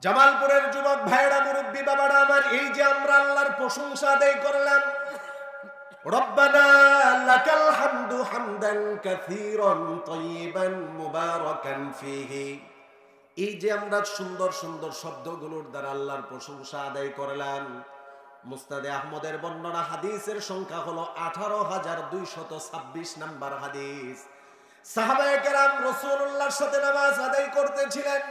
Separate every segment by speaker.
Speaker 1: জামালপুরের যুবক ভাইরা, মুরব্বী বাবারা আমার, এই যে আমরা আল্লাহর প্রশংসা আদায় করলাম, রব্বানা লাকাল হামদু হামদান কাসীরান তাইয়িবান মুবারাকান ফীহি, এই যে আমরা সুন্দর সুন্দর শব্দগুলোর দ্বারা আল্লাহর প্রশংসা আদায় করলাম। মুসনাদে আহমদের বর্ণনা হাদিসের সংখ্যা হলো 18,226 নাম্বার হাদিস। সাহাবায়ে কেরাম রাসূলুল্লাহর সাথে নামাজ আদায় করতেছিলেন।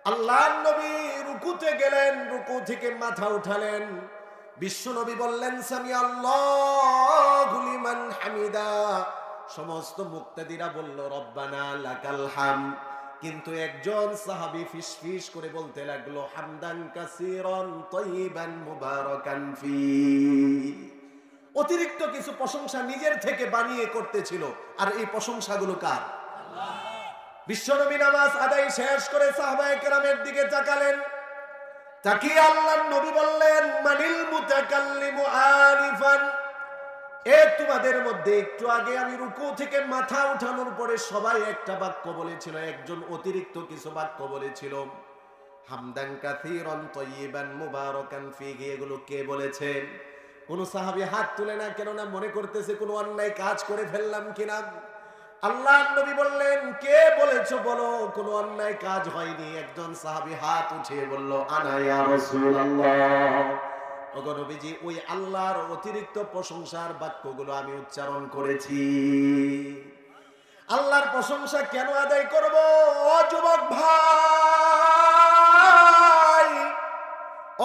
Speaker 1: আল্লাহর নবী রুকুতে গেলেন, রুকু থেকে মাথা উঠালেন। বিশ্ব নবী বললেন সামি আল্লাহু লিমান হামিদা। সমস্ত মুক্তাদিরা বলল রব্বানা লাকাল হামদ। কিন্তু একজন সাহাবী ফিসফিস করে বলতে লাগলো হামদান কাসীরান তাইয়িবান মুবারাকান ফি। অতিরিক্ত কিছু প্রশংসা নিজের থেকে বানিয়ে করতেছিল। আর এই প্রশংসাগুলো কার? আল্লাহ। বিশ্বনবী নামাজ আদায় শেষ করে সাহাবায়ে কেরামের দিকে তাকালেন। তাকিয়ে আল্লাহর নবী বললেন মানিল মুতাকাল্লিমু আনিফান, তোমাদের মধ্যে একটু আগে আমি রুকু থেকে মাথা উঠানোর পরে সবাই একটা বাক্য বলেছিল, একজন অতিরিক্ত কিছু বাক্য বলেছিল, হামদান কাসীরান তাইয়িবান মুবারাকান ফীহি। এগুলো কে বলেছেন? কোন সাহাবী হাত তুলে না, কেননা মনে করতেছে কোনো অন্যায় কাজ করে ফেললাম কিনা। আল্লাহর নবী বললেন কে বলেছো বলো, কোনো অন্যায় কাজ হয়নি। একজন সাহাবী হাত উঠিয়ে বলল আনা ইয়া রাসূলুল্লাহ, ওগো নবীজি, ওই আল্লাহর অতিরিক্ত প্রশংসার বাক্যগুলো আমি উচ্চারণ করেছি। আল্লাহর প্রশংসা কেন আদায় করব? ও যুবক ভাই,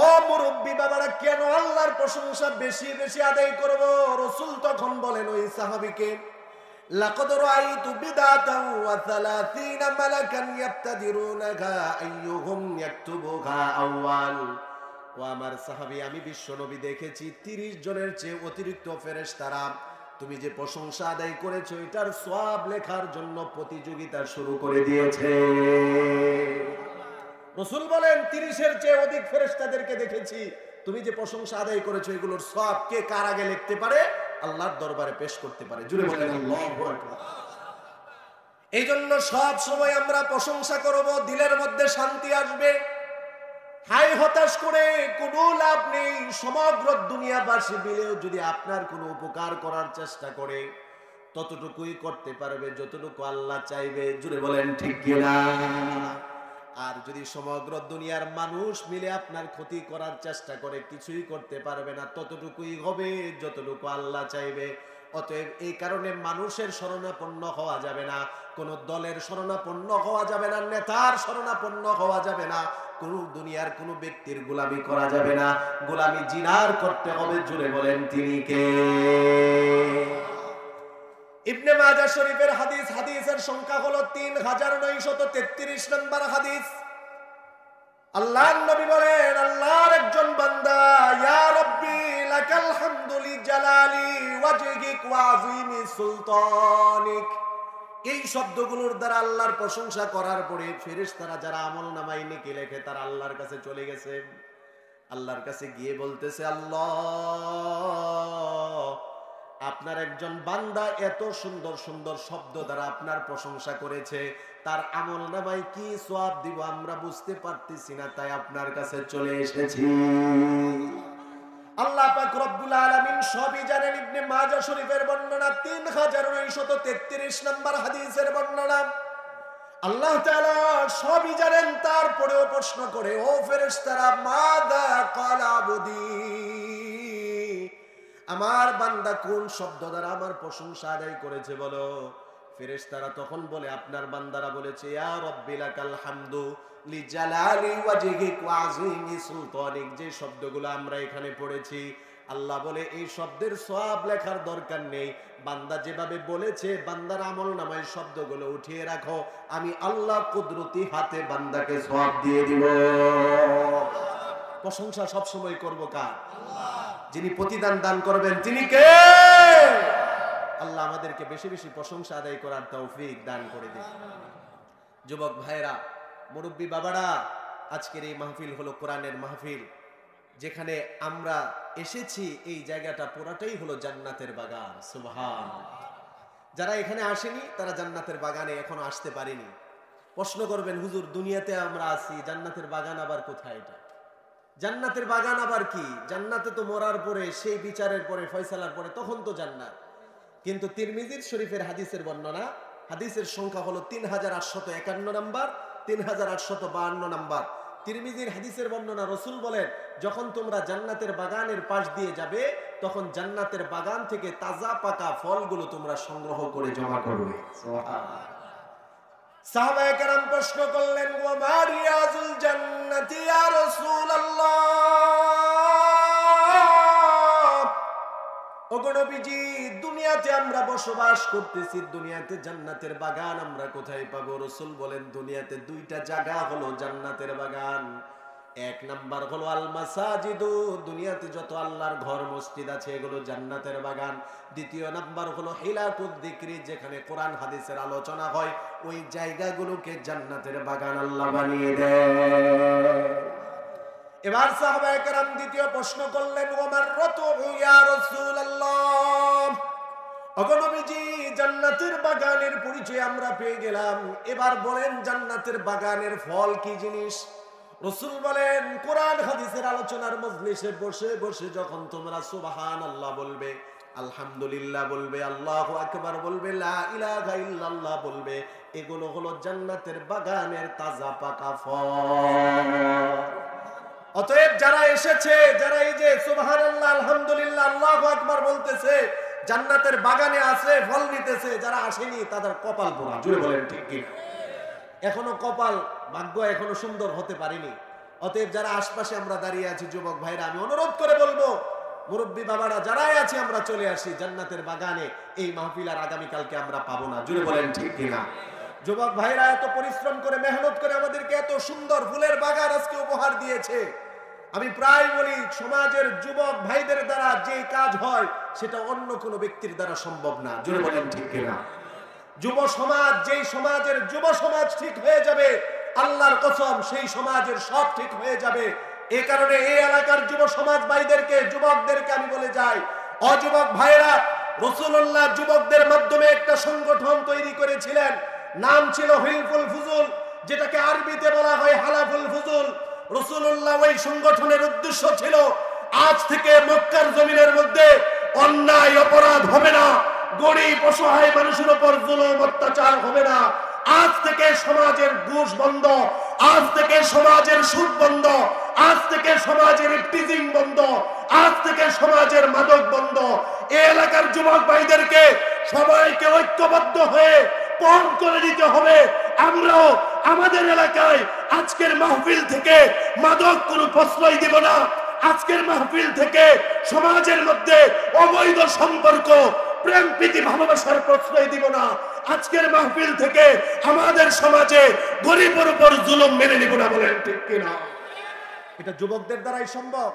Speaker 1: ও মুরব্বী বাবারা, কেন আল্লাহর প্রশংসা বেশি বেশি আদায় করব? রাসূল তখন বলেন ওই সাহাবীকে, লাকাদ রাআইতু বিদাতান ওয়া 30 মালাকান ইয়াবতাদিরুনাহা আইয়ুহুম ইয়াকতুবুহা আউয়াল। ও আমার সাহাবী, আমি বিশ্বনবী দেখেছি 30 জনের চেয়ে অতিরিক্ত ফেরেশতারা তুমি যে প্রশংসা আদায় করেছো এটার সওয়াব লেখার জন্য প্রতিযোগিতা শুরু করে দিয়েছে। রাসূল বলেন 30-এর চেয়ে অধিক ফেরেশতাদেরকে দেখেছি, তুমি যে প্রশংসা আদায় করেছো এগুলোর সওয়াব কে কার আগে লিখতে পারে? আল্লাহর দরবারে পেশ করতে পারে। জুড়ে বলেন আল্লাহু আকবার। এই জন্য সব সময় আমরা প্রশংসা করব, দিলের মধ্যে শান্তি আসবে। হাই হতাশ করে কোনো লাভ নেই। সমগ্র দুনিয়াবাসী মিলেও যদি আপনার কোনো উপকার করার চেষ্টা করে ততটুকুই করতে পারবে যতটুকু আল্লাহ চাইবে। জুড়ে বলেন ঠিক কিনা? আর যদি সমগ্র দুনিয়ার মানুষ মিলে আপনার ক্ষতি করার চেষ্টা করে কিছুই করতে পারবে না, ততটুকুই হবে যতটুকু আল্লাহ চাইবে। অতএব এই কারণে মানুষের শরণাপন্ন হওয়া যাবে না, কোন দলের শরণাপন্ন হওয়া যাবে না, নেতার শরণাপন্ন হওয়া যাবে না, কোন দুনিয়ার কোন ব্যক্তির গোলামি করা যাবে না। গোলামি জিনার করতে হবে। জুড়ে বলেন তিনি কে? ইবনে মাজাহ শরীফের হাদিস, হাদিসের সংখ্যা হলো 3933 নম্বর হাদিস। আল্লাহর নবী বলেন আল্লাহর একজন বান্দা ইয়া রাব্বি লাকাল হামদু লিজালালি ওয়াজহিক ওয়া আযীমি সুলতানিক, এই শব্দগুলোর দ্বারা আল্লাহর প্রশংসা করার পরে ফেরেশতারা যারা আমলনামায় নেকি লেখে তারা আল্লাহর কাছে চলে গেছে। আল্লাহর কাছে গিয়ে বলতেছে আল্লাহ, আপনার একজন বান্দা এত সুন্দর সুন্দর শব্দ দ্বারা আপনার প্রশংসা করেছে, তার আমলনামায় কি সওয়াব দিব আমরা বুঝতে পারতেছি না, তাই আপনার কাছে চলে এসেছি। আল্লাহ পাক রব্বুল আলামিন সবই জানেন। ইবনে মাজাহ শরীফের বর্ণনা 3933 নম্বর হাদিসের বর্ণনা। আল্লাহ তাআলা সবই জানেন, তারপরেও প্রশ্ন করে ও ফেরেশতারা মাযা ক্বালা আবদি, আমার বান্দা কোন শব্দ দ্বারা আমার প্রশংসা আদায় করেছে বলো। ফেরেশতারা তখন বলে আপনার বান্দারা বলেছে ইয়া রাব্বি লাকাল হামদু লিজালালি ওয়াজহিক ওয়া আযীমি সুলতানিক। যে শব্দগুলো আমরা এখানে পড়েছি, আল্লাহ বলে এই শব্দের সওয়াব লেখার দরকার নেই, বান্দা যেভাবে বলেছে বান্দার আমলনামায় শব্দগুলো উঠিয়ে রাখো, আমি আল্লাহ কুদরতি হাতে বান্দাকে সওয়াব দিয়ে দিব। প্রশংসা সব সময় করব কার? আল্লাহ। যিনি প্রতিদান দান করবেন তিনি কে? আল্লাহ আমাদেরকে বেশি বেশি প্রশংসা আদায় করার তৌফিক দান করে দিন। যুবক ভাইরা, মুরব্বী বাবারা, আজকের এই মাহফিল হলো কোরআনের মাহফিল। যেখানে আমরা এসেছি এই জায়গাটা পুরাটাই হলো জান্নাতের বাগান। সুবহানাল্লাহ। যারা এখানে আসেনি তারা জান্নাতের বাগানে এখনো আসতে পারেনি। প্রশ্ন করবেন, হুজুর দুনিয়াতে আমরা আছি, জান্নাতের বাগান আবার কোথায়? এটা জান্নাতের বাগান আবার কি? জান্নাতে তো মরার পরে, সেই বিচারের পরে, ফয়সালার পরে, তখন তো জান্নাত। কিন্তু তিরমিজির শরীফের হাদিসের বর্ণনা, হাদিসের সংখ্যা হলো 3851 নাম্বার, 3852 নাম্বার। তিরমিজির হাদিসের বর্ণনা, রাসূল বলেন, যখন তোমরা জান্নাতের বাগানের পাশ দিয়ে যাবে, তখন জান্নাতের বাগান থেকে তাজা পাকা ফলগুলো তোমরা সংগ্রহ করে জমা করবে। সুবহানাল্লাহ। সাহাবায়ে কেরাম প্রশ্ন করলেন, ওয়া মা রিয়াজুল জান্নাতি ইয়া রাসূলুল্লাহ, ওগো নবীজি, দুনিয়াতে আমরা বসবাস করতেছি, দুনিয়াতে জান্নাতের বাগান আমরা কোথায় পাবো? রাসূল বলেন, দুনিয়াতে দুইটা জায়গা হলো জান্নাতের বাগান। এক নাম্বার হলো আল মাসাজিদু, দুনিয়াতে যত আল্লাহর ঘর মসজিদ আছে এগুলো জান্নাতের বাগান। দ্বিতীয় নাম্বার হলো হিলাকুদ যিকরি, যেখানে কোরআন হাদিসের আলোচনা হয়, ওই জায়গাগুলোকে জান্নাতের বাগান আল্লাহ বানিয়ে দেয়। এবার সাহাবায়ে কেরাম দ্বিতীয় প্রশ্ন করলেন, ওমার রাতু ইয়া রাসূলুল্লাহ, ওগো নবীজি, জান্নাতের বাগানের পরিচয় আমরা পেয়ে গেলাম, এবার বলেন জান্নাতের বাগানের ফল কি জিনিস? রাসূল বলেন, কোরআন হাদিসের আলোচনার মজলিসে বসে বসে যখন তোমরা সুবহানাল্লাহ বলবে, আলহামদুলিল্লাহ বলবে, আল্লাহু আকবার বলবে, লা ইলাহা ইল্লাল্লাহ বলবে, এগুলো হলো জান্নাতের বাগানের তাজা পাকা ফল। অতএব যারা এসেছে, যারা এই যে সুবহানাল্লাহ, আলহামদুলিল্লাহ, আল্লাহু আকবার বলতেছে, জান্নাতের বাগানে আছে, ফল নিতেছে, যারা আসেনি তাদের কপাল পোড়া। জুড়ে বলেন ঠিক কি? এখনো কপাল, ভাগ্য এখনো সুন্দর হতে পারেনি। অতএব যারা আশপাশে আমরা দাঁড়িয়ে আছি যুবক ভাইরা, আমি অনুরোধ করে বলবো, মুরব্বী বাবারা যারাই আছে, আমরা চলে আসি জান্নাতের বাগানে। এই মাহফিল আর আগামীকালকে আমরা পাবো না। জুড়ে বলেন ঠিক কিনা? যুবক ভাইরা এত পরিশ্রম করে, মেহনত করে আমাদেরকে এত সুন্দর ফুলের বাগান আজকে উপহার দিয়েছে। আমি প্রায় বলি, সমাজের যুবক ভাইদের দ্বারা যে কাজ হয় সেটা অন্য কোনো ব্যক্তির দ্বারা সম্ভব না। জুড়ে বলেন ঠিক কিনা? যুব সমাজ, যেই সমাজের যুব সমাজ ঠিক হয়ে যাবে, আল্লাহর কসম সেই সমাজের সব ঠিক হয়ে যাবে। এই কারণে এই এলাকার যুব সমাজ ভাইদেরকে, যুবকদেরকে আমি বলে যাই, অযুবক ভাইরা, রাসূলুল্লাহ যুবকদের মাধ্যমে একটা সংগঠন তৈরি করেছিলেন, নাম ছিল হিলফুল ফুজুল, যেটাকে আরবিতে বলা হয় হালাফুল ফুজুল। রাসূলুল্লাহ ওই সংগঠনের উদ্দেশ্য ছিল, আজ থেকে মক্কার জমিনের মধ্যে অন্যায় অপরাধ হবে না, গরিব অসহায় মানুষের উপর জুলুম অত্যাচার হবে না। আজ থেকে সমাজের ঘুষ বন্ধ, আজ থেকে সমাজের সুদ বন্ধ, আজ থেকে সমাজের টিজিং বন্ধ, আজ থেকে সমাজের মাদক বন্ধ। এই এলাকার যুবক ভাইদেরকে সবাইকে ঐক্যবদ্ধ হয়ে পণ করে দিতে হবে। আমরাও আমাদের এলাকায় আজকের মাহফিল থেকে মাদক কোনো প্রশ্রয় দিব না। আজকের মাহফিল থেকে সমাজের মধ্যে অবৈধ সম্পর্ক, প্রেম প্রীতি ভালোবাসার প্রশ্রয় দিব না। আজকের মাহফিল থেকে আমাদের সমাজে গরিবের উপর জুলুম মেনে নিব না। বলেন ঠিক কিনা? এটা যুবকদের দ্বারাই সম্ভব,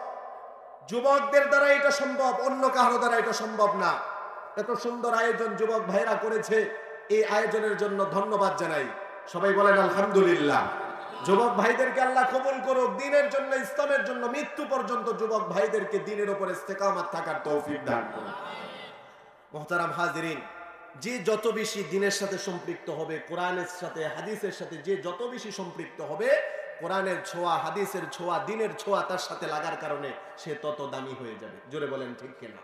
Speaker 1: যুবকদের দ্বারা এটা সম্ভব, অন্য কারো দ্বারা এটা সম্ভব না। এত সুন্দর আয়োজন যুবক ভাইরা করেছে, এই আয়োজনের জন্য ধন্যবাদ জানাই। সবাই বলেন আলহামদুলিল্লাহ। যুবক ভাইদেরকে আল্লাহ কবুল করুক, দ্বীনের জন্য, ইসলামের জন্য মৃত্যু পর্যন্ত যুবক ভাইদেরকে দ্বীনের উপর ইস্তেকামত থাকার তৌফিক দান করুন। মুহতারাম হাজিরিন, যে যত বেশি দ্বীনের সাথে সম্পৃক্ত হবে, কোরআনের সাথে হাদিসের সাথে যে যত বেশি সম্পৃক্ত হবে, কোরআনের ছোঁয়া, হাদিসের ছোঁয়া, দ্বীনের ছোঁয়া তার সাথে লাগার কারণে সে তত দামি হয়ে যাবে। জোরে বলেন ঠিক কিনা?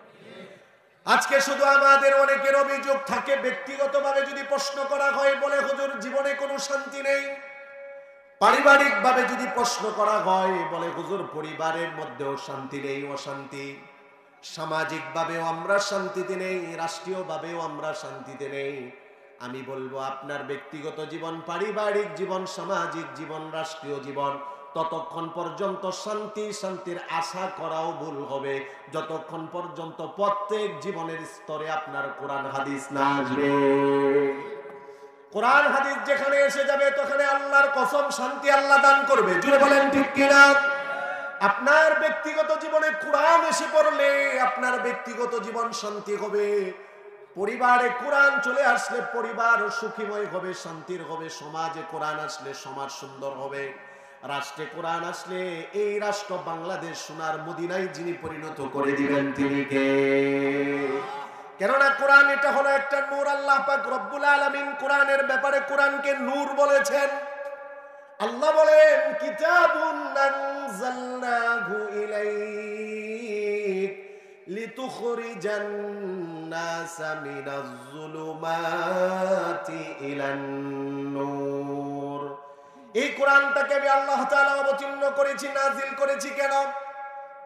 Speaker 1: আজকে শুধু আমাদের অনেকের অভিযোগ থাকে, ব্যক্তিগতভাবে যদি প্রশ্ন করা হয়, বলে হুজুর জীবনে কোনো শান্তি নেই। পারিবারিক ভাবে যদি প্রশ্ন করা হয়, বলে হুজুর পরিবারের মধ্যেও শান্তি নেই, অশান্তি। সামাজিক ভাবেও আমরা শান্তিতে নেই, রাষ্ট্রীয় ভাবেও আমরা শান্তিতে নেই। আমি বলবো, আপনার ব্যক্তিগত জীবন, পারিবারিক জীবন, সামাজিক জীবন, রাষ্ট্রীয় জীবন, ততক্ষণ পর্যন্ত শান্তির আশা করাও ভুল হবে যতক্ষণ পর্যন্ত প্রত্যেক জীবনের স্তরে আপনার কোরআন হাদিস না আসবে। কোরআন হাদিস যেখানে এসে যাবে, তখন আল্লাহর কসম শান্তি আল্লাহ দান করবে। জুড়ে বলেন ঠিক কিনা? আপনার ব্যক্তিগত জীবনে কোরআন এসে পড়লে আপনার ব্যক্তিগত জীবন শান্তি হবে। পরিবারে কোরআন চলে আসলে পরিবার সুখীময় হবে, শান্তির হবে। সমাজে কোরআন আসলে সমাজ সুন্দর হবে। রাষ্ট্রে কোরআন আসলে এই রাষ্ট্র বাংলাদেশ সোনার মদিনায় যিনি পরিণত করে দিবেন তিনি কে? কেননা কোরআন এটা হলো একটা নূর। আল্লাহ পাক রব্বুল আলামিন কোরআনের ব্যাপারে কোরআনকে নূর বলেছেন। আল্লাহ বলেন কিতাবুন আনজালনাহু ইলাইক লিতুখরিজান নাসা মিনাজ যুলুমাতি ইলান নূর। এই কোরআনটাকে আমি আল্লাহ তাআলা অবতীর্ণ করেছি, নাজিল করেছি কেন?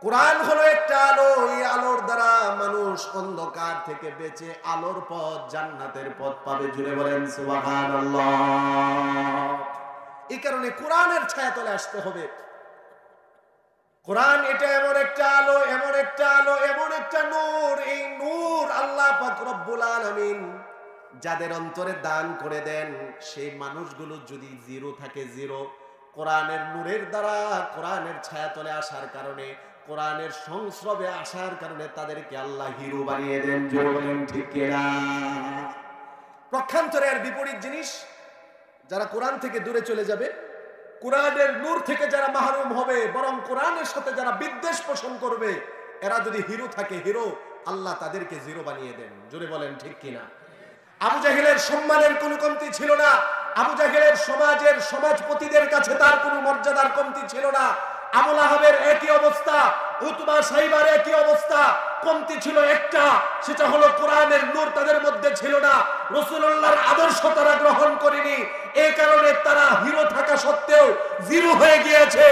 Speaker 1: কোরআন হলো একটা আলো, এই আলোর দ্বারা মানুষ অন্ধকার থেকে বেঁচে আলোর পথ, জান্নাতের পথ পাবে। জুড়ে বলেন সুবহানাল্লাহ। এই কারণে কোরআনের ছায়াতলে আসতে হবে। কোরআন এটা এমন একটা আলো, এমন একটা আলো, এমন একটা নূর। এই নূর আল্লাহ পাক রব্বুল আলামিন যাদের অন্তরে দান করে দেন, সেই মানুষগুলো যদি জিরো থাকে, জিরো, কোরআনের নূরের দ্বারা, কোরআনের ছায়াতলে আসার কারণে, কোরআনের সংস্রবে আসার কারণে তাদেরকে আল্লাহ হিরো বানিয়ে দেন। জোরে বলেন ঠিক কিনা? পক্ষান্তরের বিপরীত জিনিস, যারা কোরআন থেকে দূরে চলে যাবে, কোরআনের নূর থেকে যারা মাহরুম হবে, বরং কোরআনের সাথে যারা বিদ্বেষ পোষণ করবে, এরা যদি হিরো থাকে, হিরো, আল্লাহ তাদেরকে জিরো বানিয়ে দেন। জোরে বলেন ঠিক কিনা? আবু জাহেলের সম্মানের কোনো কমতি ছিল না। আবু জাহেলের সমাজের সমাজপতিদের কাছে তার কোনো মর্যাদার কমতি ছিল না। আবু লাহাবের একই অবস্থা, উতবা সাইবার একই অবস্থা। কমতি ছিল একটা, সেটা হলো কোরআনের নূর তাদের মধ্যে ছিল না। রাসূলুল্লাহর আদর্শ তারা গ্রহণ করেনি। এই কারণে তারা হিরো থাকা সত্ত্বেও জিরো হয়ে গিয়েছে।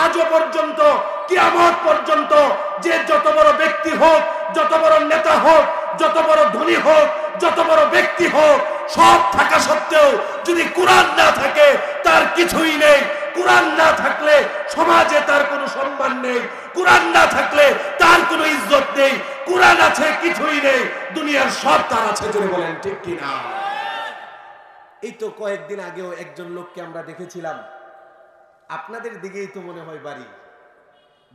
Speaker 1: আজও পর্যন্ত, কিয়ামত পর্যন্ত, যে যত বড় ব্যক্তি হোক, যত বড় নেতা হোক, যত বড় ধনী হোক, যত বড় ব্যক্তি হোক, সব থাকা সত্ত্বেও যদি কোরআন না থাকে তার কিছুই নেই। কোরআন না থাকলে সমাজে তার কোনো সম্মান নেই, কোরআন না থাকলে তার কোনো ইজ্জত নেই। কোরআন আছে, কিছুই নেই, দুনিয়ার সব তার আছে। জোরে বলেন ঠিক কিনা? এই তো কয়েকদিন আগেও একজন লোককে আমরা দেখেছিলাম, আপনাদের দিকেই তো মনে হয় বাড়ি,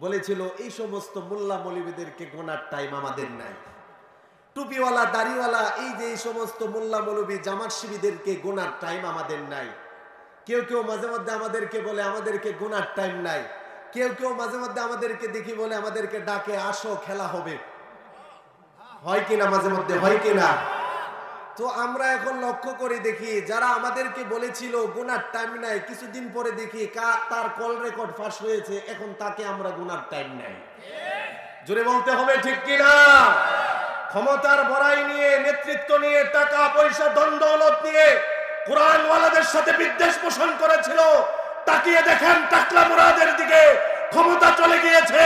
Speaker 1: বলেছিল এই সমস্ত মোল্লা মৌলবীদেরকে গোনার টাইম আমাদের নাই। টুপিওয়ালা, দাড়িওয়ালা, এই যে এই সমস্ত মোল্লা মৌলবী জামাত শিবিরদেরকে গোনার টাইম আমাদের নাই। কেউ কেউ মাঝে মধ্যে আমাদেরকে বলে আমাদেরকে গোনার টাইম নাই। কেউ কেউ মাঝে মধ্যে আমাদেরকে দেখি বলে আমাদেরকে ডাকে, আসো খেলা হবে। হয় কিনা? মাঝে মধ্যে হয় কিনা? তো আমরা এখন লক্ষ্য করে দেখি, যারা আমাদেরকে বলেছিল গোনার টাইম নাই, কিছুদিন পরে দেখি তার কল রেকর্ড ফাঁস হয়েছে, এখন তাকে আমরা গোনার টাইম নাই। জোরে বলতে হবে ঠিক কিনা? ক্ষমতার বড়াই নিয়ে, নেতৃত্ব নিয়ে, টাকা পয়সা, ধন দৌলত নিয়ে কোরআনওয়ালাদের সাথে বিদ্বেষ পোষণ করেছিল। তাকিয়ে দেখেন টাকলা মুরাদের দিকে, ক্ষমতা চলে গিয়েছে,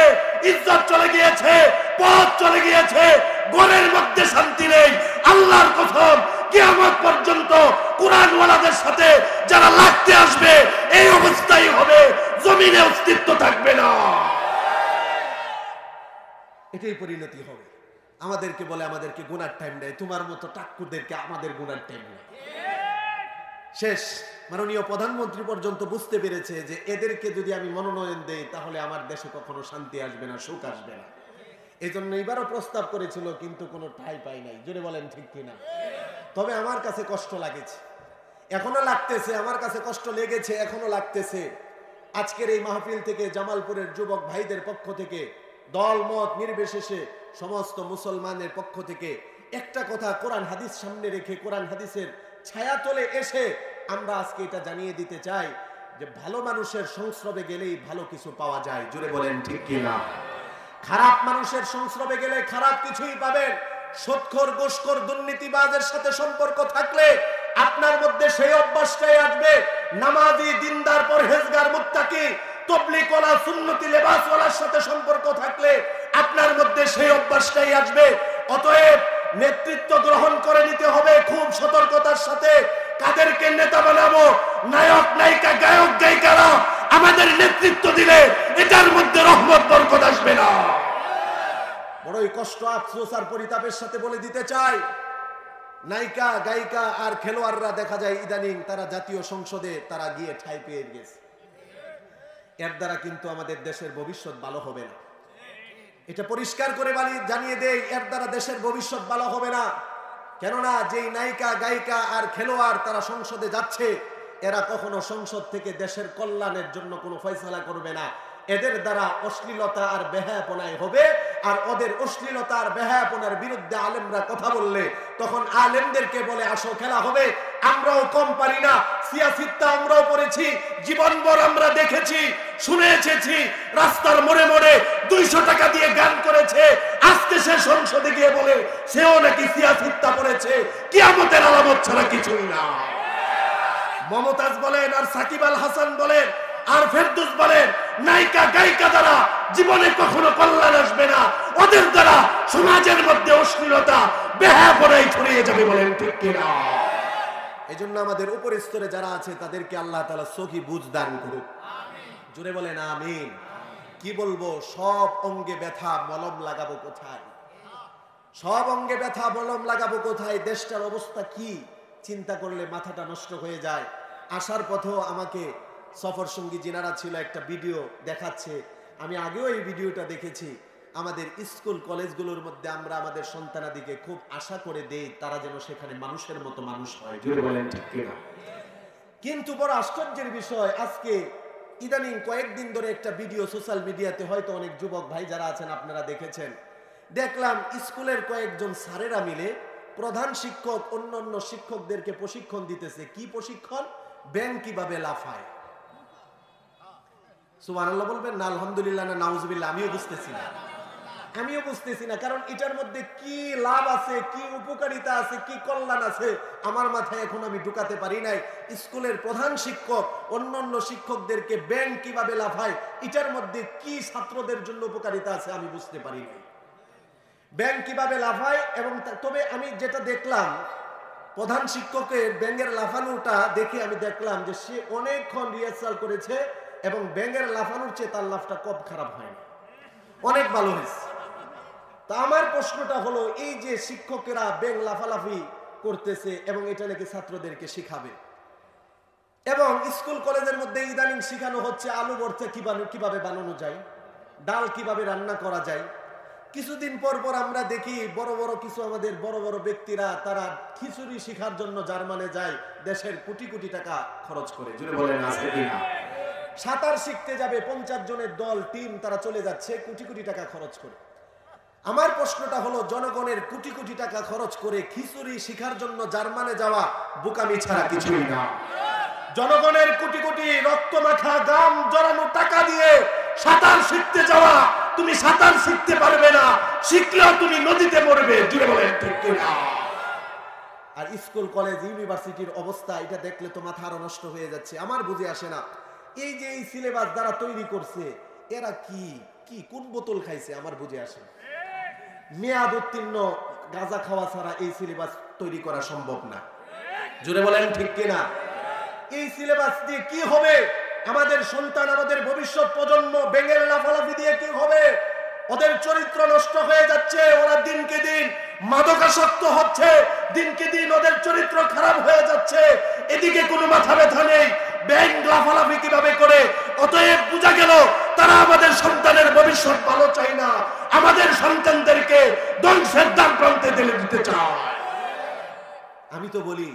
Speaker 1: ইজ্জত চলে গিয়েছে, পদ চলে গিয়েছে, ঘরের মধ্যে শান্তি নেই। আল্লাহর কসম, কিয়ামত পর্যন্ত কোরআনওয়ালাদের সাথে যারা লাগতে আসবে, এই অবস্থাই হবে, জমিনে অস্তিত্ব থাকবে না। এটাই পরিণতি হবে। আমাদেরকে বলে আমাদেরকে গুনার টাইম নেই, তোমার মতো টাক্কুরদেরকে আমাদের গুনার টাইম নেই। শেষ। মাননীয় প্রধানমন্ত্রী পর্যন্ত বুঝতে পেরেছে যে এদেরকে যদি আমি মনোনয়ন দেই তাহলে আমার দেশে কখনো শান্তি আসবে না, সুখ আসবে না। এই জন্য এবারও প্রস্তাব করেছিল, কিন্তু কোনো ঠাঁই পাই নাই। জোরে বলেন ঠিক কিনা? তবে আমার কাছে কষ্ট লাগেছে, এখনো লাগতেছে, আমার কাছে কষ্ট লেগেছে, এখনো লাগতেছে। আজকের এই মাহফিল থেকে জামালপুরের যুবক ভাইদের পক্ষ থেকে, দল মত নির্বিশেষে সমস্ত মুসলমানের পক্ষ থেকে একটা কথা কোরআন হাদিস সামনে রেখে, কোরআন হাদিসের ছায়াতলে এসে আমরা আজকে এটা জানিয়ে দিতে চাই যে ভালো মানুষের সংস্রবে গেলেই ভালো কিছু পাওয়া যায়। জোরে বলেন ঠিক কিনা? খারাপ মানুষের সংস্রবে গেলে খারাপ কিছুই পাবেন। সুদখোর, ঘুষখোর, দুর্নীতিবাজের সাথে সম্পর্ক থাকলে আপনার মধ্যে সেই অভ্যাসটাই আসবে। নামাজি, দিনদার, পরহেজগার, মুত্তাকি, তাবলীগওয়ালা, সুন্নতি লেবাসওয়ালার সাথে সম্পর্ক থাকলে আপনার মধ্যে সেই অভ্যাসটাই আসবে। অতএব নেতৃত্ব গ্রহণ করে নিতে হবে খুব সতর্কতার সাথে। কাদেরকে নেতা বানাবো? নায়ক, নায়িকা, গায়ক, গায়িকারা আমাদের নেতৃত্ব দিলে এটার মধ্যে রহমত, বরকত আসবে না। বড়ই কষ্ট, আফসোস আর পরিতাপের সাথে বলে দিতে চাই, নায়িকা, গায়িকা আর খেলোয়াড়রা দেখা যায় ইদানিং তারা জাতীয় সংসদে তারা গিয়ে ঠাঁই পেয়ে গেছে। এর দ্বারা কিন্তু আমাদের দেশের ভবিষ্যৎ ভালো হবে না। এটা পরিষ্কার করে জানিয়ে দেই, এর দ্বারা দেশের ভবিষ্যৎ ভালো হবে না। কেননা যেই নায়িকা, গায়িকা আর খেলোয়াড় তারা সংসদে যাচ্ছে, এরা কখনো সংসদ থেকে দেশের কল্যাণের জন্য কোনো ফয়সালা করবে না। এদের দ্বারা অশ্লীলতা আর বেহায়াপনায় হবে। আর ওদের অশ্লীলতা আর বেহায়াপনার বিরুদ্ধে আলেমরা কথা বললে তখন আলেমদেরকে বলে আসো খেলা হবে, আমরাও কম পারি না। সিয়াসিত্তা আমরাও পড়েছি, জীবনভর আমরা দেখেছি, শুনে এসেছি, রাস্তার মোড়ে মোড়ে 200 টাকা দিয়ে গান করেছে। আজকে সে সংসদে গিয়ে বলে সেও নাকি সিয়াসিত্তা পড়েছে। কিয়ামতের আলামত ছাড়া কিছুই না। মমতাজ বলেন আর সাকিব আল হাসান বলেন আর ফেরদৌস বলেন, নায়িকা গায়িকা দ্বারা জীবনে কখনো কল্যাণ আসবে না। ওদের দ্বারা সমাজের মধ্যে অশ্লীলতা বেহায়াপনাই ছড়িয়ে যাবে। বলেন ঠিক কিনা? এজন্য আমাদের উপর স্তরে যারা আছে তাদেরকে আল্লাহ তাআলা সহি বুঝ দান করুক। জোরে বলেন আমিন। কি বলবো, সব অঙ্গে ব্যথা, মলম লাগাবো কোথায়? সব অঙ্গে ব্যথা, মলম লাগাবো কোথায়? দেশটার অবস্থা কি চিন্তা করলে মাথাটা নষ্ট হয়ে যায়। আসার পথেও আমাকে সফর সঙ্গী যিনারা ছিল একটা ভিডিও দেখাচ্ছে। আমি আগেও এই ভিডিওটা দেখেছি। আমাদের স্কুল কলেজগুলোর মধ্যে আমরা আমাদের সন্তানাদিকে খুব আশা করে দেই তারা যেন সেখানে মানুষের মতো মানুষ হয়। জোরে বলেন ঠিক কিনা? কিন্তু বড় আশ্চর্যের বিষয়, আজকে ইদানিং কয়েকদিন ধরে একটা ভিডিও সোশ্যাল মিডিয়াতে হয়তো অনেক যুবক ভাই যারা আছেন আপনারা দেখেছেন। দেখলাম স্কুলের কয়েকজন স্যারেরা মিলে প্রধান শিক্ষক অন্যান্য শিক্ষকদেরকে প্রশিক্ষণ দিতেছে। কি প্রশিক্ষণ? ব্যাংক কিভাবে লাফায়। সুবহানাল্লাহ বলবেন না আলহামদুলিল্লাহ না নাউজুবিল্লাহ? আমিও বুঝতেছি না, কারণ এটার মধ্যে কি লাভ আছে, কি উপকারিতা আছে, কি কল্যাণ আছে আমার মাথায় এখন আমি ঢুকাতে পারি নাই। স্কুলের প্রধান শিক্ষক অন্যান্য শিক্ষকদেরকে ব্যাংক কিভাবে লাফায়, এটার মধ্যে কি ছাত্রদের জন্য উপকারিতা আছে আমি বুঝতে পারি নাই। ব্যাংক কিভাবে লাফায়, এবং তবে আমি যেটা দেখলাম প্রধান শিক্ষকের ব্যাঙের লাফানোটা দেখে আমি দেখলাম যে সে অনেকক্ষণ রিহার্সাল করেছে এবং ব্যাঙের লাফানোর চেয়ে তার লাফটা কম খারাপ হয়নি, অনেক ভালো হয়েছে। তা আমার প্রশ্নটা হলো, এই যে শিক্ষকেরা ব্যাঙ লাফালাফি করতেছে এবং এটা নাকি ছাত্রদেরকে শিখাবে, এবং স্কুল কলেজের মধ্যে ইদানিং শিখানো হচ্ছে আলু ভর্তা কিভাবে বানানো যায়, ডাল কিভাবে রান্না করা যায়। কিছুদিন পর পর আমরা দেখি বড় বড় কিছু আমাদের বড় বড় ব্যক্তিরা তারা খিচুড়ি শিখার জন্য জার্মানে যায়, দেশের কোটি কোটি টাকা খরচ করে। জুড়ে বলেন আছে কিনা? সাঁতার শিখতে যাবে 50 জনের দল টিম, তারা চলে যাচ্ছে কোটি কোটি টাকা খরচ করে। আমার প্রশ্নটা হলো, জনগণের কোটি কোটি টাকা খরচ করে খিচুড়ি শিখার জন্য জার্মানে যাওয়া বোকামি ছাড়া কিছুই না। জনগণের কোটি কোটি রক্ত মাখা গাম জড়ানো টাকা দিয়ে সাঁতার শিখতে যাওয়া, তুমি সাঁতার শিখতে পারবে না, শিখলেও তুমি নদীতে মরবে। জুড়ে বলেন ঠিক কিনা? আর স্কুল কলেজ ইউনিভার্সিটির অবস্থা এটা দেখলে তো মাথা আরো নষ্ট হয়ে যাচ্ছে। আমার বুঝে আসে না, এই যে এই সিলেবাস যারা তৈরি করছে এরা কি কি কোন বোতল খাইছে আমার বুঝে আসে না। মেয়াদ উত্তীর্ণ গাঁজা খাওয়া ছাড়া এই সিলেবাস তৈরি করা সম্ভব না। জুড়ে বলেন ঠিক কিনা? এই সিলেবাস দিয়ে কি হবে? আমাদের সন্তান, আমাদের ভবিষ্যৎ প্রজন্ম ব্যাঙের লাফালাফি দিয়ে কি হবে? ওদের চরিত্র নষ্ট হয়ে যাচ্ছে, ওরা দিনকে দিন মাদকাসক্ত হচ্ছে, দিনকে দিন ওদের চরিত্র খারাপ হয়ে যাচ্ছে। এদিকে কোনো মাথা ব্যথা নেই, ব্যাঙ লাফালাফি কিভাবে করে। অতএব বোঝা গেল তারা আমাদের সন্তানের ভবিষ্যৎ ভালো চায় না, আমাদের সন্তানদেরকে ধ্বংসের দ্বার প্রান্তে ঠেলে দিতে চায়। আমি তো বলি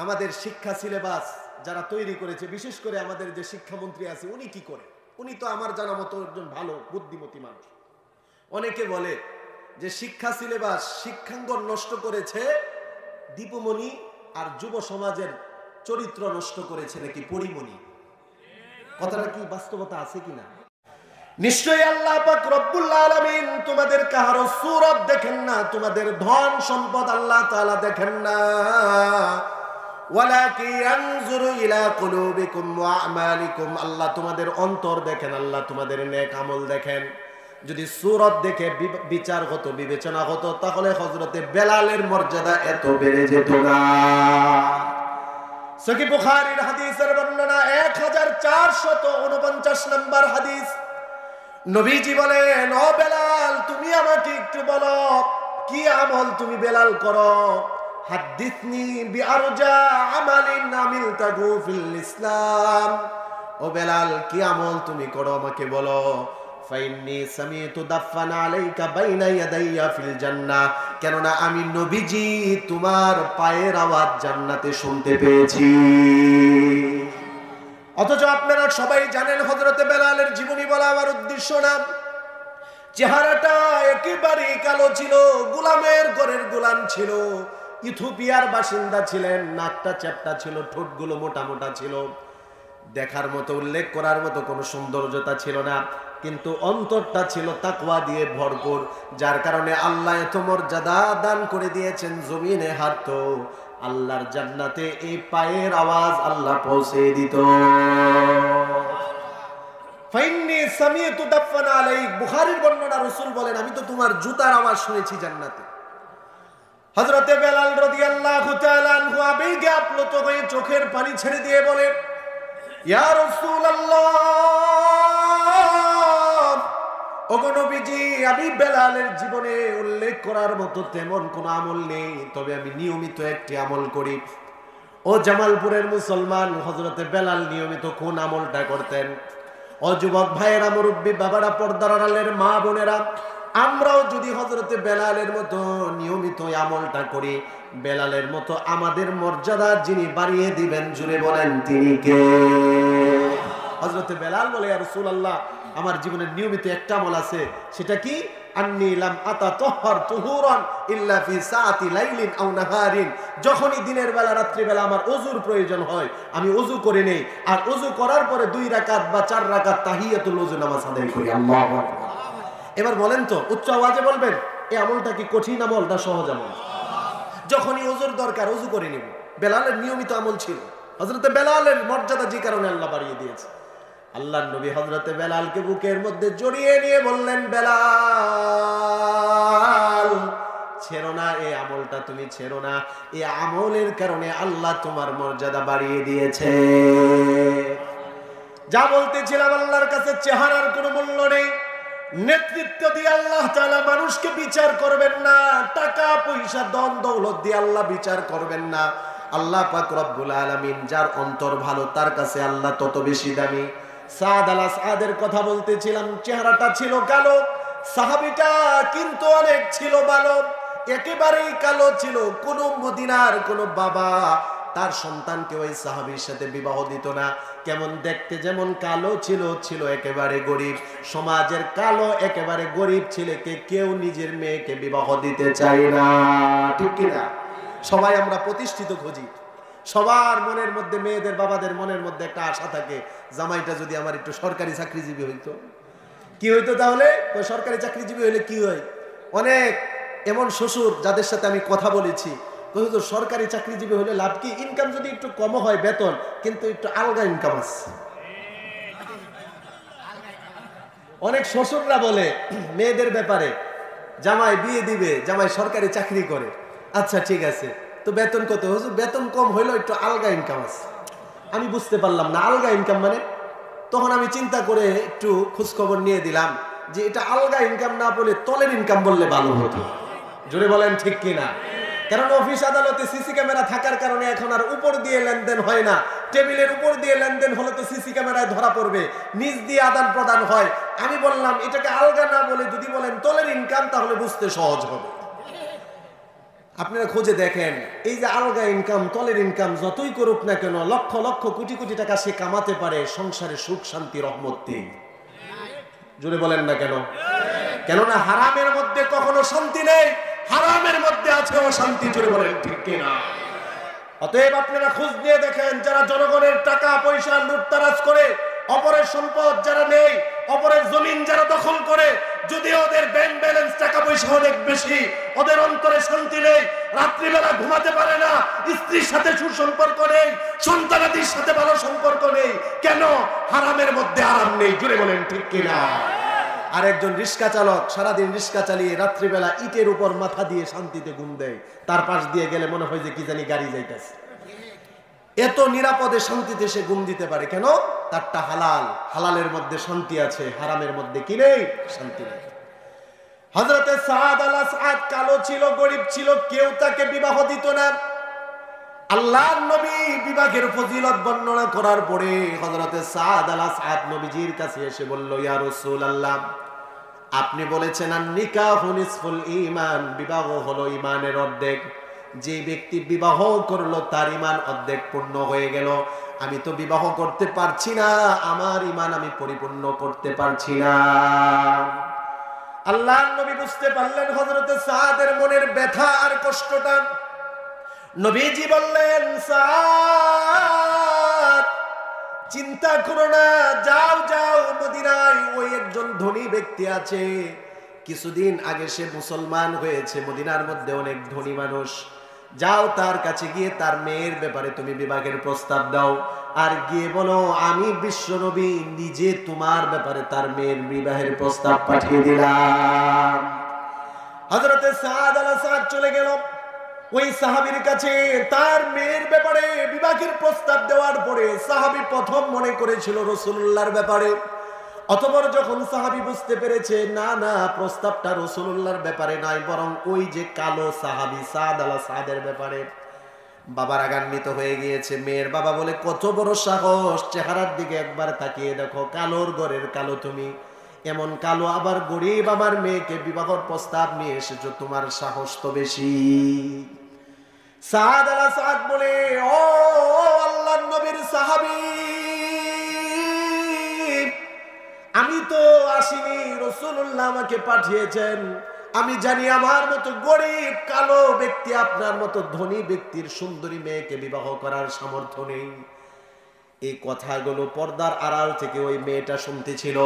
Speaker 1: আমাদের শিক্ষা সিলেবাস যারা তৈরি করেছে, বিশেষ করে আমাদের যে শিক্ষামন্ত্রী আছে উনি কি করে? উনি তো আমার জানা মতো একজন ভালো বুদ্ধিমতী মানুষ। অনেকে বলে যে শিক্ষা সিলেবাস শিক্ষাঙ্গন নষ্ট করেছে দীপুমণি, আর যুব সমাজের চরিত্র নষ্ট করেছে নাকি পরিমণি। কথাটা কি বাস্তবতা আছে কিনা? নিশ্চয়ই আল্লাহ পাক রব্বুল আলামিন তোমাদের কাহারো সূরত দেখেন না, তোমাদের ধন সম্পদ আল্লাহ তাআলা দেখেন না। ওয়ালাকি ইয়ানজুরু ইলা কুলুবিকুম ওয়া আমালিকুম, আল্লাহ তোমাদের অন্তর দেখেন, আল্লাহ তোমাদের নেক আমল দেখেন। যদি সূরত দেখে বিচার হতো, বিবেচনা হতো, তাহলে হযরতে বেলালের মর্যাদা এত বেড়ে যেত না। সহিহ বুখারীর হাদিসের বর্ণনা 1449 নম্বর হাদিস। নবীজি বলেন, ও বেলাল তুমি আমাকে একটু বলো কি আমল তুমি বেলাল করো। হাদিসনি বিআরজা আমালিন আমিলতাহু ফিল ইসলাম, ও বেলাল কি আমল তুমি করো আমাকে বলো। ফাইন্নী সামিতু দাফান আলাইকা বাইনা ইয়াদাইয়া ফিল জান্নাহ, কেননা আমি নবীজি তোমার পায়ের আওয়াজ জান্নাতে শুনতে পেয়েছি। অথচ আপনারা সবাই জানেন হযরতে বেলালের জীবনী বলা আমার উদ্দেশ্য না। চেহারাটা একেবারে কালো ছিল, গোলামের ঘরের গোলাম ছিল, ইথিওপিয়ার বাসিন্দা ছিলেন, নাকটা চ্যাপ্টা ছিল, ঠোঁটগুলো মোটা মোটা ছিল, দেখার মতো উল্লেখ করার মতো কোনো সৌন্দর্যতা ছিল না, কিন্তু অন্তরটা ছিল তাকওয়া দিয়ে ভরপুর, যার কারণে আল্লাহ এত মর্যাদা দান করে দিয়েছেন। জমিনে হাঁটতো, আল্লাহর জান্নাতে এই পায়ের আওয়াজ আল্লাহ পৌঁছে দিত। ফাইন্নি সামিয়তু দাফানা আলাইক, বুখারীর বর্ণনা, রাসূল বলেন আমি তো তোমার জুতার আওয়াজ শুনেছি জান্নাতে। হযরতে বেলাল রাদিয়াল্লাহু তাআলা আনহু আবেগে আপ্লুত হয়ে চোখের পানি ছেড়ে দিয়ে বলেন, ইয়া রাসূলুল্লাহ, ওগো নবীজি, আমি বেলালের জীবনে উল্লেখ করার মতো তেমন কোনো আমল নেই, তবে আমি নিয়মিত একটি আমল করি। ও জামালপুরের মুসলমান, হযরতে বেলাল নিয়মিত কোন আমলটা করতেন? ও যুবক ভাইয়েরা, মুরব্বী বাবারা, পর্দার আড়ালের মা বোনেরা, আমরাও যদি হযরতে বেলালের মতো নিয়মিত আমলটা করি, বেলালের মতো আমাদের মর্যাদা যিনি বাড়িয়ে দিবেন, জুড়ে বলেন তিনি কে? হযরতে বেলাল বলে, ইয়া রাসূলুল্লাহ, আমার জীবনের নিয়মিত একটা আমল আছে, সেটা কি? আন্নী লাম আতাতাহহার তুহুরান ইল্লা ফি সাআতি লাইলিন আও নাহারিন, যখনই দিনের বেলা রাত্রি বেলা আমার ওযুর প্রয়োজন হয়, আমি ওযু করে নেই, আর ওযু করার পরে 2 রাকাত বা 4 রাকাত তাহিয়াতুল ওযু নামাজ আদায় করি। আল্লাহু আকবার। এবার বলেন তো, উচ্চ আওয়াজে বলবেন, এই আমলটা কি কঠিন আমল না সহজ আমল? যখনই ওযুর দরকার ওযু করে নিব। বেলালের নিয়মিত আমল ছিল। হযরতে বেলালের মর্যাদা যে কারণে আল্লাহ বাড়িয়ে দিয়েছে। আল্লাহর নবী হযরতে বেলালকে বুকের মধ্যে জড়িয়ে নিয়ে বললেন, বেলাল, ছেড়ো না এই আমলটা, তুমি ছেড়ো না, এই আমলের কারণে আল্লাহ তোমার মর্যাদা বাড়িয়ে দিয়েছে। যা বলতেছিলাম, আল্লাহর কাছে চেহারার কোনো মূল্য নেই। নেতৃত্ব দিয়ে আল্লাহ তাআলা মানুষকে বিচার করবেন না, টাকা পয়সা ধন দৌলত দিয়ে আল্লাহ বিচার করবেন না। আল্লাহ পাক রব্বুল আলামিন যার অন্তর ভালো, তার কাছে আল্লাহ তত বেশি দামি। সাদ আল আসাদের কথা বলতেছিলাম, চেহারাটা ছিল কালো, সাহাবীটা কিন্তু অনেক ছিল ভালো, একেবারেই কালো ছিল। কোন মদিনার কোন বাবা তার সন্তানকে ওই সাহাবীর সাথে বিবাহ দিত না। কেমন দেখতে যেমন কালো ছিল, ছিল একেবারে গরিব। সমাজের কালো একেবারে গরিব ছেলেকে কেউ নিজের মেয়েকে বিবাহ দিতে চায় না, ঠিক কিনা? সবাই আমরা প্রতিষ্ঠিত খুঁজি। সবার মনের মধ্যে, মেয়েদের বাবাদের মনের মধ্যে একটা আশা থাকে, জামাইটা যদি আমার একটু সরকারি চাকরিজীবী হইতো। কি হইতো তাহলে? সরকারি চাকরিজীবী হইলে কি হয়? অনেক এমন শ্বশুর যাদের সাথে আমি কথা বলেছি, তো সরকারি চাকরিজীবী হলে লাভ কি? ইনকাম যদি একটু কম হয় বেতন, কিন্তু একটু আলগা ইনকাম আছে। অনেক শ্বশুররা বলে মেয়েদের ব্যাপারে, জামাই বিয়ে দিবে, জামাই সরকারি চাকরি করে, আচ্ছা ঠিক আছে, তো বেতন কত? হুজুর বেতন কম হইলো, একটু আলগা ইনকাম আছে। আমি বুঝতে পারলাম না আলগা ইনকাম মানে। তখন আমি চিন্তা করে একটু খোঁজখবর নিয়ে দিলাম যে এটা আলগা ইনকাম না বলে তলের ইনকাম বললে ভালো হতো। জোরে বলেন ঠিক কিনা? কারণ অফিস আদালতে সিসি ক্যামেরা থাকার কারণে এখন আর উপর দিয়ে লেনদেন হয় না। টেবিলের উপর দিয়ে লেনদেন হলে তো সিসি ক্যামেরায় ধরা পড়বে, নিচ দিয়ে আদান প্রদান হয়। আমি বললাম এটাকে আলগা না বলে যদি বলেন তলের ইনকাম, তাহলে বুঝতে সহজ হবে। আপনারা খুঁজে দেখেন, এই যে আলগা ইনকাম, তলের ইনকাম যতই করুক না কেন, লক্ষ লক্ষ কোটি কোটি টাকা সে কামাতে পারে, সংসারে সুখ শান্তি রহমত নেই। জোরে বলেন না কেন? কেননা হারামের মধ্যে কখনো শান্তি নেই, হারামের মধ্যে আছে অশান্তি। জোরে বলেন ঠিক কিনা? অতএব আপনারা খোঁজ নিয়ে দেখেন, যারা জনগণের টাকা পয়সা লুটতারাজ করে, অপরের সম্পদ যারা নেই, অপরের জমিন যারা দখল করে, যদি ওদের ব্যাংক ব্যালেন্স টাকা পয়সা অনেক বেশি, ওদের অন্তরে শান্তি নেই, রাত্রিবেলা ঘুমাতে পারে না, স্ত্রীর সাথে সুসম্পর্ক নেই, সন্তানাদির সাথে ভালো সম্পর্ক নেই। কেন? হারামের মধ্যে আরাম নেই। জুড়ে বলেন ঠিক কিনা? আর একজন রিক্সা চালক সারাদিন রিক্সা চালিয়ে রাত্রিবেলা ইটের উপর মাথা দিয়ে শান্তিতে ঘুম দেয়, তার পাশ দিয়ে গেলে মনে হয় যে কি জানি গাড়ি যাইতেছে। এত নিরাপদে শান্তিতে সে ঘুম দিতে পারে কেন? তারটা হালাল, হালালের মধ্যে শান্তি আছে, হারামের মধ্যে কি নেই? শান্তি নেই। হযরতে সাদ আল আসাদ কালো ছিল, গরিব ছিল, কেউ তাকে বিবাহ দিত না। আল্লাহর নবী বিবাহের ফজিলত বর্ণনা করার পরে হযরতে সাদ আল আসাদ নবীজির কাছে এসে বলল, ইয়া রাসূলুল্লাহ, আপনি বলেছেন আন নিকাহু নিসফুল ঈমান, বিবাহ হলো ঈমানের অর্ধেক। যে ব্যক্তি বিবাহ করলো তার ঈমান অর্ধেক পূর্ণ হয়ে গেল। আমি তো বিবাহ করতে পারছি না, আমার ঈমান আমি পরিপূর্ণ করতে পারছি না। আল্লাহর নবী বুঝতে পারলেন হযরতে সাদের মনের ব্যথা আর কষ্টটা। নবীজি বললেন, সাদ চিন্তা করো না, যাও যাও মদিনায় ওই একজন ধনী ব্যক্তি আছে, কিছুদিন আগে সে মুসলমান হয়েছে, মদিনার মধ্যে অনেক ধনী মানুষ, যাও তার কাছে গিয়ে তার মেয়ের ব্যাপারে তুমি বিবাহের প্রস্তাব দাও, আর গিয়ে বলো আমি বিশ্ব নবী নিজে তোমার ব্যাপারে তার মেয়ের বিবাহের প্রস্তাব পাঠিয়ে দিলাম। হযরতে সাদ আল সাদ চলে গেল ওই সাহাবীর কাছে, তার মেয়ের ব্যাপারে বিবাহের প্রস্তাব দেওয়ার পরে সাহাবী প্রথম মনে করেছিল রাসূলুল্লাহর ব্যাপারে, অতঃপর যখন সাহাবী বুঝতে পেরেছে না না প্রস্তাবটা রাসূলুল্লাহর ব্যাপারে নয়, বরং ওই যে কালো সাহাবী সাদ আল সাদের ব্যাপারে, বাবা রাগান্বিত হয়ে গিয়েছে। মেয়ের বাবা বলে, কত বড় সাহস, চেহারার দিকে একবার তাকিয়ে দেখো, কালোর ঘরের কালো তুমি, এমন কালো আবার গরিব আমার মেয়েকে বিবাহের প্রস্তাব নিয়ে এসেছো, তোমার সাহস তো বেশি। সাদ আল সাদ বলে, ও আল্লাহর নবীর সাহাবী, আমি তো আসিনি, রাসূলুল্লাহ আমাকে পাঠিয়েছেন, আমি জানি আমার মতো গরিব কালো ব্যক্তি আপনার মতো ধনী ব্যক্তির সুন্দরী মেয়েকে বিবাহ করার সামর্থ্য নেই। এই কথাগুলো পর্দার আড়াল থেকে ওই মেয়েটা শুনতেছিল।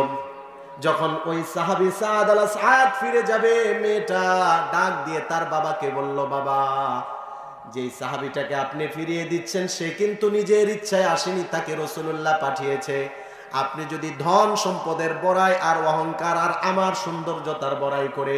Speaker 1: যখন ওই সাহাবী সাদ আল সাদ ফিরে যাবে, মেয়েটা ডাক দিয়ে তার বাবাকে বলল, বাবা যে সাহাবীটাকে আপনি ফিরিয়ে দিচ্ছেন সে কিন্তু নিজের ইচ্ছায় আসেনি, তাকে রাসূলুল্লাহ পাঠিয়েছে, আপনি যদি ধন সম্পদের বড়াই আর অহংকার আর আমার সৌন্দর্যতার বড়াই করে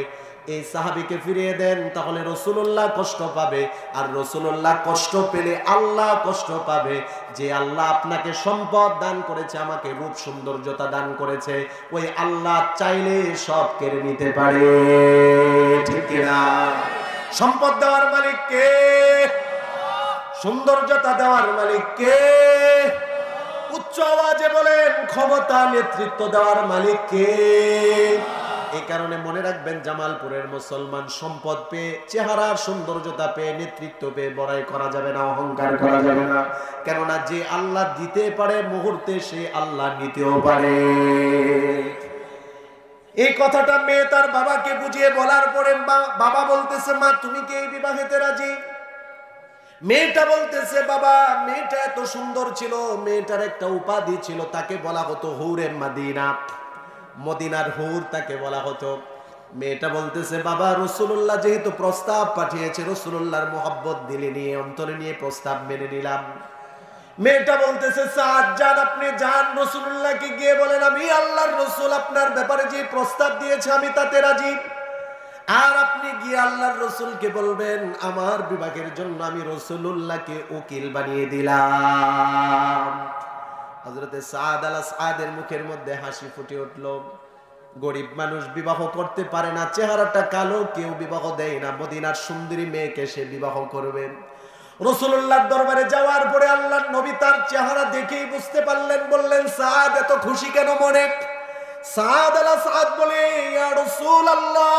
Speaker 1: এই সাহাবীকে ফিরিয়ে দেন, তাহলে রাসূলুল্লাহ কষ্ট পাবে, আর রাসূলুল্লাহ কষ্ট পেলে আল্লাহ কষ্ট পাবে। যে আল্লাহ আপনাকে সম্পদ দান করেছে, আমাকে রূপ সৌন্দর্যতা দান করেছে, ওই আল্লাহ চাইলে সব কেড়ে নিতে পারে, ঠিক না? সম্পদ দেওয়ার মালিক কে? সৌন্দর্যতা দেওয়ার মালিক কে? উচ্চ আওয়াজে বলেন, ক্ষমতা নেতৃত্ব দেওয়ার মালিক কে? এই কারণে মনে রাখবেন, জামালপুরের মুসলমান সম্পদ পেয়ে, চেহারার সৌন্দর্যতা পেয়ে, নেতৃত্ব পেয়ে বড়াই করা যাবে না, অহংকার করা যাবে না। কেননা যে আল্লাহ দিতে পারে মুহূর্তে, সে আল্লাহ নিতেও পারে। এই কথাটা মেয়ে তার বাবাকে বুঝিয়ে বলার পরে বাবা বলতেছে, মা তুমি কি এই বিবাহেতে রাজি? মেয়েটা বলতেছে, বাবা মেয়েটা এত সুন্দর ছিল, মেয়েটার একটা উপাধি ছিল, তাকে বলা হতো হুরে মদিনা, মদিনার হুর তাকে বলা হতো। মেয়েটা বলতেছে, বাবা রাসূলুল্লাহ যেহেতু প্রস্তাব পাঠিয়েছে, রাসূলুল্লাহর মোহাব্বত দিলে নিয়ে অন্তরে নিয়ে প্রস্তাব মেনে নিলাম। মেয়েটা বলতেছে, সাদ যান, আপনি যান, রাসূলুল্লাহকে গিয়ে বলেন আমি আল্লাহর রাসূল আপনার ব্যাপারে যে প্রস্তাব দিয়েছে আমি তাতে রাজি। আর আপনি গিয়ে আল্লাহর রাসূলকে বলবেন আমার বিবাহের জন্য আমি রাসূলুল্লাহকে উকিল বানিয়ে দিলাম। হযরতে সাদ আল সাদের মুখের মধ্যে হাসি ফুটে উঠল। গরিব মানুষ বিবাহ করতে পারে না, চেহারাটা কালো, কেউ বিবাহ দেয় না, মদিনার সুন্দরী মেয়েকে সে বিবাহ করবে। রাসূলুল্লাহর দরবারে যাওয়ার পরে আল্লাহর নবী তার চেহারা দেখেই বুঝতে পারলেন, বললেন সাদ এত খুশি কেন মনে? সাদ আল সাদ বলে, ইয়া রাসূলুল্লাহ,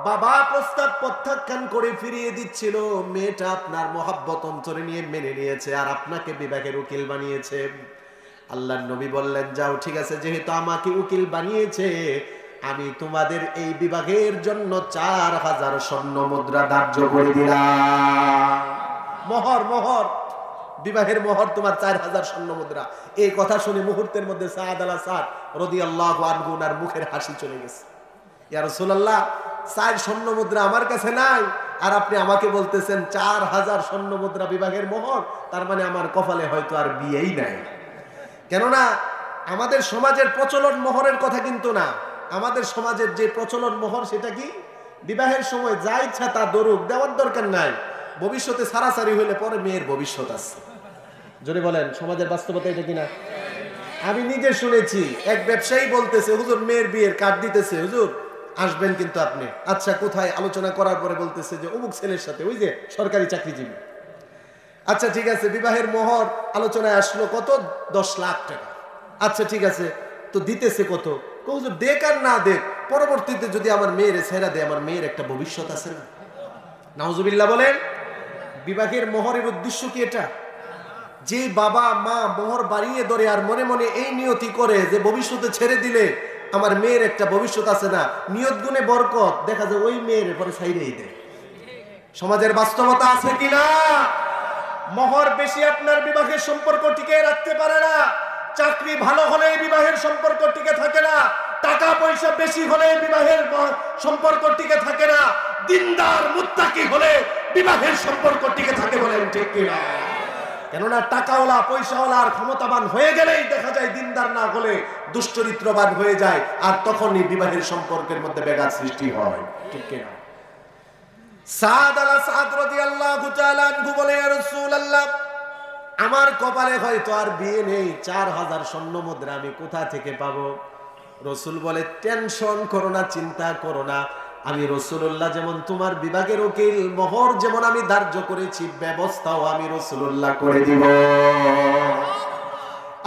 Speaker 1: বাবা প্রস্তাব প্রত্যাখ্যান করে ফিরিয়ে দিচ্ছিল, মেয়েটা আপনার মহব্বত অন্তরে নিয়ে মেনে নিয়েছে আর আপনাকে বিবাহের উকিল বানিয়েছে। আল্লাহর নবী বললেন, যাও ঠিক আছে, যেহেতু আমাকে উকিল বানিয়েছে, আমি তোমাদের এই বিবাহের জন্য 4000 স্বর্ণ মুদ্রা ধার্য করে দিলাম। মোহর, মোহর, বিবাহের মোহর তোমার 4000 স্বর্ণ মুদ্রা। এই কথা শুনে মুহূর্তের মধ্যে সাদ আল সাদ রাদিয়াল্লাহু আনহু ওনার মুখের হাসি চলে গেছে। ইয়া রাসূলুল্লাহ, 4 স্বর্ণ মুদ্রা আমার কাছে নাই, আর আপনি আমাকে বলতেছেন 4000 স্বর্ণ মুদ্রা বিবাহের মোহর, তার মানে আমার কপালে হয়তো আর বিয়েই নাই। কেননা আমাদের সমাজের প্রচলন মোহরের কথা কিন্তু না, আমাদের সমাজের যে প্রচলন মোহর সেটা কি, বিবাহের সময় যা ইচ্ছা তা দরুক, দেওয়ার দরকার নাই, ভবিষ্যতে সারাসারি হইলে পরে মেয়ের ভবিষ্যৎ আছে। জোরে বলেন, সমাজের বাস্তবতা এটা কিনা? আমি নিজে শুনেছি, এক ব্যবসায়ী বলতেছে, হুজুর মেয়ের বিয়ের কার্ড দিতেছে, হুজুর আসবেন কিন্তু আপনি। আচ্ছা কোথায়? আলোচনা করার পরে বলতেছে যে অমুক ছেলের সাথে, ওই যে সরকারি চাকরিজীবী। আচ্ছা ঠিক আছে, বিবাহের মোহর আলোচনায় আসলো কত? 10 লাখ টাকা। আচ্ছা ঠিক আছে, তো দিতেছে কত? হুজুর দেখ আর না দেখ, পরবর্তীতে যদি আমার মেয়ের ছেড়া দেয়, আমার মেয়ের একটা ভবিষ্যৎ আছে না। নাউজুবিল্লাহ বলেন। বিবাহের মোহরের উদ্দেশ্য কি এটা? যে বাবা মা মোহর বাড়িয়ে ধরে আর মনে মনে এই নিয়তি করে যে ভবিষ্যতে ছেড়ে দিলে আমার মেয়ের একটা ভবিষ্যৎ আছে না, নিয়ত গুণে বরকত, দেখা যায় ওই মেয়ের পরে ছাইরেই দেয়। সমাজের বাস্তবতা আছে কিনা? মোহর বেশি আপনার বিবাহের সম্পর্ক টিকে রাখতে পারে না। চাকরি ভালো হলে বিবাহের সম্পর্ক টিকে থাকে না। টাকা পয়সা বেশি হলে বিবাহের সম্পর্ক টিকে থাকে না। দিনদার মুত্তাকি হলে বিবাহের সম্পর্ক টিকে থাকে, বলেন ঠিক কিনা? কেননা টাকাওয়ালা পয়সাওয়ালা আর ক্ষমতাবান হয়ে গেলেই দেখা যায় দিনদার না হলে দুশ্চরিত্রবান হয়ে যায়, আর তখনই বিবাহের সম্পর্কের মধ্যে ব্যাঘাত সৃষ্টি হয়, ঠিক কিনা? সাদ রাদিয়াল্লাহু তাআলা আনহু বলে, ইয়া রাসূলুল্লাহ, আমার কপালে হয়তো আর বিয়ে নেই, 4000 স্বর্ণ মুদ্রা আমি কোথা থেকে পাবো? রাসূল বলে, টেনশন করো না, চিন্তা করো না, আমি রাসূলুল্লাহ যেমন তোমার বিবাহের উকিল, মোহর যেমন আমি ধার্য করেছি, ব্যবস্থাও আমি রাসূলুল্লাহ করে দিব।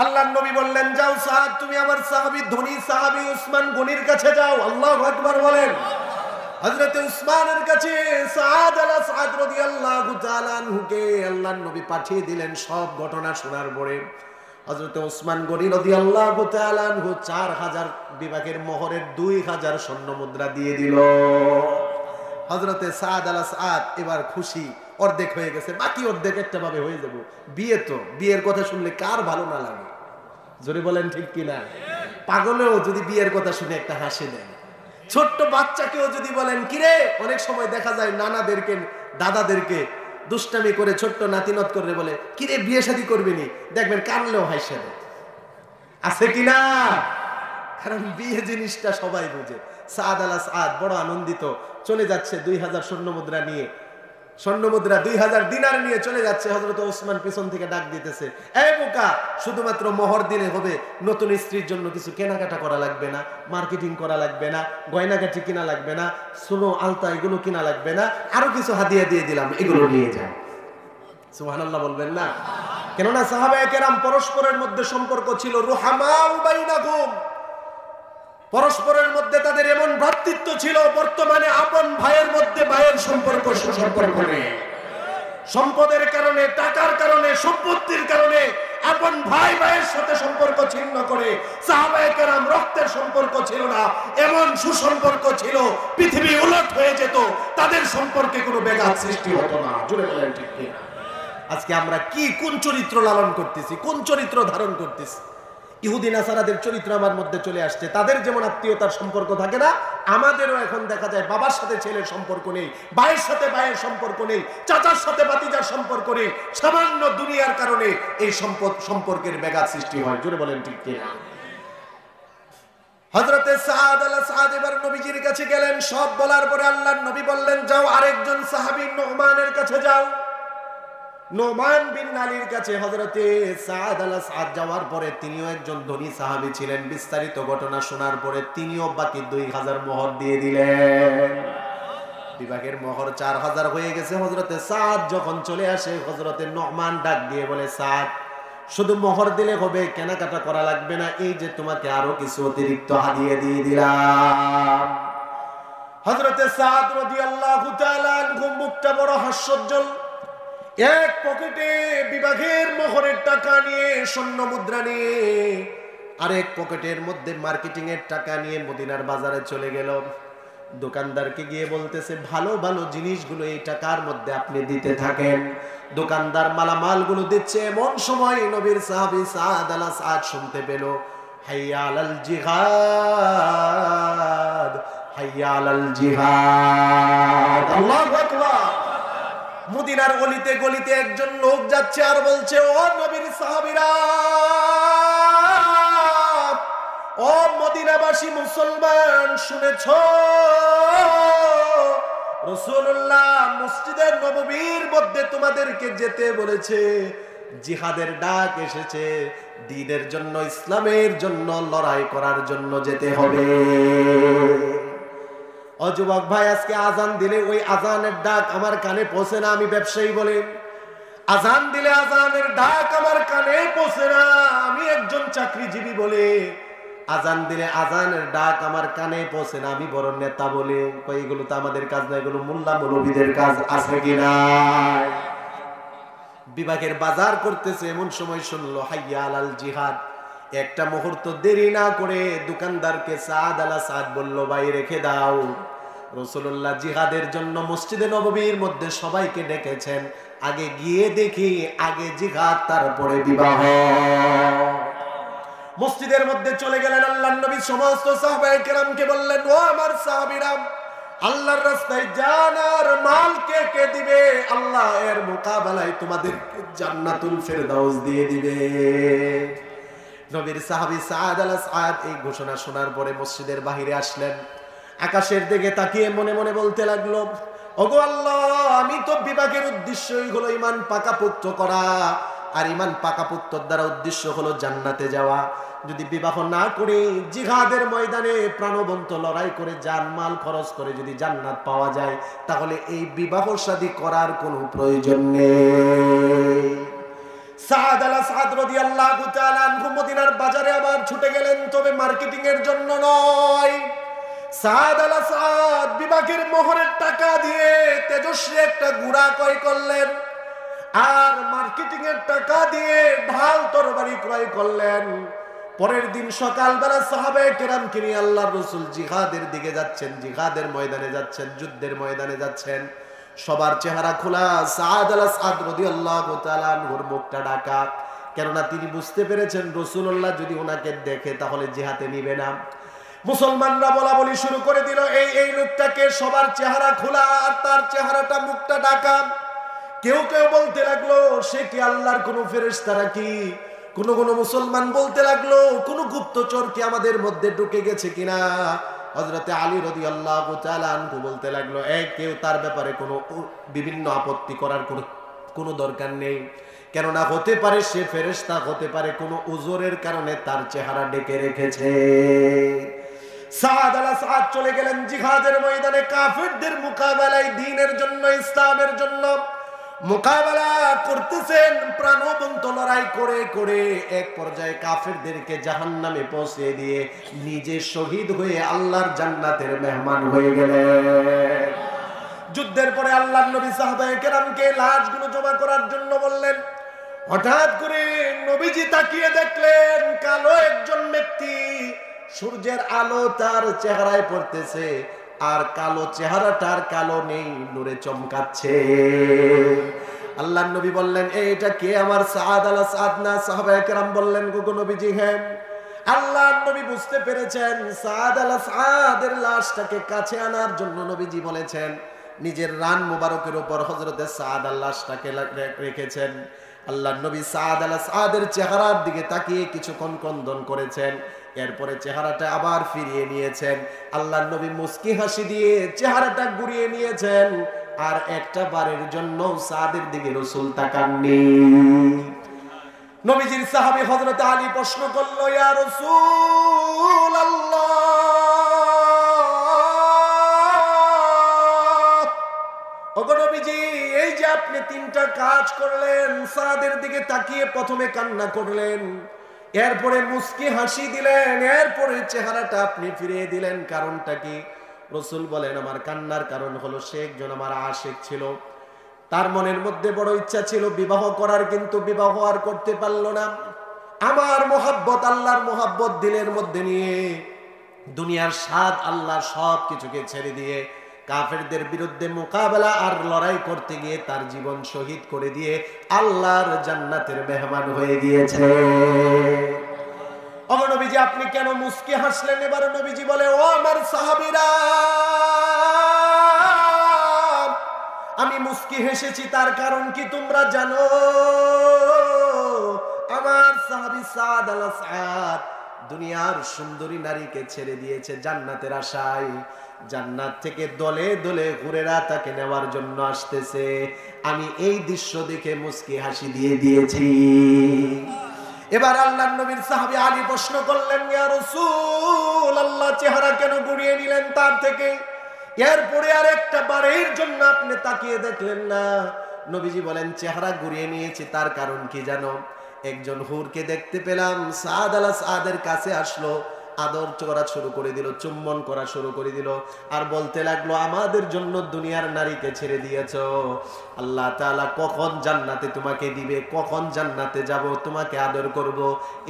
Speaker 1: আল্লাহর নবী বললেন, যাও সাদ, তুমি আমার সাহাবী, ধনী সাহাবী উসমান গনির কাছে যাও। আল্লাহু আকবার বলেন। হযরত উসমানের কাছে সাদ রাদিয়াল্লাহু তাআলা আনহুকে আল্লাহর নবী পাঠিয়ে দিলেন। সব ঘটনা শোনার পরে হযরত উসমান গনি রাদিয়াল্লাহু তাআলা আনহু 4000 বিবাহের মোহরের 2000 স্বর্ণ মুদ্রা দিয়ে দিল। হযরতে সাদ এবার খুশি, অর্ধেক হয়ে গেছে, বাকি অর্ধেক একটা ভাবে হয়ে যাব। বিয়ে তো, বিয়ের কথা শুনলে কার ভালো না লাগে? জোরে বলেন ঠিক কিনা? পাগলেও যদি বিয়ের কথা শুনে একটা হাসি দেয়, ছোট্ট বাচ্চাকেও যদি বলেন কিরে, অনেক সময় দেখা যায় নানাদেরকে দাদাদেরকে দুষ্টামি করে ছোট্ট নাতিনত করে বলে কিরে বিয়ে শাদী করবি নি, দেখবেন কানলেও হাসে দেয়, আছে কিনা? কারণ বিয়ে জিনিসটা সবাই বুঝে। সাদ বড় আনন্দিত, চলে যাচ্ছে 2000 স্বর্ণ মুদ্রা নিয়ে, স্বর্ণ মুদ্রা 2000 দিনার নিয়ে চলে যাচ্ছে। হযরত ওসমান পিছন থেকে ডাক দিতেছে, এই বোকা, শুধুমাত্র মোহর দিলে হবে? নতুন স্ত্রীর জন্য কিছু কেনাকাটা করা লাগবে না, মার্কেটিং করা লাগবে না, গয়নাগাটি কিনা লাগবে না, সোনো আলতা এগুলো কিনা লাগবে না, আরো কিছু হাদিয়া দিয়ে দিলাম, এগুলো নিয়ে যাও। সুবহানাল্লাহ বলবেন না? কেননা সাহাবায়ে কেরাম পরস্পরের মধ্যে সম্পর্ক ছিল রুহামাউ বাইনাকুম, পরস্পরের মধ্যে তাদের এমন ভ্রাতৃত্ব ছিল, বর্তমানে আপন ভাইয়ের মধ্যে ভাইয়ের সম্পর্ক সুসম্পর্ক নেই। সম্পদের কারণে, টাকার কারণে, সম্পত্তির কারণে আপন ভাই ভাইয়ের সাথে সম্পর্ক ছিন্ন করে। সাহাবায়ে কেরাম রক্তের সম্পর্ক ছিল না, এমন সুসম্পর্ক ছিল, পৃথিবী উলট হয়ে যেত, তাদের সম্পর্কে কোনো ব্যাঘাত সৃষ্টি হতো না। জুড়ে বলেন ঠিক কি? আজকে আমরা কি, কোন চরিত্র লালন করতেছি, কোন চরিত্র ধারণ করতেছি? ইহুদি নাসারাদের চরিত্র আমার মধ্যে চলে আসছে। তাদের যেমন আত্মীয়তার সম্পর্ক থাকে না, আমাদেরও এখন দেখা যায় বাবার সাথে ছেলের সম্পর্ক নেই, ভাইয়ের সাথে ভাইয়ের সম্পর্ক নেই, চাচার সাথে ভাতিজার সম্পর্ক নেই। সামান্য দুনিয়ার কারণে এই সম্পর্কের ব্যাঘাত সৃষ্টি হয়। জোরে বলেন ঠিক কিনা? হযরতে সাদ এবার নবীজির কাছে গেলেন। সব বলার পরে আল্লাহর নবী বললেন, যাও আরেকজন সাহাবী নোমানের কাছে যাও। নোমান বিন আলীর কাছে হযরতে সাদ যাওয়ার পরে, তিনিও একজন ধনী সাহাবী ছিলেন। বিস্তারিত ঘটনা শোনার পরে তিনিও বাকি 2000 মোহর দিয়ে দিলেন। বিবাহের মোহর 4000 হয়ে গেছে। হযরতে সাদ যখন চলে আসে, হযরতে নোমান ডাক দিয়ে বলে, সাদ, শুধু মোহর দিলে হবে, কেনাকাটা করা লাগবে না, এই যে তোমাকে আরো কিছু অতিরিক্ত হাদিয়া দিয়ে দিলাম। হযরতে সাদ রাদিয়াল্লাহু তাআলা আনহু মুখটা বড় হাস্যোজ্জ্বল, এক পকেটে বিবাহের মোহরের টাকা নিয়ে, স্বর্ণ মুদ্রা নিয়ে, আরেক পকেটের মধ্যে মার্কেটিং এর টাকা নিয়ে মদিনার বাজারে চলে গেল। দোকানদারকে গিয়ে বলতেছে, ভালো ভালো জিনিসগুলো এই টাকার মধ্যে আপনি দিতে থাকেন। দোকানদার মালামালগুলো দিচ্ছে। এমন সময় নবীর সাহাবী সাদ শুনতে পেল, হাইয়া আলাল জিহাদ, হাইয়া আলাল জিহাদ। আল্লাহু আকবার। মদিনার গলিতে গলিতে একজন লোক যাচ্ছে আর বলছে, ও নবীর সাহাবীরা, ও মদিনাবাসী মুসলমান, শুনেছো রাসূলুল্লাহ মসজিদে নববীর মধ্যে তোমাদেরকে যেতে বলেছে, জিহাদের ডাক এসেছে, দ্বীনের জন্য, ইসলামের জন্য লড়াই করার জন্য যেতে হবে। ও যুবক ভাই, আজকে আজান দিলে ওই আজানের ডাক আমার কানে পৌঁছে না। আমি ব্যবসায়ী বলে, আজান দিলে আজানের ডাক আমার কানে পৌঁছে না। আমি একজন চাকরিজীবী বলে, আজান দিলে আজানের ডাক আমার কানে পৌঁছে না। আমি বড় নেতা বলে, এগুলো তো আমাদের কাজ না, এগুলো মোল্লা মৌলবীদের কাজ, আছে কিনা? বিভাগের বাজার করতেছে, এমন সময় শুনলো হাইয়া আলাল জিহাদ। একটা মুহূর্ত দেরি না করে দোকানদারকে সাদ বলল, ভাই রেখে দাও, রাসূলুল্লাহ জিহাদের জন্য মসজিদে নববীর মধ্যে সবাইকে ডেকেছেন। আগে গিয়ে দেখি, আগে জিহাদ তারপরে বিবাহ। মসজিদের মধ্যে চলে গেলেন আল্লাহর নবী, সমস্ত সাহাবায়ে কেরামকে বললেন, ও আমার সাহাবীরা, আল্লাহর রাস্তায় জান আর মাল কে কে দিবে, আল্লাহ এর মোকাবেলায় তোমাদের জান্নাতুল ফেরদাউস দিয়ে দিবে। নবীর সাহাবী সাদ আল সাদ এই ঘোষণা শোনার পরে মসজিদের বাহিরে আসলেন। আকাশের দিকে তাকিয়ে মনে মনে বলতে লাগলো, ওগো আল্লাহ, আমি তো বিভাগের উদ্দেশ্যই হলো ঈমান পাকাপোক্ত করা, আর ঈমান পাকাপোক্তর দ্বারা উদ্দেশ্য হলো জান্নাতে যাওয়া। যদি বিবাহ না করে জিহাদের ময়দানে প্রাণবন্ত লড়াই করে জানমাল খরচ করে যদি জান্নাত পাওয়া যায়, তাহলে এই বিবাহ শাদী করার কোনো প্রয়োজন নেই। সাদ আল সাদ রাদিয়াল্লাহু তাআলা আনহু মদিনার বাজারে আবার ছুটে গেলেন, তবে মার্কেটিং এর জন্য নয়। সাদ আল সাদ বিভাগের মোহরের টাকা দিয়ে তেজস্বী একটা ঘোড়া ক্রয় করলেন, আর মার্কেটিং এর টাকা দিয়ে ঢাল তরবারি ক্রয় করলেন। পরের দিন সকালবেলা সাহাবায়ে কেরামকে নিয়ে আল্লাহর রাসূল জিহাদের দিকে যাচ্ছেন, জিহাদের ময়দানে যাচ্ছেন, যুদ্ধের ময়দানে যাচ্ছেন। সবার চেহারা খোলা, সাদ আল সাদ রাদিয়াল্লাহু তাআলা আনহুর মুখটা ঢাকা, কেননা তিনি বুঝতে পেরেছেন রাসূলুল্লাহ যদি ওনাকে দেখে তাহলে জিহাদে নিবে না। মুসলমানরা বলা বলি শুরু করে দিল, এই লোকটাকে, সবার চেহারা খোলা আর তার চেহারাটা মুখটা ঢাকা। কেউ কেউ বলতে লাগলো, সে কি আল্লাহর কোন ফেরেশতা নাকি? কোন মুসলমান বলতে লাগলো, কোন গুপ্তচর কি আমাদের মধ্যে ঢুকে গেছে কিনা? হযরতে আলী রাদিয়াল্লাহু তাআলা আনহু বলতে লাগলো, কেউ তার ব্যাপারে কোনো বিভিন্ন আপত্তি করার কোনো দরকার নেই, কেননা হতে পারে সে ফেরেশতা, হতে পারে কোনো উযরের কারণে তার চেহারা ঢেকে রেখেছে। সাদ আল সাদ চলে গেলেন জিহাদের ময়দানে, কাফেরদের মোকাবেলায়, দ্বীনের জন্য, ইসলামের জন্য মোকাবেলা করতেছেন। প্রাণবন্ত লড়াই করে করে এক পর্যায়ে কাফেরদেরকে জাহান্নামে পৌঁছে দিয়ে নিজে শহীদ হয়ে আল্লাহর জান্নাতের মেহমান হয়ে গেলেন। যুদ্ধের পরে আল্লাহর নবী সাহাবায়ে কেরামকে লাশগুলো জমা করার জন্য বললেন। হঠাৎ করে নবীজি তাকিয়ে দেখলেন, কালো একজন ব্যক্তি, সূর্যের আলো তার চেহারায় পড়তেছে, আর কালো চেহারাটার কালো নেই, নূরে চমকাচ্ছে। আল্লাহর নবী বললেন, এটা কে? আমার সাদ আল সাদ না? সাহাবায়ে কেরাম বললেন, গো নবীজি, হ্যাঁ। আল্লাহর নবী বুঝতে পেরেছেন সাদ আল সাদের লাশটাকে কাছে আনার জন্য নবীজি বলেছেন, নিজের রান মুবারকের উপর হযরতে সাদ আল লাশটাকে রেখেছেন। আল্লাহর নবী সাদ আল সাদের চেহারার দিকে তাকিয়ে কিছুক্ষণ ক্রন্দন করেছেন, এরপরে চেহারাটা আবার ফিরিয়ে নিয়েছেন। আল্লাহর নবী মুস্কি হাসি দিয়ে চেহারাটা ঘুরিয়ে নিয়েছেন, আর একটা বারের জন্য সাদের দিকে রাসূল তাকাননি। নবীজির সাহাবী হযরত আলী প্রশ্ন করলো, ইয়া রাসূলুল্লাহ, ওগো নবীজি, এই যে আপনি তিনটা কাজ করলেন, সাদের দিকে তাকিয়ে প্রথমে কান্না করলেন, এরপরে মুস্কি হাসি দিলেন, এরপরে চেহারাটা আপনি ফিরিয়ে দিলেন, কারণটা কি? রাসূল বলেন, আমার কান্নার কারণ হলো সে একজন আমার আশিক ছিল, তার মনের মধ্যে বড় ইচ্ছা ছিল বিবাহ করার, কিন্তু বিবাহ আর করতে পারল না। আমার মোহাব্বত, আল্লাহর মোহাব্বত দিলের মধ্যে নিয়ে দুনিয়ার স্বাদ, আল্লাহ সব কিছুকে ছেড়ে দিয়ে কাফেরদের বিরুদ্ধে মোকাবেলা আর লড়াই করতে গিয়ে তার জীবন শহীদ করে দিয়ে আল্লাহর জান্নাতের মেহমান হয়ে গিয়েছে। ও নবীজি, আপনি কেন মুস্কি হাসলেন? এবার নবীজি বলে, ও আমার সাহাবীরা, আমি মুস্কি হেসেছি তার কারণ কি তোমরা জানো? আমার সাহাবী সাদ আল সাদ দুনিয়ার সুন্দরী নারীকে ছেড়ে দিয়েছে জান্নাতের আশায়, জান্নাত থেকে দলে দলে হুরেরা তাকে নেওয়ার জন্য আসতেছে। আমি এই দৃশ্য দেখে মুস্কি হাসি দিয়ে দিয়েছি। এবার আল্লাহর নবীর সাহাবী আলী প্রশ্ন করলেন, ইয়া রাসূলুল্লাহ, চেহারা কেন ঘুরিয়ে নিলেন তার থেকে? এরপরে আর একটা বারের জন্য আপনি তাকিয়ে দেখলেন না? নবীজি বলেন, চেহারা ঘুরিয়ে নিয়েছি তার কারণ কি জানো? একজন হুরকে দেখতে পেলাম, সাদ আল সাদের কাছে আসলো, আদর করা শুরু করে দিল, চুম্বন করা শুরু করে দিল, আর বলতে লাগলো আমাদের জন্য দুনিয়ার নারীকে ছেড়ে দিয়েছ, আল্লাহ তাআলা কখন জান্নাতে তোমাকে দিবে, কখন জান্নাতে যাব, তোমাকে আদর করব,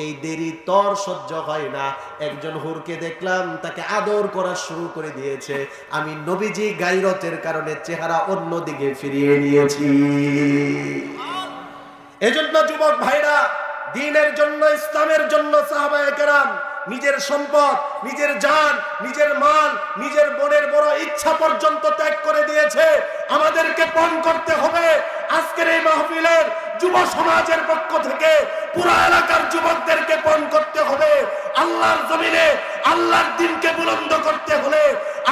Speaker 1: এই দেরি তোর সহ্য হয় না। একজন হুরকে দেখলাম, তাকে আদর করা শুরু করে দিয়েছে, আমি নবীজি গায়রতের কারণে চেহারা অন্যদিকে ফিরিয়ে নিয়েছি। এজন্য যুবক ভাইরা, দ্বীনের জন্য, ইসলামের জন্য সাহাবায়ে কেরাম নিজের সম্পদ, নিজের জান, নিজের মাল, নিজের মনের বড় ইচ্ছা পর্যন্ত ত্যাগ করে দিয়েছে। আমাদেরকে পণ করতে হবে। আজকের এই মাহফিলের যুব সমাজের পক্ষ থেকে পুরো এলাকার যুবকদেরকে পণ করতে হবে। আল্লাহর জমিনে আল্লাহর দ্বীনকে বুলন্দ করতে হলে,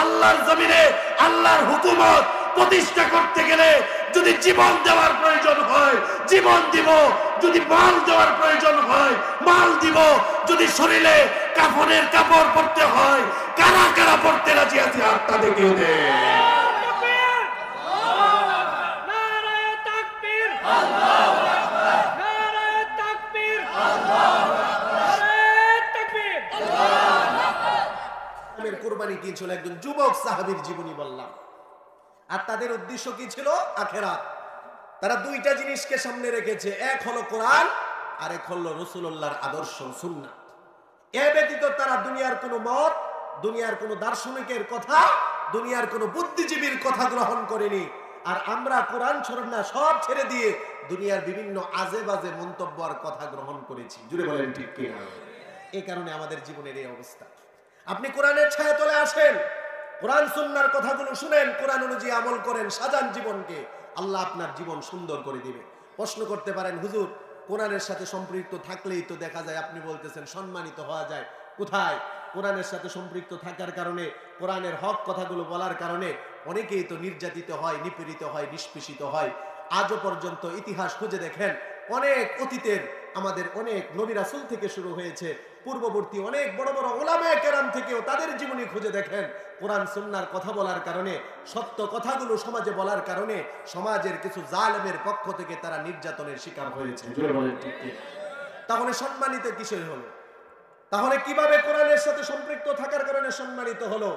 Speaker 1: আল্লাহর জমিনে আল্লাহর হুকুমত প্রতিষ্ঠা করতে গেলে যদি জীবন দেওয়ার প্রয়োজন হয় জীবন দিব, যদি মাল দেওয়ার প্রয়োজন হয় মাল দিব, যদি শরীরে কাফনের কাপড় পরতে হয়, কারা কারা পরতে রাজি আছে হাতটা দেখিয়ে দে। কুরবানি কি ছিল? একজন যুবক সাহাবীর জীবনী বললাম, আর তাদের উদ্দেশ্য কি ছিল? আখিরাত। তারা দুইটা জিনিসকে সামনে রেখেছে, এক হলো কোরআন আর এক হলো রাসূলুল্লাহর আদর্শ সুন্নাত। এ ব্যতীত তারা দুনিয়ার কোনো মত, দুনিয়ার কোনো দার্শনিকের কথা, দুনিয়ার কোনো বুদ্ধিজীবীর কথা গ্রহণ করেনি। আর আমরা কোরআন সুন্নাহ সব ছেড়ে দিয়ে দুনিয়ার বিভিন্ন আজে বাজে মন্তব্য আর কথা গ্রহণ করেছি। জুড়ে বলেন ঠিক কি না? এই কারণে আমাদের জীবনের এই অবস্থা। আপনি কোরআনের ছায়াতলে আসেন, কোরআন সুন্নাহর কথাগুলো শুনেন, কোরআন অনুযায়ী আমল করেন, সাজান জীবনকে, আল্লাহ আপনার জীবন সুন্দর করে দিবে। প্রশ্ন করতে পারেন, হুজুর কোরআনের সাথে সম্পৃক্ত থাকলেই তো দেখা যায়, আপনি বলতেছেন সম্মানিত হওয়া যায়। কোথায়? কোরআনের সাথে সম্পৃক্ত থাকার কারণে, কোরআনের হক কথাগুলো বলার কারণে অনেকেই তো নির্যাতিত হয়, নিপীড়িত হয়, নিষ্পেষিত হয়। আজও পর্যন্ত ইতিহাস খুঁজে দেখেন, অনেক অতীতের আমাদের অনেক নবী রাসূল থেকে শুরু হয়েছে, পূর্ববর্তী অনেক বড় বড় উলামায়ে কেরাম থেকেও তাদের জীবনী খুঁজে দেখেন, কোরআন সুন্নাহর কথা বলার কারণে, সত্য কথাগুলো সমাজে বলার কারণে সমাজের কিছু জালেমের পক্ষ থেকে তারা নির্যাতনের শিকার হয়েছে। তাহলে সম্মানিত কিসের হলো? তাহলে কিভাবে কোরআনের সাথে সম্পৃক্ত থাকার কারণে সম্মানিত হলো?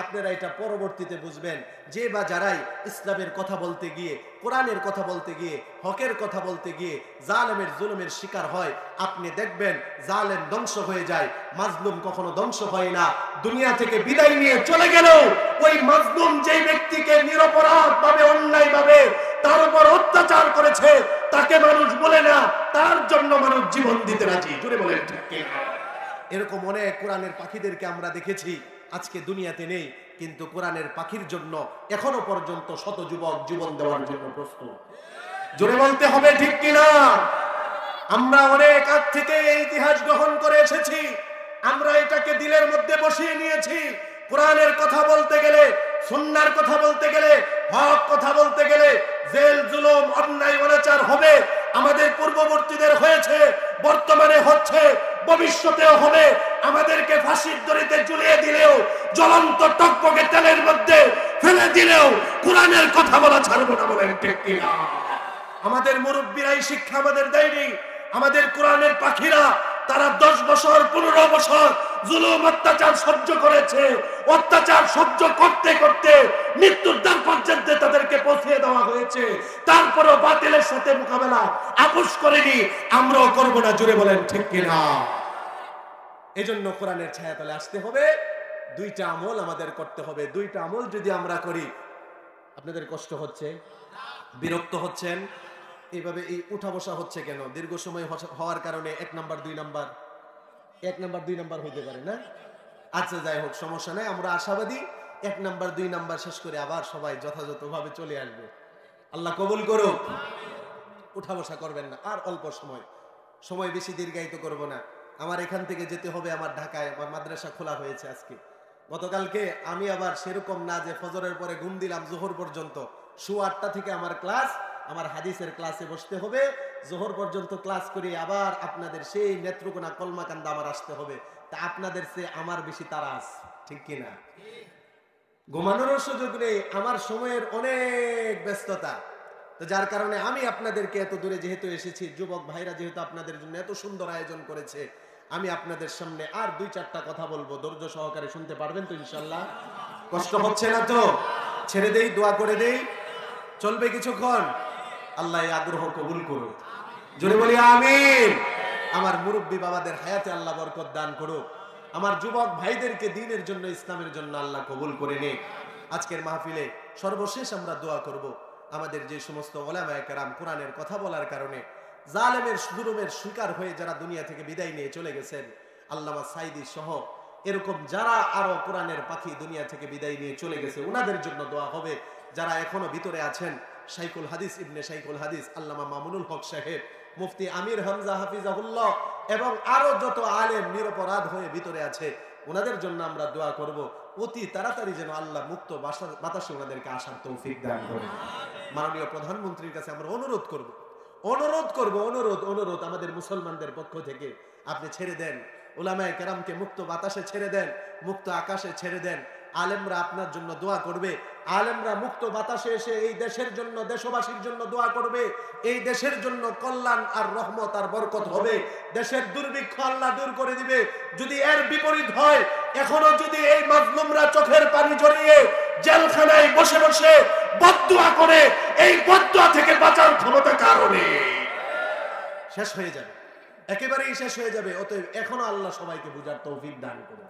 Speaker 1: আপনারা এটা পরবর্তীতে বুঝবেন। যে বা যারাই ইসলামের কথা বলতে গিয়ে, কোরআনের কথা বলতে গিয়ে, হকের কথা বলতে গিয়ে জালেমের জুলুমের শিকার হয়, আপনি দেখবেন জালেম ধ্বংস হয়ে যায়, মাজলুম কখনো ধ্বংস হয় না। দুনিয়া থেকে বিদায় নিয়ে চলে গেলেও ওই মাজলুম যেই ব্যক্তিকে নিরপরাধ ভাবে, অন্যায় ভাবে তার উপর অত্যাচার করেছে, তাকে মানুষ বলে না, তার জন্য মানুষ জীবন দিতে রাজি। জুড়ে বলেন ঠিক কি? এরকম অনেক কোরআনের পাখিদেরকে আমরা দেখেছি, আজকে দুনিয়াতে নেই, কিন্তু কোরআনের পাখির জন্য এখনো পর্যন্ত শত যুবক জীবন দেওয়ার জন্য প্রস্তুত। জোরে বলতে হবে ঠিক কিনা? আমরা অনেক আগ থেকে এই ইতিহাস গ্রহণ করে এসেছি, আমরা এটাকে দিলের মধ্যে বসিয়ে নিয়েছি। কোরআনের কথা বলতে গেলে, সুন্নাহর কথা বলতে গেলে, হক কথা বলতে গেলে জেল, জুলুম, অন্যায়, অনাচার হবে। আমাদের পূর্ববর্তীদের হয়েছে, বর্তমানে হচ্ছে, ভবিষ্যতেও হবে। আমাদেরকে ফাঁসির দড়িতে ঝুলিয়ে দিলেও, জ্বলন্ত টকবকে তেলের মধ্যে ফেলে দিলেও কোরআনের কথা বলা ছাড়বো না। বলেন ঠিক কিনা? আমাদের মুরব্বীরাই শিক্ষা আমাদের দেয়নি। আমাদের কোরআনের পাখিরা তারা 10 বছর 15 বছর জুলুম অত্যাচার সহ্য করেছে। অত্যাচার সহ্য করতে করতে মৃত্যুর দ্বার পর্যন্ত তাদেরকে পৌঁছে দেওয়া হয়েছে, তারপরও বাতিলের সাথে মোকাবেলা আপোষ করেনি। আমরাও করবো না। জুড়ে বলেন ঠিক কিনা? এজন্য কোরআনের ছায়াতলে আসতে হবে। দুইটা আমল আমাদের করতে হবে। দুইটা আমল যদি আমরা করি, আপনাদের কষ্ট হচ্ছে, বিরক্ত হচ্ছেন, এইভাবে এই উঠা বসা হচ্ছে কেন? দীর্ঘ সময় হওয়ার কারণে 1 নাম্বার 2 নাম্বার, 1 নাম্বার 2 নাম্বার হইতে পারে না? আচ্ছা, যাই হোক, সমস্যা নাই। আমরা আশাবাদী 1 নাম্বার 2 নাম্বার শেষ করে আবার সবাই যথাযথভাবে চলে আসবে। আল্লাহ কবুল করুক। উঠা বসা করবেন না, আর অল্প সময় বেশি দীর্ঘায়িত করব না। আমার এখান থেকে যেতে হবে আমার ঢাকায়, আমার মাদ্রাসা খোলা হয়েছে আজকে। গতকালকে আমি আবার সেরকম না যে ফজরের পরে ঘুম দিলাম জোহর পর্যন্ত, 8টা থেকে আমার ক্লাস, আমার হাদিসের ক্লাসে বসতে হবে, জোহর পর্যন্ত ক্লাস করে আবার আপনাদের সেই নেত্রকোনা কলমাকান্দা আমার আসতে হবে। তা আপনাদের চেয়ে আমার বেশি তাড়া আছে, ঠিক কিনা? ঘুমানোরও সুযোগ নেই, আমার সময়ের অনেক ব্যস্ততা। তো যার কারণে আমি আপনাদেরকে এত দূরে যেহেতু এসেছি, যুবক ভাইরা যেহেতু আপনাদের জন্য এত সুন্দর আয়োজন করেছে, আমি আপনাদের সামনে আর 2-4টা কথা বলবো, ধৈর্য সহকারে শুনতে পারবেন তো ইনশাআল্লাহ? কষ্ট হচ্ছে না তো? ছেড়ে দেই, দোয়া করে দেই, চলবে কিছুক্ষণ? আল্লাহ এই আগ্রহ কবুল করুন, জোরে বলি আমিন। আমার মুরব্বী বাবাদের হায়াতে আল্লাহ বরকত দান করুক, আমার যুবক ভাইদেরকে দ্বীনের জন্য, ইসলামের জন্য আল্লাহ কবুল করে নিক। আজকের মাহফিলে সর্বশেষ আমরা দোয়া করব, আমাদের যে সমস্ত ওলামায়ে কেরাম কোরআনের কথা বলার কারণে জালেমের জুলুমের শিকার হয়ে যারা দুনিয়া থেকে বিদায় নিয়ে চলে গেছেন, আল্লামা সাইদি সহ এরকম যারা আরো কোরআনের পাখি দুনিয়া থেকে বিদায় নিয়ে চলে গেছে, ওনাদের জন্য দোয়া হবে। যারা এখনো ভিতরে আছেন, শাইখুল হাদিস ইবনে শাইখুল হাদিস আল্লামা মামুনুল হক সাহেব, মুফতি আমির হামজা হাফিজাহুল্লাহ এবং আরো যত আলেম নিরপরাধ হয়ে ভিতরে আছে, ওনাদের জন্য আমরা দোয়া করব, অতি তাড়াতাড়ি যেন আল্লাহ মুক্ত বাতাসে ওনাদেরকে আসার তৌফিক দান করেন। মাননীয় প্রধানমন্ত্রীর কাছে আমরা অনুরোধ করব, অনুরোধ আমাদের মুসলমানদের পক্ষ থেকে, আপনি ছেড়ে দেন উলামায়ে কেরামকে, মুক্ত বাতাসে ছেড়ে দেন, মুক্ত আকাশে ছেড়ে দেন। আলেমরা আপনার জন্য দোয়া করবে, আলেমরা মুক্ত বাতাসে এসে এই দেশের জন্য, দেশবাসীর জন্য দোয়া করবে। এই দেশের জন্য কল্যাণ আর রহমত আর বরকত হবে, দেশের দুর্ভিক্ষ আল্লাহ দূর করে দিবে। যদি এর বিপরীত হয়, এখনো যদি এই মাজলুমরা চোখের পানি ঝরিয়ে জেলখানায় বসে বসে বদদুয়া করে, এই বদদুয়া থেকে বাঁচার ক্ষমতা কারণে শেষ হয়ে যাবে, একেবারেই শেষ হয়ে যাবে। অতএব এখনো আল্লাহ সবাইকে বুঝার তৌফিক দান করুন।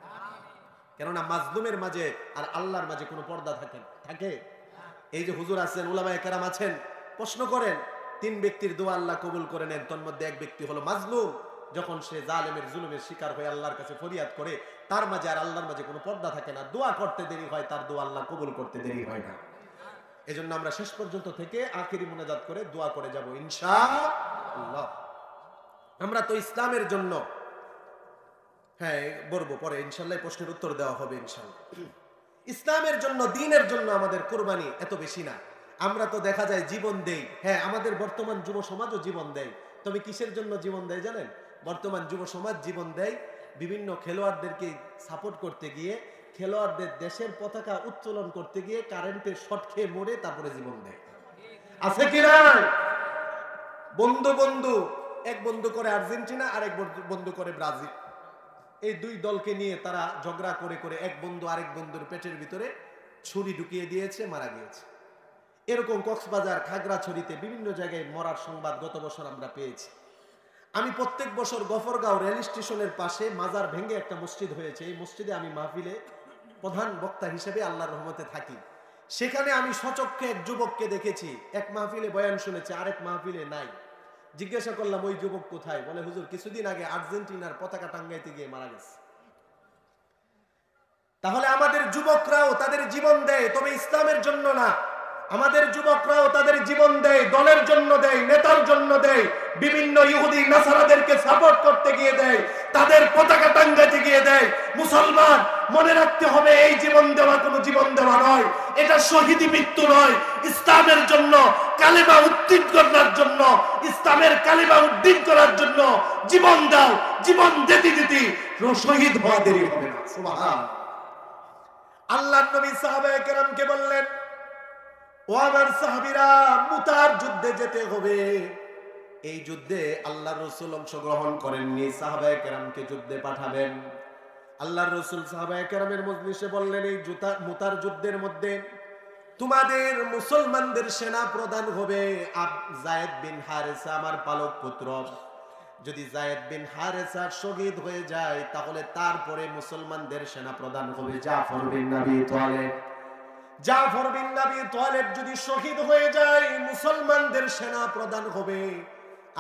Speaker 1: কেননা মাজলুমের মাঝে আর আল্লাহর মাঝে কোনো পর্দা থাকে? এই যে হুজুর আছেন, উলামায়ে কেরাম আছেন, প্রশ্ন করেন, 3 ব্যক্তির দোয়া আল্লাহ কবুল করে নেন, তার মধ্যে এক ব্যক্তি হলো মাজলুম। যখন সে জালেমের জুলুমের শিকার হয়ে আল্লাহর কাছে ফরিয়াদ করে, তার মাঝে আর আল্লাহর মাঝে কোনো পর্দা থাকে না, দোয়া করতে দেরি হয়, তার দোয়া আল্লাহ কবুল করতে দেরি হয় না। এজন্য আমরা শেষ পর্যন্ত থেকে আখিরি মুনাজাত করে দোয়া করে যাব ইনশাআল্লাহ। আমরা তো ইসলামের জন্য, হ্যাঁ বলবো পরে ইনশাআল্লাহ, প্রশ্নের উত্তর দেওয়া হবে ইনশাআল্লাহ। ইসলামের জন্য, দ্বীনের জন্য আমাদের কুরবানি এত বেশি না। আমরা তো দেখা যায় জীবন দেই, হ্যাঁ আমাদের বর্তমান যুব সমাজও জীবন দেয়। তবে কিসের জন্য জীবন দেয় জানেন? বর্তমান যুব সমাজ জীবন দেয় বিভিন্ন খেলোয়াড়দেরকে সাপোর্ট করতে গিয়ে, খেলোয়াড়দের দেশের পতাকা উত্তোলন করতে গিয়ে কারেন্টের শর্ট খেয়ে মরে তারপরে জীবন দেয়। আছে কি না? বন্ধু এক বন্ধু করে আর্জেন্টিনা, আর এক বন্ধু করে ব্রাজিল। এই 2 দলকে নিয়ে তারা ঝগড়া করে এক বন্ধু আরেক বন্ধুর পেটের ভিতরে ছুরি ঢুকিয়ে দিয়েছে, মারা গিয়েছে। এরকম কক্সবাজার, খাগড়াছড়িতে বিভিন্ন জায়গায় মরার সংবাদ গত বছর আমরা পেয়েছি। আমি প্রত্যেক বছর গফরগাঁও রেল স্টেশনের পাশে মাজার ভেঙে একটা মসজিদ হয়েছে, এই মসজিদে আমি মাহফিলে প্রধান বক্তা হিসেবে আল্লাহর রহমতে থাকি। সেখানে আমি সচক্ষে এক যুবককে দেখেছি, এক মাহফিলে বয়ান শুনেছে, আরেক মাহফিলে নাই। জিজ্ঞাসা করলাম ওই যুবক কোথায়? বলে হুজুর কিছুদিন আগে আর্জেন্টিনার পতাকা টাঙ্গাইতে গিয়ে মারা গেছে। তাহলে আমাদের যুবকরাও তাদের জীবন দেয়, তবে ইসলামের জন্য না। আমাদের যুবকরাও তাদের জীবন দেয়, দলের জন্য দেয়, নেতার জন্য দেয়, বিভিন্ন ইহুদি নাসারাদেরকে সাপোর্ট করতে গিয়ে দেয়, তাদের পতাকা টাঙ্গাইতে গিয়ে দেয়। মুসলমান মনে রাখতে হবে, এই জীবন দেওয়া কোনো জীবন দেওয়া নয়, এটা শহীদি মৃত্যু নয়। ইসলামের জন্য কালেমা উদ্দিন করার জন্য, ইসলামের কালেমা উদ্দিন করার জন্য জীবন দাও। জীবন দিতে দিতে শহীদ হওয়া দেরি হবে না। সুবহানাল্লাহ। আল্লাহর নবী সাহাবায়ে কেরামকে বললেন, ও আমার সাহাবীরা, মুতার যুদ্ধে যেতে হবে। এই যুদ্ধে আল্লাহর রাসূল অংশগ্রহণ করেননি, সাহাবায়ে কেরামকে যুদ্ধে পাঠাবেন। আল্লাহর রাসূল সাহাবায়ে কেরামের মজলিসে বললেন, এই মুতার যুদ্ধের মধ্যে তোমাদের মুসলমানদের সেনা প্রধান হবে যায়েদ বিন হারেসা, আমার পালক পুত্র। যদি যায়েদ বিন হারেসা শহীদ হয়ে যায়, তাহলে তারপরে মুসলমানদের সেনা প্রধান হবে জাফর বিন আবি তালেব। জাফর বিন আবি তালেব যদি শহীদ হয়ে যায়, মুসলমানদের সেনা প্রধান হবে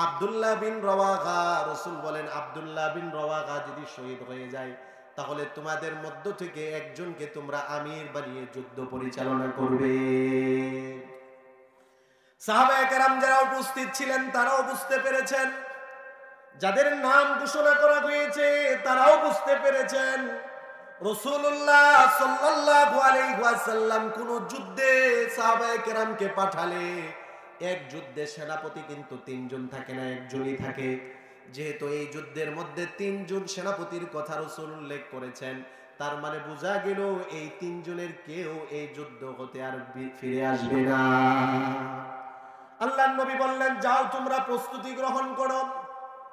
Speaker 1: আব্দুল্লাহ বিন রওয়াহা। রাসূল বলেন, আব্দুল্লাহ বিন রওয়াহা যদি শহীদ হয়ে যায়, তাহলে তোমাদের মধ্য থেকে একজনকে তোমরা আমির বানিয়ে যুদ্ধ পরিচালনা করবে। সাহাবায়ে কেরাম যারা উপস্থিত ছিলেন তারাও বুঝতে পেরেছেন, যাদের নাম ঘোষণা করা হয়েছে তারাও বুঝতে পেরেছেন, রাসূলুল্লাহ সাল্লাল্লাহু আলাইহি ওয়াসাল্লাম কোন যুদ্ধে সাহাবায়ে কেরামকে পাঠালে এক যুদ্ধে সেনাপতি কিন্তু 3 জন থাকে না, একজনই থাকে। যেহেতু এই যুদ্ধের মধ্যে 3 জন সেনাপতির কথা রাসূল উল্লেখ করেছেন, তার মানে বোঝা গেল এই 3 জনের কেউ এই যুদ্ধ হতে আর ফিরে আসবে না। আল্লাহর নবী বললেন, যাও তোমরা প্রস্তুতি গ্রহণ করো।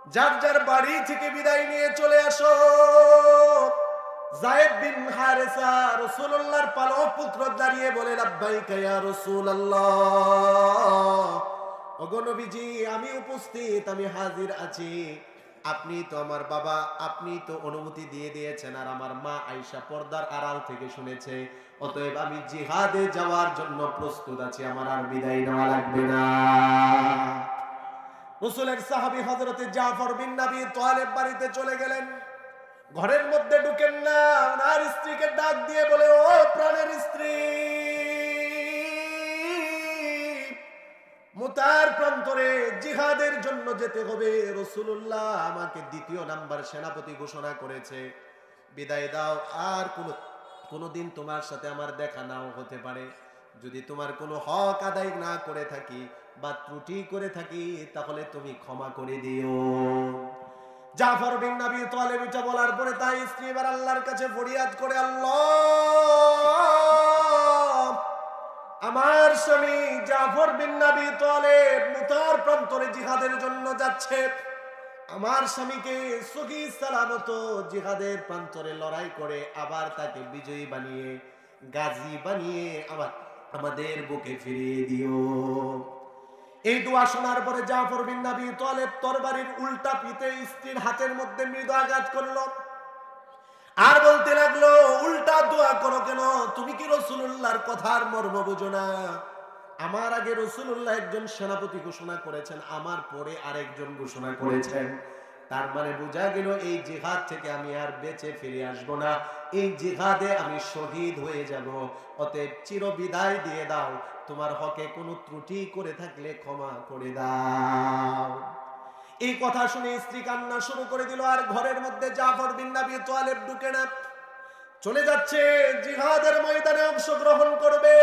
Speaker 1: যার যার বাড়ি থেকে বিদায় নিয়ে চলে আসো। যায়েদ বিন হারেসা রাসূলুল্লাহর পালক পুত্র দাঁড়িয়ে বলে, লাব্বাইকা ইয়া রাসূলুল্লাহ, ওগো নবীজি আমি উপস্থিত, আমি হাজির আছি। আপনি তো আমার বাবা, আপনি তো অনুমতি দিয়ে দিয়েছেন, আর আমার মা আয়েশা পর্দার আড়াল থেকে শুনেছে, অতএব আমি জিহাদে যাওয়ার জন্য প্রস্তুত আছি, আমার আর বিদায় নেওয়া লাগবে না। রাসূলের সাহাবী হযরতে জাফর বিন নবী তালেব বাড়িতে চলে গেলেন। ঘরের মধ্যে ঢুকেন না, ওনার স্ত্রীকে ডাক দিয়ে বলে, ও প্রাণের স্ত্রী, মুতার প্রান্তরে জিহাদের জন্য যেতে হবে। রাসূলুল্লাহ আমাকে দ্বিতীয় নাম্বার সেনাপতি ঘোষণা করেছে, বিদায় দাও। আর কোনোদিন তোমার সাথে আমার দেখা নাও হতে পারে। যদি তোমার কোনো হক আদায় না করে থাকি বা ত্রুটি করে থাকি, তাহলে তুমি ক্ষমা করে দিও। জাফর বিন নবী তালেব এটা বলার পরে তাই স্ত্রী এবার আল্লাহর কাছে ফরিয়াদ করে, আল্লাহ, আমার স্বামী জাফর বিন নবী তালেব মুতার প্রান্তরে জিহাদের জন্য যাচ্ছে। আমার স্বামীকে সহি সালামত জিহাদের প্রান্তরে লড়াই করে আবার তাকে বিজয়ী বানিয়ে, গাজী বানিয়ে আমাদের বুকে ফিরিয়ে দিও। এই দোয়া শোনার পরে জাফর বিন নবী তালেব তরবারির উল্টা পিঠে স্ত্রীর হাতের মধ্যে মৃদু আঘাত করলো, আর বলতে লাগলো, উল্টা দোয়া করো কেন? তুমি কি রাসূলুল্লাহর কথার মর্ম বুঝো না? আমার আগে রাসূলুল্লাহ একজন সেনাপতি ঘোষণা করেছেন, আমার পরে আরেকজন ঘোষণা করেছেন। তার মানে বোঝা গেল এই জিহাদ থেকে আমি আর বেঁচে ফিরে আসব না, এই জিহাদে আমি শহীদ হয়ে যাব। অতএব চিরবিদায় দিয়ে দাও, তোমার হকে কোনো ত্রুটি করে থাকলে ক্ষমা করে দাও। এই কথা শুনে স্ত্রী কান্না শুরু করে দিল, আর ঘরের মধ্যে জাফর বিন নবী তালেব ঢুকে না, চলে যাচ্ছে জিহাদের ময়দানে অংশগ্রহণ করবে।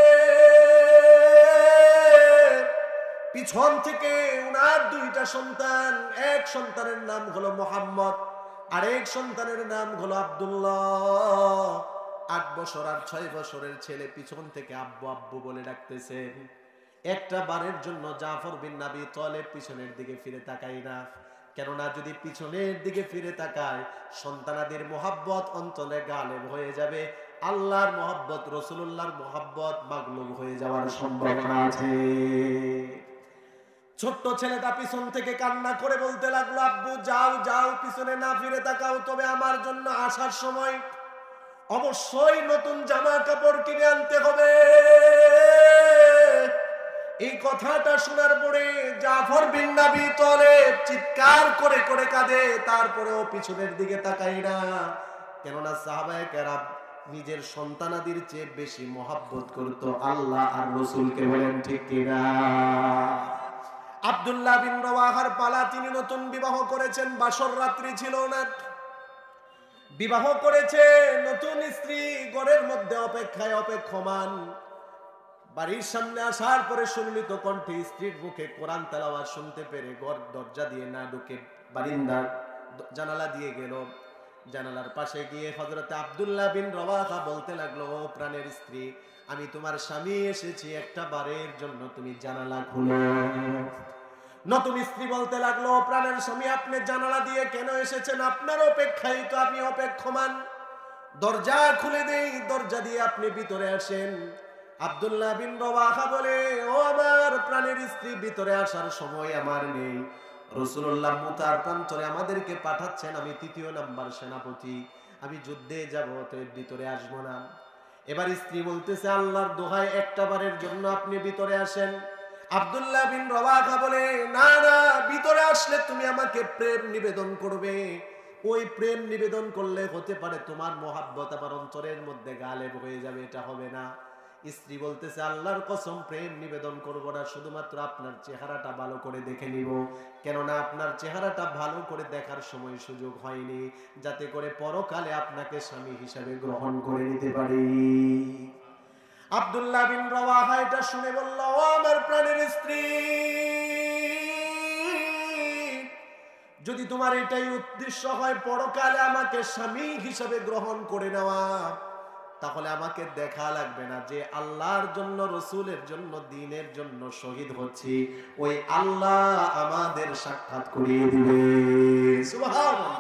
Speaker 1: পিছন থেকে উনার দুইটা সন্তান, এক সন্তানের নাম হলো মুহাম্মদ, আর এক সন্তানের নাম হলো আব্দুল্লাহ। 8 বছর আর 6 বছরের ছেলে পিছন থেকে আব্বু আব্বু বলে ডাকতেছেন। একটা বারের জন্য জাফর বিন নবী তালেব পিছনের দিকে ফিরে তাকায় না, কেননা যদি পিছনের দিকে ফিরে তাকায় সন্তানাদের মোহাব্বত অন্তরে গালেব হয়ে যাবে, আল্লাহর মোহাব্বত, রাসূলুল্লাহর মোহাব্বত মাগলুব হয়ে যাওয়ার সম্ভাবনা আছে। ছোট্ট ছেলেটা পিছন থেকে কান্না করে বলতে লাগলো, আব্বু যাও যাও, পিছনে না ফিরে তাকাও, তবে আমার জন্য আসার সময় অবশ্যই নতুন জামা কাপড় কিনে আনতে হবে। এই কথাটা শোনার পরে জাফর বিন নবী তালেব চিৎকার করে করে কাঁদে, তারপরেও পিছনের দিকে তাকায় না, কেননা সাহাবায়ে কেরাম নিজের সন্তানাদির চেয়ে বেশি মহব্বত করত আল্লাহ আর রাসূলকে। বলেন ঠিক কিনা? আব্দুল্লাহ বিন রওয়াহার পালা, তিনি নতুন বিবাহ করেছেন, বাসর রাত্রি ছিল না, বিবাহ করেছে, নতুন স্ত্রী ঘরের মধ্যে অপেক্ষায় অপেক্ষমান। বাড়ির সামনে আসার পরে সুমিলিত কণ্ঠে স্ত্রীর মুখে কোরআন তেলাওয়াত শুনতে পেরে ঘর দরজা দিয়ে না ঢুকে বারিন্দার জানালা দিয়ে গেল। জানালার পাশে গিয়ে হযরত আব্দুল্লাহ বিন রওয়াহা বলতে লাগলো, ও প্রাণের স্ত্রী, আমি তোমার স্বামী এসেছি, একটা বারের জন্য তুমি জানালা খুলো। নতুন স্ত্রী বলতে লাগলো, প্রাণের স্বামী, আপনি জানালা দিয়ে কেন এসেছেন? আপনার অপেক্ষায় তো আমি অপেক্ষমান, দরজা খুলে দেই, দরজা দিয়ে আপনি ভিতরে আসেন। আব্দুল্লাহ বিন রওয়াহা বলে, ও আমার প্রাণের স্ত্রী, ভিতরে আসার সময় আমার নেই, রাসূলুল্লাহ মুতার প্রান্তরে আমাদেরকে পাঠাচ্ছেন, আমি 3য় নাম্বার সেনাপতি, আমি যুদ্ধে যাব, তো ভিতরে আসবো না। এবার স্ত্রী বলতেছে, আল্লাহর দোহাই, একটা বারের জন্য আপনি ভিতরে আসেন। আব্দুল্লাহ বিন রওয়াহা বলে, না না, ভিতরে আসলে তুমি আমাকে প্রেম নিবেদন করবে, ওই প্রেম নিবেদন করলে হতে পারে তোমার মোহাব্বত আমার অন্তরের মধ্যে গালেব হয়ে যাবে, এটা হবে না। স্ত্রী বলতেছে, আল্লাহর কসম, প্রেম নিবেদন করব না, শুধুমাত্র আপনার চেহারাটা ভালো করে দেখে নিব, কেননা আপনার চেহারাটা ভালো করে দেখার সময় সুযোগ হয়নি, যাতে করে পরকালে আপনাকে স্বামী হিসাবে গ্রহণ করে নিতে পারি। আব্দুল্লাহ বিন রওয়াহা এটা শুনে বলল, ও আমার প্রাণের স্ত্রী, যদি তোমার এটাই উদ্দেশ্য হয় পরকালে আমাকে স্বামী হিসাবে গ্রহণ করে নেওয়া, তাহলে আমাকে দেখা লাগবে না যে আল্লাহর জন্য, রসুলের জন্য, দ্বীনের জন্য শহীদ হচ্ছি, ওই আল্লাহ আমাদের সাক্ষাৎ করিয়ে দিবে। সুবহানাল্লাহ।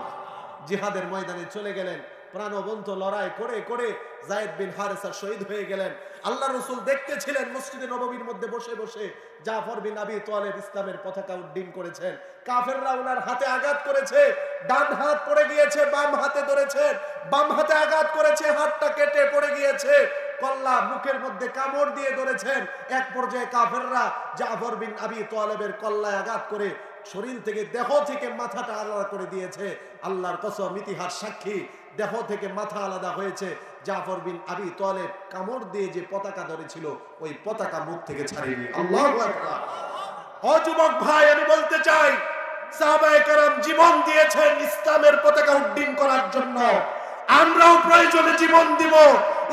Speaker 1: জিহাদের ময়দানে চলে গেলেন, প্রাণবন্ত লড়াই করে করে যায়েদ বিন হারেসা শহীদ হয়ে গেলেন। আল্লাহ রসুল দেখতেছিলেন মসজিদে নববীর মধ্যে বসে বসে জাফর বিন আবি তালেব ইসলামের পতাকা উড্ডীন করেছেন। কাফেররা ওনার হাতে আঘাত করেছে, ডান হাত পড়ে গিয়েছে, বাম হাতে ধরেছেন, বাম হাতে আঘাত করেছে, হাতটা কেটে পড়ে গিয়েছে, কল্লা মুখের মধ্যে কামড় দিয়ে ধরেছেন। এক পর্যায়ে কাফেররা জাফর বিন আবি তালেবের কল্লায় আঘাত করে শরীর থেকে, দেহ থেকে মাথাটা আলাদা করে দিয়েছে। আল্লাহর কসম, ইতিহাস সাক্ষী, দেহ থেকে মাথা আলাদা হয়েছে। জাফর বিন আবি তালেব কামড় দিয়ে যে পতাকা ধরেছিল, ওই পতাকা মুখ থেকে ছাড়েনি। আল্লাহু আকবার। ও যুবক ভাই, আমি বলতে চাই, সাহাবায়ে কেরাম জীবন দিয়েছেন ইসলামের পতাকা উড্ডীন করার জন্য। আমরাও প্রয়োজনে জীবন দিব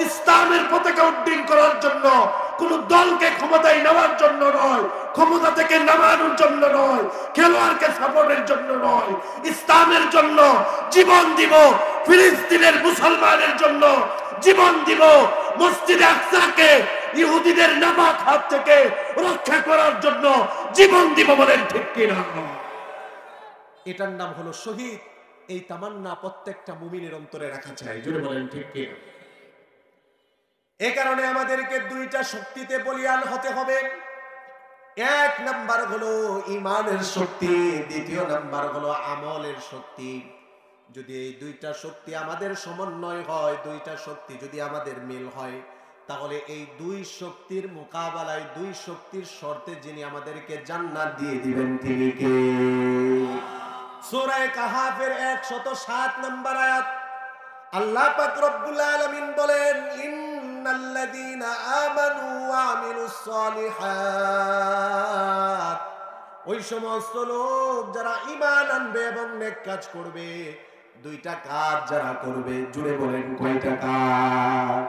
Speaker 1: ইসলামের পতাকা উড্ডীন করার জন্য। কোন দলকে ক্ষমতায় নেওয়ার জন্য নয়, ক্ষমতা থেকে নামানোর জন্য নয়, খেলোয়াড়কে সাপোর্টের জন্য নয়, ইসলামের জন্য জীবন দিব। ফিলিস্তিনের মুসলমানের জন্য জীবন দিব। মসজিদে আকসাকে ইহুদিদের নাপাক হাত থেকে রক্ষা করার জন্য জীবন দিব। বলেন ঠিক কিনা? এটার নাম হলো শহীদ। এই তামান্না প্রত্যেকটা মুমিনের অন্তরে রাখা চাই। জোরে বলেন ঠিক কিনা? এই কারণে আমাদেরকে দুইটা শক্তিতে বলিয়ান হতে হবে। এক নাম্বার হলো ঈমানের শক্তি, দ্বিতীয় নাম্বার হলো আমলের শক্তি। যদি এই দুইটা শক্তি আমাদের সমন্বয় হয়, দুইটা শক্তি যদি আমাদের মিল হয়, তাহলে এই দুই শক্তির মোকাবেলায়, দুই শক্তির শর্তে যিনি আমাদেরকে জান্নাত দিয়ে দিবেন, তিনি কে? সূরা কাহাফের 107 নম্বর আয়াত, আল্লাহ পাক রব্বুল আলামিন বলেন, ইন্নাল্লাযীনা আমানু ওয়া আমিলুস সালিহাত, ওই সমস্ত লোক যারা ঈমান আনবে এবং নেক কাজ করবে। দুইটা কাজ যারা করবে, জুড়ে বলেন কয়টা কাজ?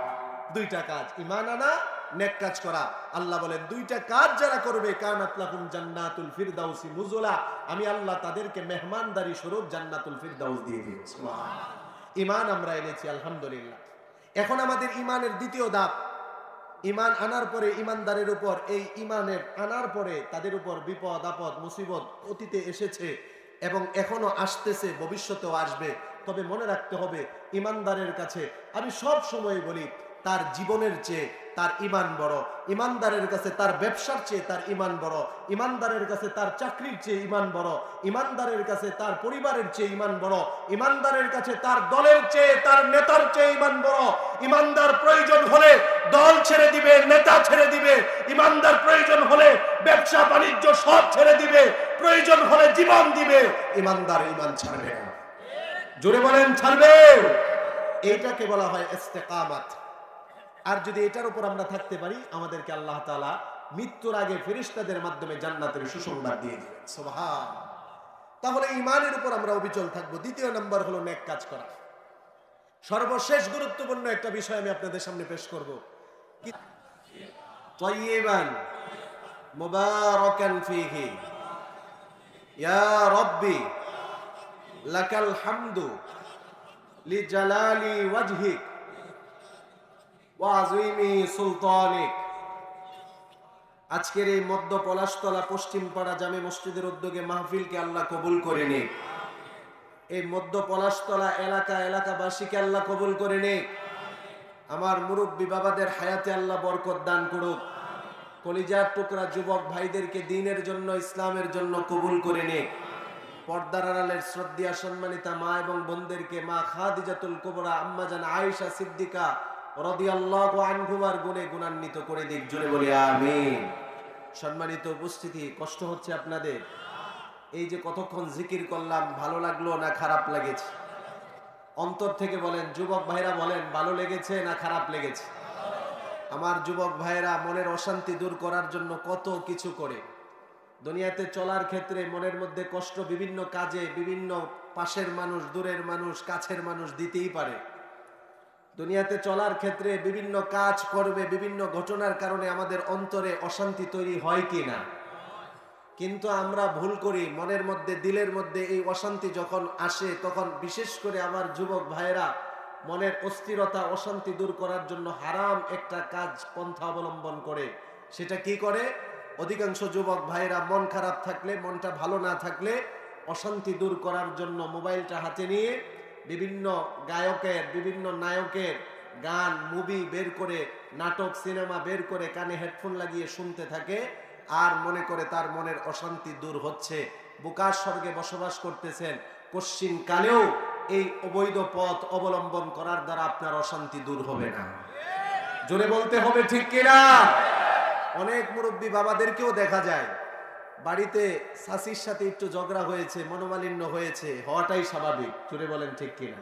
Speaker 1: দুইটা কাজ, ঈমান আনা, নেক কাজ করা। আল্লাহ বলেন দুইটা কাজ যারা করবে, কানাত লাহুম জান্নাতুল ফিরদাউসি নুজুলা, আমি আল্লাহ তাদেরকে মেহমানদারি স্বরূপ জান্নাতুল ফিরদাউস দিয়ে দিব। সুবহানাল্লাহ। ঈমান আমরা এনেছি, আলহামদুলিল্লাহ। এখন আমাদের ঈমানের দ্বিতীয় ধাপ, ঈমান আনার পরে ঈমানদারের উপর, এই ঈমানের আনার পরে তাদের উপর বিপদ আপদ মুসিবত অতীতে এসেছে এবং এখনো আসতেছে, ভবিষ্যতেও আসবে। তবে মনে রাখতে হবে, ঈমানদারের কাছে আমি সব সময় বলি, তার জীবনের চেয়ে তার ঈমান বড়। ঈমানদারের কাছে তার ব্যবসার চেয়ে তার ঈমান বড়। ঈমানদারের কাছে তার চাকরির চেয়ে ঈমান বড়। ঈমানদারের কাছে তার পরিবারের চেয়ে ঈমান বড়। ঈমানদারের কাছে তার দলের চেয়ে, তার নেতার চেয়ে ঈমান বড়। ঈমানদার প্রয়োজন হলে দল ছেড়ে দিবে, নেতা ছেড়ে দিবে। ঈমানদার প্রয়োজন হলে ব্যবসা বাণিজ্য সব ছেড়ে দিবে, প্রয়োজন হলে জীবন দিবে। ঈমানদার ঈমান ছাড়বে না। জোরে বলেন, ছাড়বে। এইটাকে বলা হয় ইস্তেকামাত। আর যদি এটার উপর আমরা থাকতে পারি, আমাদেরকে আল্লাহ তাআলা মৃত্যুর আগে ফেরেশতাদের মাধ্যমে জান্নাতের সুসংবাদ দিয়ে দিবেন। সুবহানাল্লাহ। তাহলে ঈমানের উপর আমরা অবিচল থাকবো। দ্বিতীয় নাম্বার হলো নেক কাজ করা। সর্বশেষ গুরুত্বপূর্ণ একটা বিষয় আমি আপনাদের সামনে পেশ করব। তাইয়িবান মুবারাকান ফীহি ইয়া রাব্বি লাকাল হামদু লিজালালি ওয়াজহিক ওয়া আযীমি সুলতানিক। আজকের এই মধ্য পলাশতলা পশ্চিমপাড়া জামে মসজিদের উদ্যোগে মাহফিলকে আল্লাহ কবুল করে নিক। এই মধ্য পলাশতলা এলাকাবাসীকে আল্লাহ কবুল করে নিক। আমার মুরব্বী বাবাদের হায়াতে আল্লাহ বরকত দান করুক। কলিজার টুকরা যুবক ভাইদেরকে দ্বীনের জন্য, ইসলামের জন্য কবুল করে নিক। পর্দার আড়ালের শ্রদ্ধা সম্মানিতা মা এবং বোনদেরকে মা খাদিজাতুল কুবরা, আম্মা জান আয়েশা সিদ্দিকা রাদিয়াল্লাহু আনহুমার গুণে গুণান্বিত করে দিক। জোরে বলি আমিন। সম্মানিত উপস্থিতি, কষ্ট হচ্ছে আপনাদের? এই যে কতক্ষণ জিকির করলাম, ভালো লাগলো না খারাপ লেগেছে? অন্তর থেকে বলেন, যুবক ভাইরা বলেন, ভালো লেগেছে না খারাপ লেগেছে? আমার যুবক ভাইরা মনের অশান্তি দূর করার জন্য কত কিছু করে। দুনিয়াতে চলার ক্ষেত্রে মনের মধ্যে কষ্ট বিভিন্ন কাজে, বিভিন্ন পাশের মানুষ, দূরের মানুষ, কাছের মানুষ দিতেই পারে। দুনিয়াতে চলার ক্ষেত্রে বিভিন্ন কাজ করবে, বিভিন্ন ঘটনার কারণে আমাদের অন্তরে অশান্তি তৈরি হয় কি না? কিন্তু আমরা ভুল করি, মনের মধ্যে, দিলের মধ্যে এই অশান্তি যখন আসে, তখন বিশেষ করে আমার যুবক ভাইরা মনের অস্থিরতা অশান্তি দূর করার জন্য হারাম একটা কাজ পন্থা অবলম্বন করে। সেটা কি করে? অধিকাংশ যুবক ভাইরা মন খারাপ থাকলে, মনটা ভালো না থাকলে অশান্তি দূর করার জন্য মোবাইলটা হাতে নিয়ে বিভিন্ন গায়কের, বিভিন্ন নায়কের গান, মুভি বের করে, নাটক, সিনেমা বের করে কানে হেডফোন লাগিয়ে শুনতে থাকে, আর মনে করে তার মনের অশান্তি দূর হচ্ছে। বোকার স্বর্গে বসবাস করতেছেন। কশ্চিন কালেও এই অবৈধ পথ অবলম্বন করার দ্বারা আপনার অশান্তি দূর হবে না। জোরে বলতে হবে ঠিক কিনা? অনেক মুরব্বী বাবাদেরকেও দেখা যায় বাড়িতে শাশির সাথে একটু ঝগড়া হয়েছে, মনোমালিন্য হয়েছে, হওয়াটাই স্বাভাবিক। জোরে বলেন ঠিক কিনা?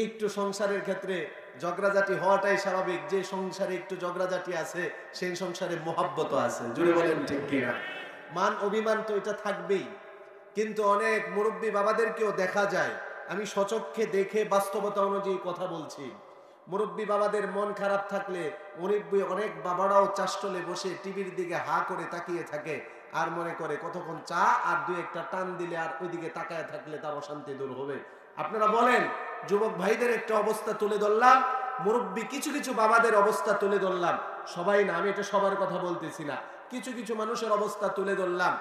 Speaker 1: একটু সংসারের ক্ষেত্রে ঝগড়াঝাটি হওয়াটাই স্বাভাবিক। যে সংসারে একটু ঝগড়াঝাটি আছে সেই সংসারে মহাব্বত আছে। জোরে বলেন ঠিক কিনা? মান অভিমান তো এটা থাকবেই, কিন্তু অনেক মুরব্বী বাবাদেরকেও দেখা যায়, আমি স্বচক্ষে দেখে বাস্তবতা অনুযায়ী কথা বলছি, মুরব্বী বাবাদের মন খারাপ থাকলে অনেক বাবারাও চাষটলে বসে টিভির দিকে হা করে তাকিয়ে থাকে, আর মনে করে কতক্ষণ চা আর দুই একটা টান দিলে আর ওইদিকে তাকায় থাকলে তার অশান্তি দূর হবে। আপনারা বলেন, যুবক ভাইদের একটা অবস্থা তুলে ধরলাম, মুরব্বী কিছু কিছু বাবাদের অবস্থা তুলে ধরলাম, সবাই না, আমি এটা সবার কথা বলতেছি না, কিছু কিছু মানুষের অবস্থা তুলে ধরলাম।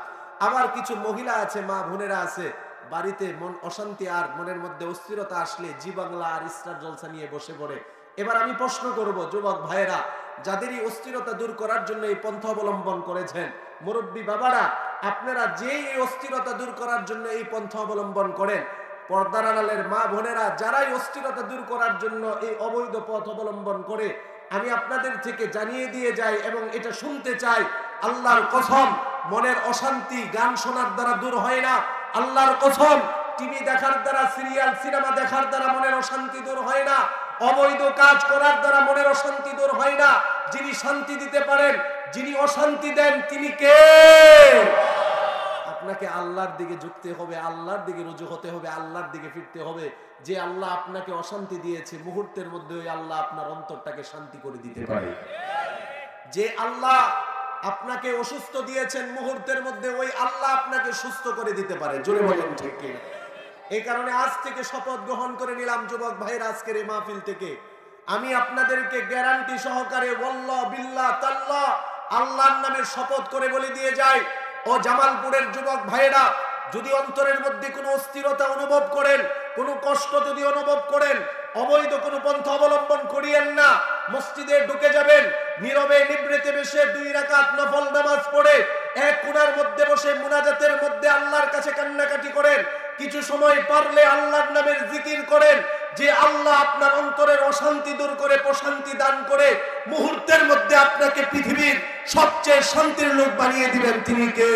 Speaker 1: আবার কিছু মহিলা আছে, মা বোনেরা আছে, বাড়িতে মন অশান্তি আর মনের মধ্যে অস্থিরতা আসলে জি বাংলা আর ইসরার জলসা নিয়ে বসে পড়ে। এবার আমি প্রশ্ন করব, যুবক ভাইয়েরা যাদেরই অস্থিরতা দূর করার জন্য এই পন্থা অবলম্বন করেছেন, মুরব্বী বাবারা আপনারা যে এই অস্থিরতা দূর করার জন্য এই পন্থা অবলম্বন করেন, পর্দার আড়ালের মা বোনেরা যারাই অস্থিরতা দূর করার জন্য এই অবৈধ পথ অবলম্বন করে, আমি আপনাদের থেকে জানিয়ে দিয়ে যাই এবং এটা শুনতে চাই, আল্লাহর কসম মনের অশান্তি গান শোনার দ্বারা দূর হয় না। আল্লাহর কসম টিভি দেখার দ্বারা, সিরিয়াল সিনেমা দেখার দ্বারা মনের অশান্তি দূর হয় না। অবৈধ কাজ করার দ্বারা মনের অশান্তি দূর হয় না। যিনি শান্তি দিতে পারেন, যিনি অশান্তি দেন, তিনি কে? আপনাকে আল্লাহর দিকে ঝুঁকতে হবে, আল্লাহর দিকে রুজু হতে হবে, আল্লাহর দিকে ফিরতে হবে। যে আল্লাহ আপনাকে অশান্তি দিয়েছে, মুহূর্তের মধ্যে ওই আল্লাহ আপনার অন্তরটাকে শান্তি করে দিতে পারে। যে আল্লাহ আপনাকে অসুস্থ দিয়েছেন, মুহূর্তের মধ্যে ওই আল্লাহ আপনাকে সুস্থ করে দিতে পারে। জোরে বলেন ঠিক কি? এই কারণে আজ থেকে শপথ গ্রহণ করে নিলাম, যুবক ভাইয়ের আজকের এই মাহফিল থেকে আমি আপনাদেরকে গ্যারান্টি সহকারে ওয়াল্লাহ বিল্লাহ তাল্লাহ আল্লাহর নামে শপথ করে বলে দিয়ে যাই, ও জামালপুরের যুবক ভাইয়েরা, যদি অন্তরের মধ্যে কোনো অস্থিরতা অনুভব করেন, কোনো কষ্ট যদি অনুভব করেন, অবৈধ কোনো পন্থা অবলম্বন করিয়েন না। মসজিদে ঢুকে যাবেন, নীরবে নিবৃতে বসে 2 রাকাত নফল নামাজ পড়ে এক কোণার মধ্যে বসে মুনাজাতের মধ্যে আল্লাহর কাছে কান্নাকাটি করেন। কিছু সময় পারলে আল্লাহর নামের জিকির করেন, যে আল্লাহ আপনার অন্তরের অশান্তি দূর করে প্রশান্তি দান করে মুহূর্তের মধ্যে আপনাকে পৃথিবীর সবচেয়ে শান্তির লোক বানিয়ে দিবেন। তিনি কে?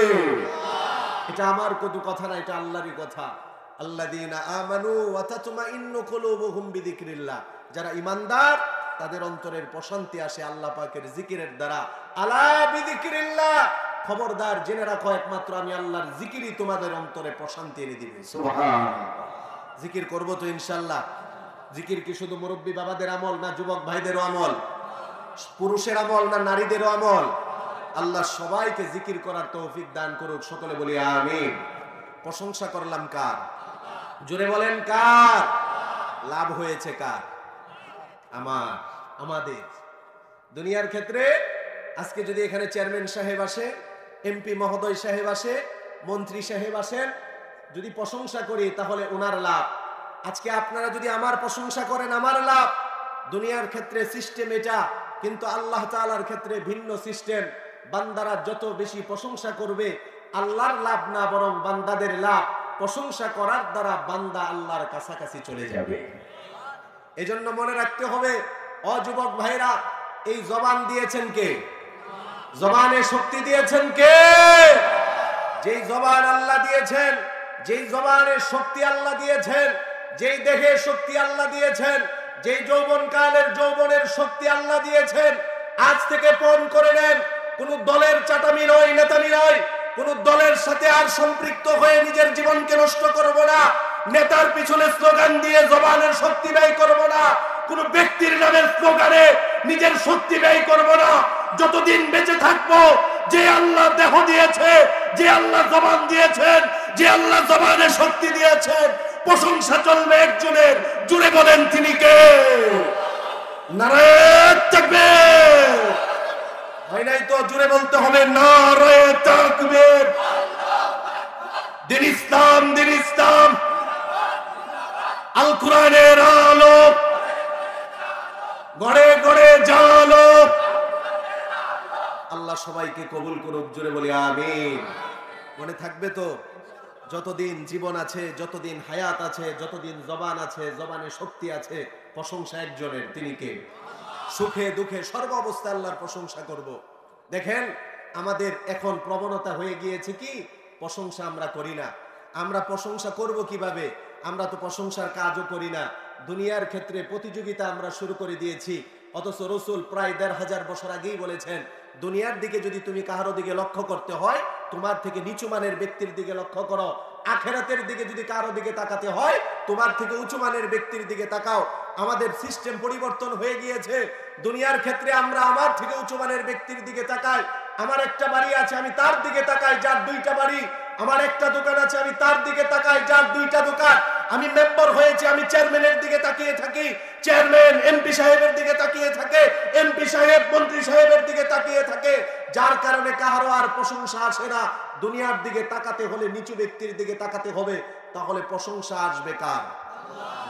Speaker 1: এটা আমার কোনো কথা না, এটা আল্লাহরই কথা। আল্লাযীনা আমানু ওয়া তাতমাইন্নু কুলুবুহুম বিযিকরিল্লাহ, যারা ঈমানদার তাদের অন্তরের প্রশান্তি আসে আল্লাহ পাকের জিকিরের দ্বারা। আলা বিযিকরিল্লাহ, খবরদার জেনে রাখো, একমাত্র আমি আল্লাহর জিকিরই তোমাদের অন্তরে প্রশান্তি এনে দিবে। সুবহানাল্লাহ। জিকির করব তো ইনশাআল্লাহ। জিকির কি শুধু মুরব্বী বাবাদের আমল, না যুবক ভাইদেরও আমল? পুরুষের আমল না নারীদেরও আমল? আল্লাহ সবাইকে জিকির করার তৌফিক দান করুক, সকলে বলি আমিন। প্রশংসা করলাম কার? জোরে বলেন কার? লাভ হয়েছে কার? আমাদের। দুনিয়ার ক্ষেত্রে আজকে যদি এখানে চেয়ারম্যান সাহেব আসে, এমপি মহোদয় সাহেব আসে, মন্ত্রী সাহেব আসেন, যদি প্রশংসা করি তাহলে ওনার লাভ। আজকে আপনারা যদি আমার প্রশংসা করেন, আমার লাভ। দুনিয়ার ক্ষেত্রে সিস্টেম এটা, কিন্তু আল্লাহ তাআলার ক্ষেত্রে ভিন্ন সিস্টেম। বান্দারা যত বেশি প্রশংসা করবে আল্লাহর লাভ না, বরং বান্দাদের লাভ। প্রশংসা করার দ্বারা বান্দা আল্লাহর কাছাকাছি চলে যাবে। এজন্য মনে রাখতে হবে, ও যুবক ভাইরা, এই জবান দিয়েছেন কে? জবানে শক্তি দিয়েছেন কে? যেই জবান আল্লাহ দিয়েছেন, যেই জবানের শক্তি আল্লাহ দিয়েছেন, যেই দেহে শক্তি আল্লাহ দিয়েছেন, যেই যৌবনকালের যৌবনের শক্তি আল্লাহ দিয়েছেন, আজ থেকে পণ করে নেন। কোন দলের চাটামি নয়, নেতামি নয়, কোন দলের সাথে আর সম্পৃক্ত হয়ে নিজের জীবনকে নষ্ট করব না। নেতার পিছনে স্লোগান দিয়ে জবানের শক্তি ব্যয় করব না। কোন ব্যক্তির নামের স্লোগানে নিজের শক্তি ব্যয় করব না। যতদিন বেঁচে থাকবো, যে আল্লাহ দেহ দিয়েছে, যে আল্লাহ জবান দিয়েছেন, যে আল্লাহ জবানে শক্তি দিয়েছেন, প্রশংসা চলবে একজনের। জুড়ে বলেন তিনি কে? নারে তাকবীর। হয় নাই তো? জুড়ে বলতে হবে নারে তাকবীর। দিন ইসলাম, দিন ইসলাম, আল কোরআনের আলো গড়ে গড়ে জালো। আল্লাহ সবাইকে কবুল করুক। জুড়ে বলি আমিন। মনে থাকবে তো? যতদিন জীবন আছে, যতদিন হায়াত আছে, যতদিন জবান আছে, জবানে শক্তি আছে, প্রশংসা একজনের। তিনি কে? সুখে দুঃখে সর্ব অবস্থায় আল্লাহর প্রশংসা করব। দেখেন আমাদের এখন প্রবণতা হয়ে গিয়েছে কি, প্রশংসা আমরা করি না। আমরা প্রশংসা করব কিভাবে? আমরা তো প্রশংসার কাজও করি না। দুনিয়ার ক্ষেত্রে প্রতিযোগিতা আমরা শুরু করে দিয়েছি। অথচ রাসূল প্রায় ১৫০০ বছর আগেই বলেছেন, দুনিয়ার দিকে যদি তুমি কাহারো দিকে লক্ষ্য করতে হয়, তোমার থেকে নিচু মানের ব্যক্তির দিকে লক্ষ্য করো। আখিরাতের দিকে যদি কারো দিকে তাকাতে হয়, তোমার থেকে উঁচু মানের ব্যক্তির দিকে তাকাও। আমাদের সিস্টেম পরিবর্তন হয়ে গিয়েছে। দুনিয়ার ক্ষেত্রে আমরা আমার থেকে উঁচু মানের ব্যক্তির দিকে তাকাই। আমার একটা বাড়ি আছে, আমি তার দিকে তাকাই যার দুইটা বাড়ি। আমার একটা দোকান আছে, আমি তার দিকে তাকাই যার দুইটা দোকান। আমি মেম্বার হয়েছি, আমি চেয়ারম্যানের দিকে তাকিয়ে থাকি, চেয়ারম্যান এমপি সাহেবের দিকে তাকিয়ে থাকে, এমপি সাহেব মন্ত্রী সাহেবের দিকে তাকিয়ে থাকে। যার কারণে কারো আর প্রশংসা আসে না। দুনিয়ার দিকে তাকাতে হলে নিচু ব্যক্তির দিকে তাকাতে হবে, তাহলে প্রশংসা আসবে কার?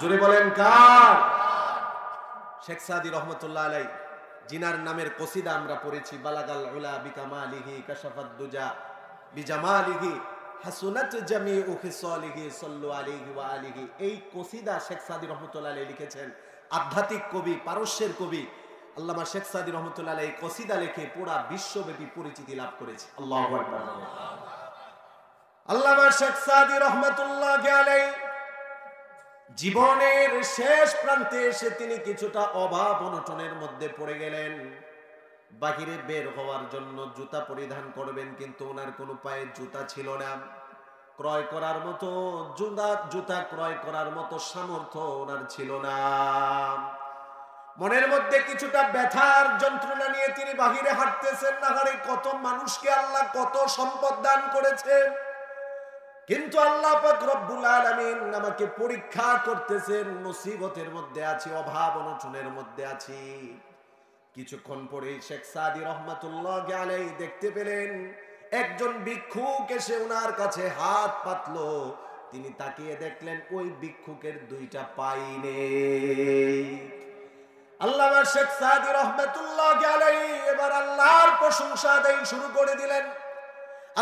Speaker 1: জোরে বলেন কার? শেখ সাদি রহমতুল্লাহ আলাইহি, জিনার নামের কসিদা আমরা পড়েছি, বালাগাল উলা বিকামালিহি কাশাফাদ দুজা বিজামালিহি হাসুনাত জামিউ খিসালিহি সাল্লু আলাইহি ওয়া আলিহি। এই কসিদা শেখ সাদি রহমতুল্লাহ আলাইহি লিখেছেন। আধ্যাত্মিক কবি, পারস্যের কবি আল্লামা শেখ সাদি রহমতুল্লাহ আলাইহি কসিদা লিখে পুরা বিশ্বব্যাপী পরিচিতি লাভ করেছে। আল্লাহু আকবার। আল্লামা শেখ সাদি রহমতুল্লাহ আলাইহি জীবনের শেষ প্রান্তে এসে তিনি কিছুটা অভাব অনটনের মধ্যে পড়ে গেলেন। বাহিরে বের হওয়ার জন্য জুতা পরিধান করবেন, কিন্তু ওনার কোনো পায়ে জুতা ছিল না। ক্রয় করার মতো জুতা ক্রয় করার মতো সামর্থ্য ওনার ছিল না। মনের মধ্যে কিছুটা ব্যথার যন্ত্রণা নিয়ে তিনি বাহিরে হাঁটতেছেন। নাহারে কত মানুষকে আল্লাহ কত সম্পদ দান করেছেন, কিন্তু আল্লাহ পাক রব্বুল আলামিন আমাকে পরীক্ষা করতেছেন। মুসিবতের মধ্যে আছি, অভাব অনটনের মধ্যে আছি। কিছুক্ষণ পরে শেখ সাদি রহমাতুল্লাহ আলাইহি দেখতে পেলেন একজন ভিক্ষুক এসে ওনার কাছে হাত পাতলো। তিনি তাকিয়ে দেখলেন ওই ভিক্ষুকের দুইটা পাই নেই। আল্লামা শেখ সাদি রহমাতুল্লাহ আলাইহি এবার আল্লাহর প্রশংসা আদায় শুরু করে দিলেন।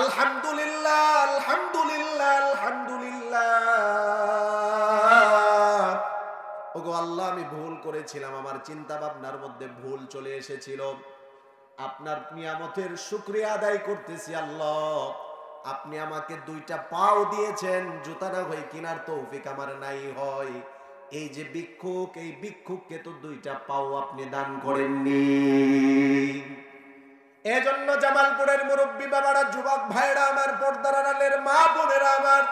Speaker 1: আলহামদুলিল্লাহ, আলহামদুলিল্লাহ, আলহামদুলিল্লাহ। ওগো আল্লাহ, আমি ভুল করেছিলাম, আমার চিন্তা ভাবনার মধ্যে ভুল চলে এসেছিল। আপনার নিয়ামতের শুকরিয়া আদায় করতেছি আল্লাহ। আপনি আমাকে দুইটা পাও দিয়েছেন, জুতা না হয়ে কেনার তৌফিক আমার নাই হয়। এই যে ভিক্ষুক, এই ভিক্ষুককে তো দুইটা পাও আপনি দান করেননি। এজন্য জামালপুরের মুরব্বী বাবারা, যুবক ভাইরা আমার, পর্দার আড়ালের মা বোনেরা আমার,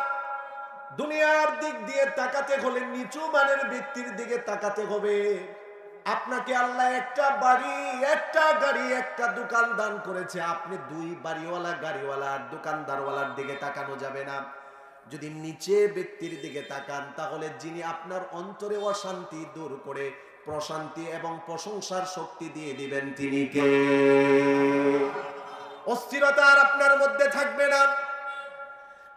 Speaker 1: দুনিয়ার দিক দিয়ে তাকাতে হলে নিচু মানের ব্যক্তির দিকে তাকাতে হবে। আপনাকে আল্লাহ একটা বাড়ি, একটা গাড়ি, একটা দোকান দান করেছে। আপনি দুই বাড়িওয়ালা, গাড়িওয়ালা আর দোকানদারওয়ালার দিকে তাকানো যাবে না। যদি নিচে ব্যক্তির দিকে তাকান, তাহলে যিনি আপনার অন্তরে অশান্তি দূর করে প্রশান্তি এবং প্রশংসার শক্তি দিয়ে দিবেন, তিনি কে? অস্থিরতা আর আপনার মধ্যে থাকবে না।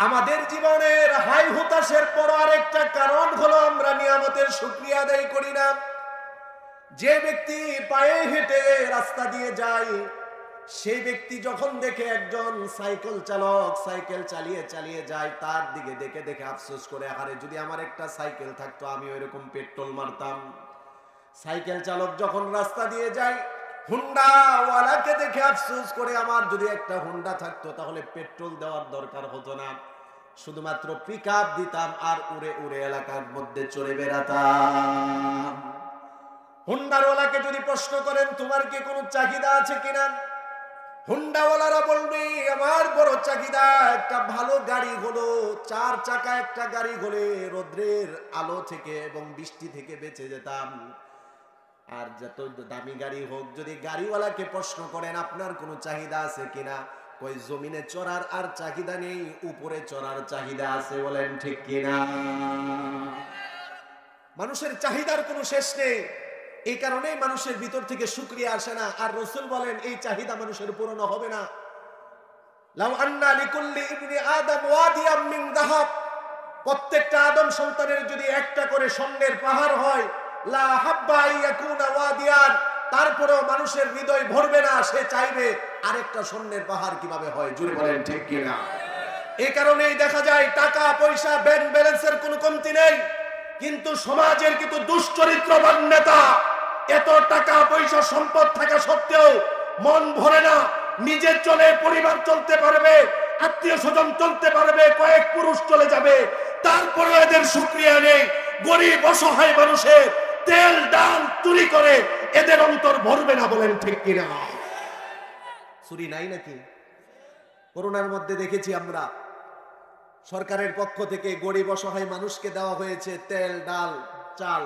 Speaker 1: আমাদের জীবনের হাই হতাশের পর আরেকটা কারণ হলো আমরা নিয়ামতের শুকরিয়া আদায় করি না। যে ব্যক্তি পায়ে হেঁটে রাস্তা দিয়ে যায়, সেই ব্যক্তি যখন দেখে একজন সাইকেল চালক সাইকেল চালিয়ে চালিয়ে যায়, তার দিকে দেখে দেখে আফসোস করে, আরে যদি আমার একটা সাইকেল থাকতো আমি ওইরকম পেট্রোল মারতাম। সাইকেল চালক যখন রাস্তা দিয়ে যায়, হুন্ডা ওয়ালাকে দেখে আফসোস করে, আমার যদি একটা হুন্ডা থাকতো তাহলে পেট্রোল দেওয়ার দরকার হতো না, শুধুমাত্র পিকআপ দিতাম আর উড়ে উড়ে এলাকার মধ্যে চলে বেড়াতাম। হুন্ডার ওয়ালাকে যদি প্রশ্ন করেন তোমার কি কোনো চাহিদা আছে কিনা, হুন্ডাওয়ালারা বলবে আমার বড় চাহিদা, একটা ভালো গাড়ি হলো, চার চাকা একটা গাড়ি হলে রোদ্রের আলো থেকে এবং বৃষ্টি থেকে বেঁচে যেতাম। আর যত দামি গাড়ি হোক, যদি গাড়িওয়ালাকে প্রশ্ন করেন আপনার কোনো চাহিদা আছে কিনা, ওই জমিনে চড়ার আর চাহিদা নেই, উপরে চড়ার চাহিদা আছে, বলেন ঠিক কিনা? মানুষের চাহিদার কোনো শেষ নেই, এই কারণেই মানুষের ভিতর থেকে শুকরিয়া আসে না। আর রাসূল বলেন এই চাহিদা মানুষের পূরণ হবে না। লাউ আন্না লিকুল্লি ইবনি আদম ওয়াদিয়াম মিন যাহাব, প্রত্যেকটা আদম সন্তানের যদি একটা করে স্বর্ণের পাহাড় হয়, লা হাব্বা ইয়াকুনা ওয়াদিয়ান, তারপরেও মানুষের হৃদয় ভরবে না, সে চাইবে আরেকটা স্বর্ণের পাহাড় কিভাবে হয়। জুড়ে বলেন ঠিক কিনা? এই কারণেই দেখা যায় টাকা পয়সা ব্যাংক ব্যালেন্সের কোনো কমতি নেই, কিন্তু সমাজের কিন্তু দুশ্চরিত্রবান নেতা, এত টাকা পয়সা সম্পদ থাকা সত্ত্বেও মন ভরে না, নিজে চলে পরিবার চলতে পারবে, আত্মীয় স্বজন চলতে পারবে, কয়েক পুরুষ চলে যাবে, তারপরে এদের শুকরিয়া নেই। গরিব অসহায় মানুষের তেল ডাল চুরি করে এদের অন্তর ভরবে না, বলেন ঠিক কিনা? চুরি নাই নাকি? করোনার মধ্যে দেখেছি আমরা, সরকারের পক্ষ থেকে গরিব অসহায় মানুষকে দেওয়া হয়েছে তেল ডাল চাল,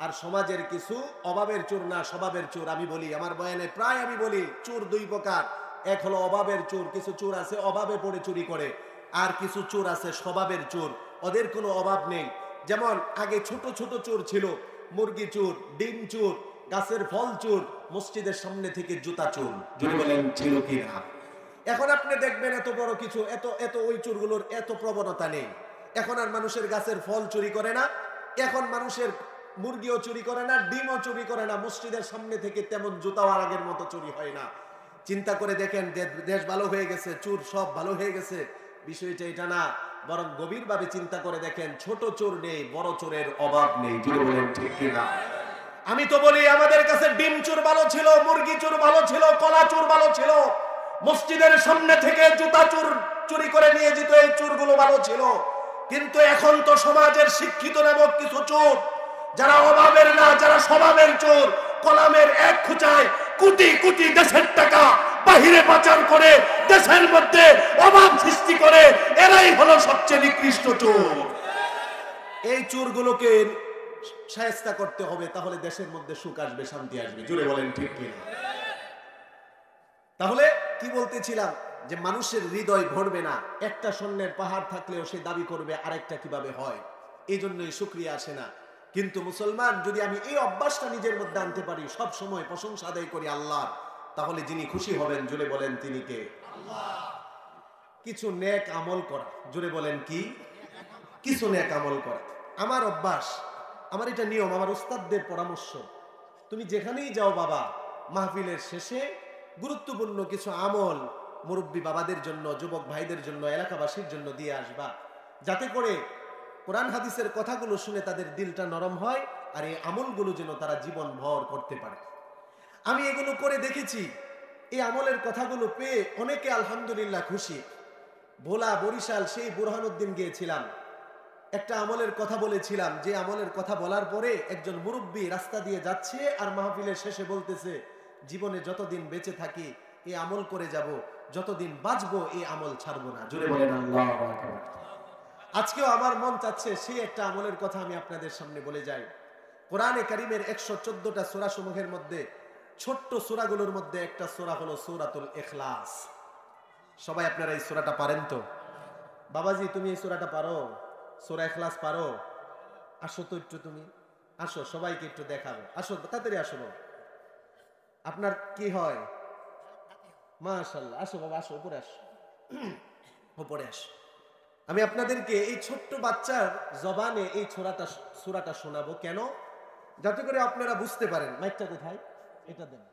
Speaker 1: আর সমাজের কিছু অভাবের চোর না স্বভাবের চোর। আমি বলি আমার বয়ানে প্রায় আমি বলি চোর দুই প্রকার, এক হলো অভাবের চোর, কিছু চোর আছে অভাবে পড়ে চুরি করে, আর কিছু চোর আছে স্বভাবের চোর, ওদের কোনো অভাব নেই। যেমন আগে ছোট ছোট চোর ছিল, মুরগি চোর, ডিম চোর, গাছের ফল চোর, মসজিদের সামনে থেকে জুতা চোর, যদি বলেন ছিল কি না? এখন আপনি দেখবেন এত বড় কিছু, এত এত ওই চোরগুলোর এত প্রবণতা নেই। এখন আর মানুষের গাছের ফল চুরি করে না, এখন মানুষের মুরগিও চুরি করে না, ডিমও চুরি করে না, মসজিদের সামনে থেকে তেমন জুতাও আর আগের মতো চুরি হয় না। চিন্তা করে দেখেন দেশ ভালো হয়ে গেছে, চোর সব ভালো হয়ে গেছে, বিষয়টা এটা না। বরং গভীরভাবে চিন্তা করে দেখেন, ছোট চোর নেই, বড় চোরের অভাব নেই, ঠিক কিনা? আমি তো বলি আমাদের কাছে ডিম চোর ভালো ছিল, মুরগি চোর ভালো ছিল, কলা চোর ভালো ছিল, মসজিদের সামনে থেকে জুতা চোর চুরি করে নিয়ে যেত, এই চোরগুলো ভালো ছিল। কিন্তু এখন তো সমাজের শিক্ষিত নামক কিছু চোর, যারা অভাবের না, যারা স্বভাবের চোর, কলামের এক খুঁচায় কোটি কোটি দেশের টাকা বাহিরে পাচার করে দেশের মধ্যে অভাব সৃষ্টি করে, এরাই হলো সবচেয়ে নিকৃষ্ট চোর। এই চোরগুলোকে শায়েস্তা করতে হবে, তাহলে দেশের মধ্যে সুখ আসবে, শান্তি আসবে, জুড়ে বলেন ঠিক কিনা? তাহলে কি বলতেছিলাম, যে মানুষের হৃদয় ভরবে না, একটা স্বর্ণের পাহাড় থাকলেও সে দাবি করবে আরেকটা কিভাবে হয়, এই জন্যই শুকরিয়া আসে না। কিন্তু মুসলমান, যদি আমি এই অভ্যাসটা নিজের মধ্যে আনতে পারি, সব সময় প্রশংসা আদায় করি আল্লাহ, তাহলে যিনি খুশি হবেন, জুড়ে বলেন তিনি কে? আল্লাহ। কিছু নেক আমল করা, জুড়ে বলেন কি? কিছু নেক আমল করা আমার অভ্যাস, আমার এটা নিয়ম, আমার উস্তাদদের পরামর্শ। তুমি যেখানেই যাও বাবা, মাহফিলের শেষে গুরুত্বপূর্ণ কিছু আমল মুরব্বী বাবাদের জন্য, যুবক ভাইদের জন্য, এলাকাবাসীর জন্য দিয়ে আসবা, যাতে করে কোরআন হাদিসের কথাগুলো শুনে তাদের দিলটা নরম হয়, আর এই আমলগুলো যেন তারা জীবন ভর করতে পারে। আমি এগুলো করে দেখেছি, এই আমলের কথাগুলো পেয়ে অনেকে আলহামদুলিল্লাহ খুশি। ভোলা বরিশাল সেই বুরহানুদ্দিন গিয়েছিলাম, একটা আমলের কথা বলেছিলাম, যে আমলের কথা বলার পরে একজন মুরব্বী রাস্তা দিয়ে যাচ্ছে আর মাহফিলের শেষে বলতেছে, জীবনে যতদিন বেঁচে থাকি এই আমল করে যাব, যতদিন বাঁচবো এই আমল ছাড়বো না, জোরে বলেন আল্লাহু আকবার। আজকেও আমার মন চাচ্ছে সেই একটা আমলের কথা আমি আপনাদের সামনে বলে যাই। কোরআনে কারীমের 114টা সূরা সমূহের মধ্যে ছোট্ট সূরাগুলোর মধ্যে একটা সূরা হলো সূরাতুল ইখলাস। সবাই আপনারা এই সূরাটা পারেন তো? বাবাজি তুমি এই সূরাটা পারো? সূরা ইখলাস পারো? আসো তো একটু, তুমি আসো, সবাইকে একটু দেখাবো, আসো তাড়াতাড়ি আসো বাবা। আপনার কি হয়? মাশাআল্লাহ, আসো বাবা, আসো, উপরে আসো, উপরে আসো। আমি আপনাদেরকে এই ছোট্ট বাচ্চার জবানে এই সূরাটা শোনাবো, কেন? যাতে করে আপনারা বুঝতে পারেন। মাইকটা কোথায়? এটা দেন।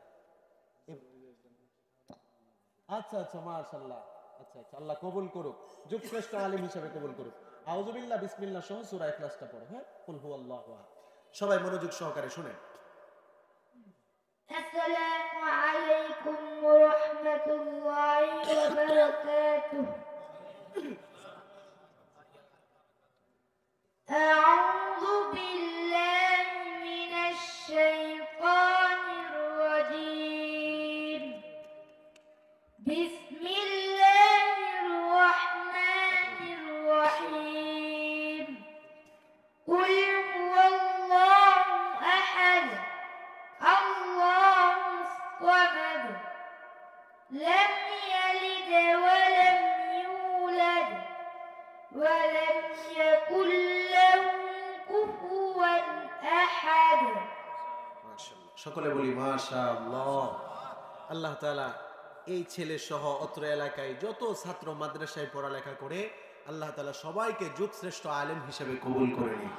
Speaker 1: আচ্ছা আচ্ছা, মাশাআল্লাহ, আচ্ছা আচ্ছা, আল্লাহ কবুল করুক, যুগশ্রেষ্ঠ আলেম হিসেবে কবুল করুক। আউযু বিল্লাহ, বিসমিল্লাহ সহ সূরা ইখলাসটা পড়ো। হ্যাঁ, কুল হুয়াল্লাহু আহাদ। সবাই মনোযোগ সহকারে শুনেন।
Speaker 2: আসসালামু আলাইকুম ওয়া রাহমাতুল্লাহি ওয়া বারাকাতুহু। আউযু বিল্লাহি মিনাশ শাইতানির রাজীম। বিসমিল্লাহির রাহমানির রাহিম। কুল হুয়াল্লাহু আহাদ, আল্লাহুস সামাদ, লাম ইয়ালিদ يكن له كفوا أحد
Speaker 1: মাশাআল্লাহ, সকলে বলি মাশাআল্লাহ। আল্লাহ তাআলা এই ছেলে সহ অত্র এলাকায় যত ছাত্র মাদ্রাসায় পড়ালেখা করে আল্লাহ তাআলা সবাইকে যুগশ্রেষ্ঠ আলেম হিসেবে কবুল করে নিন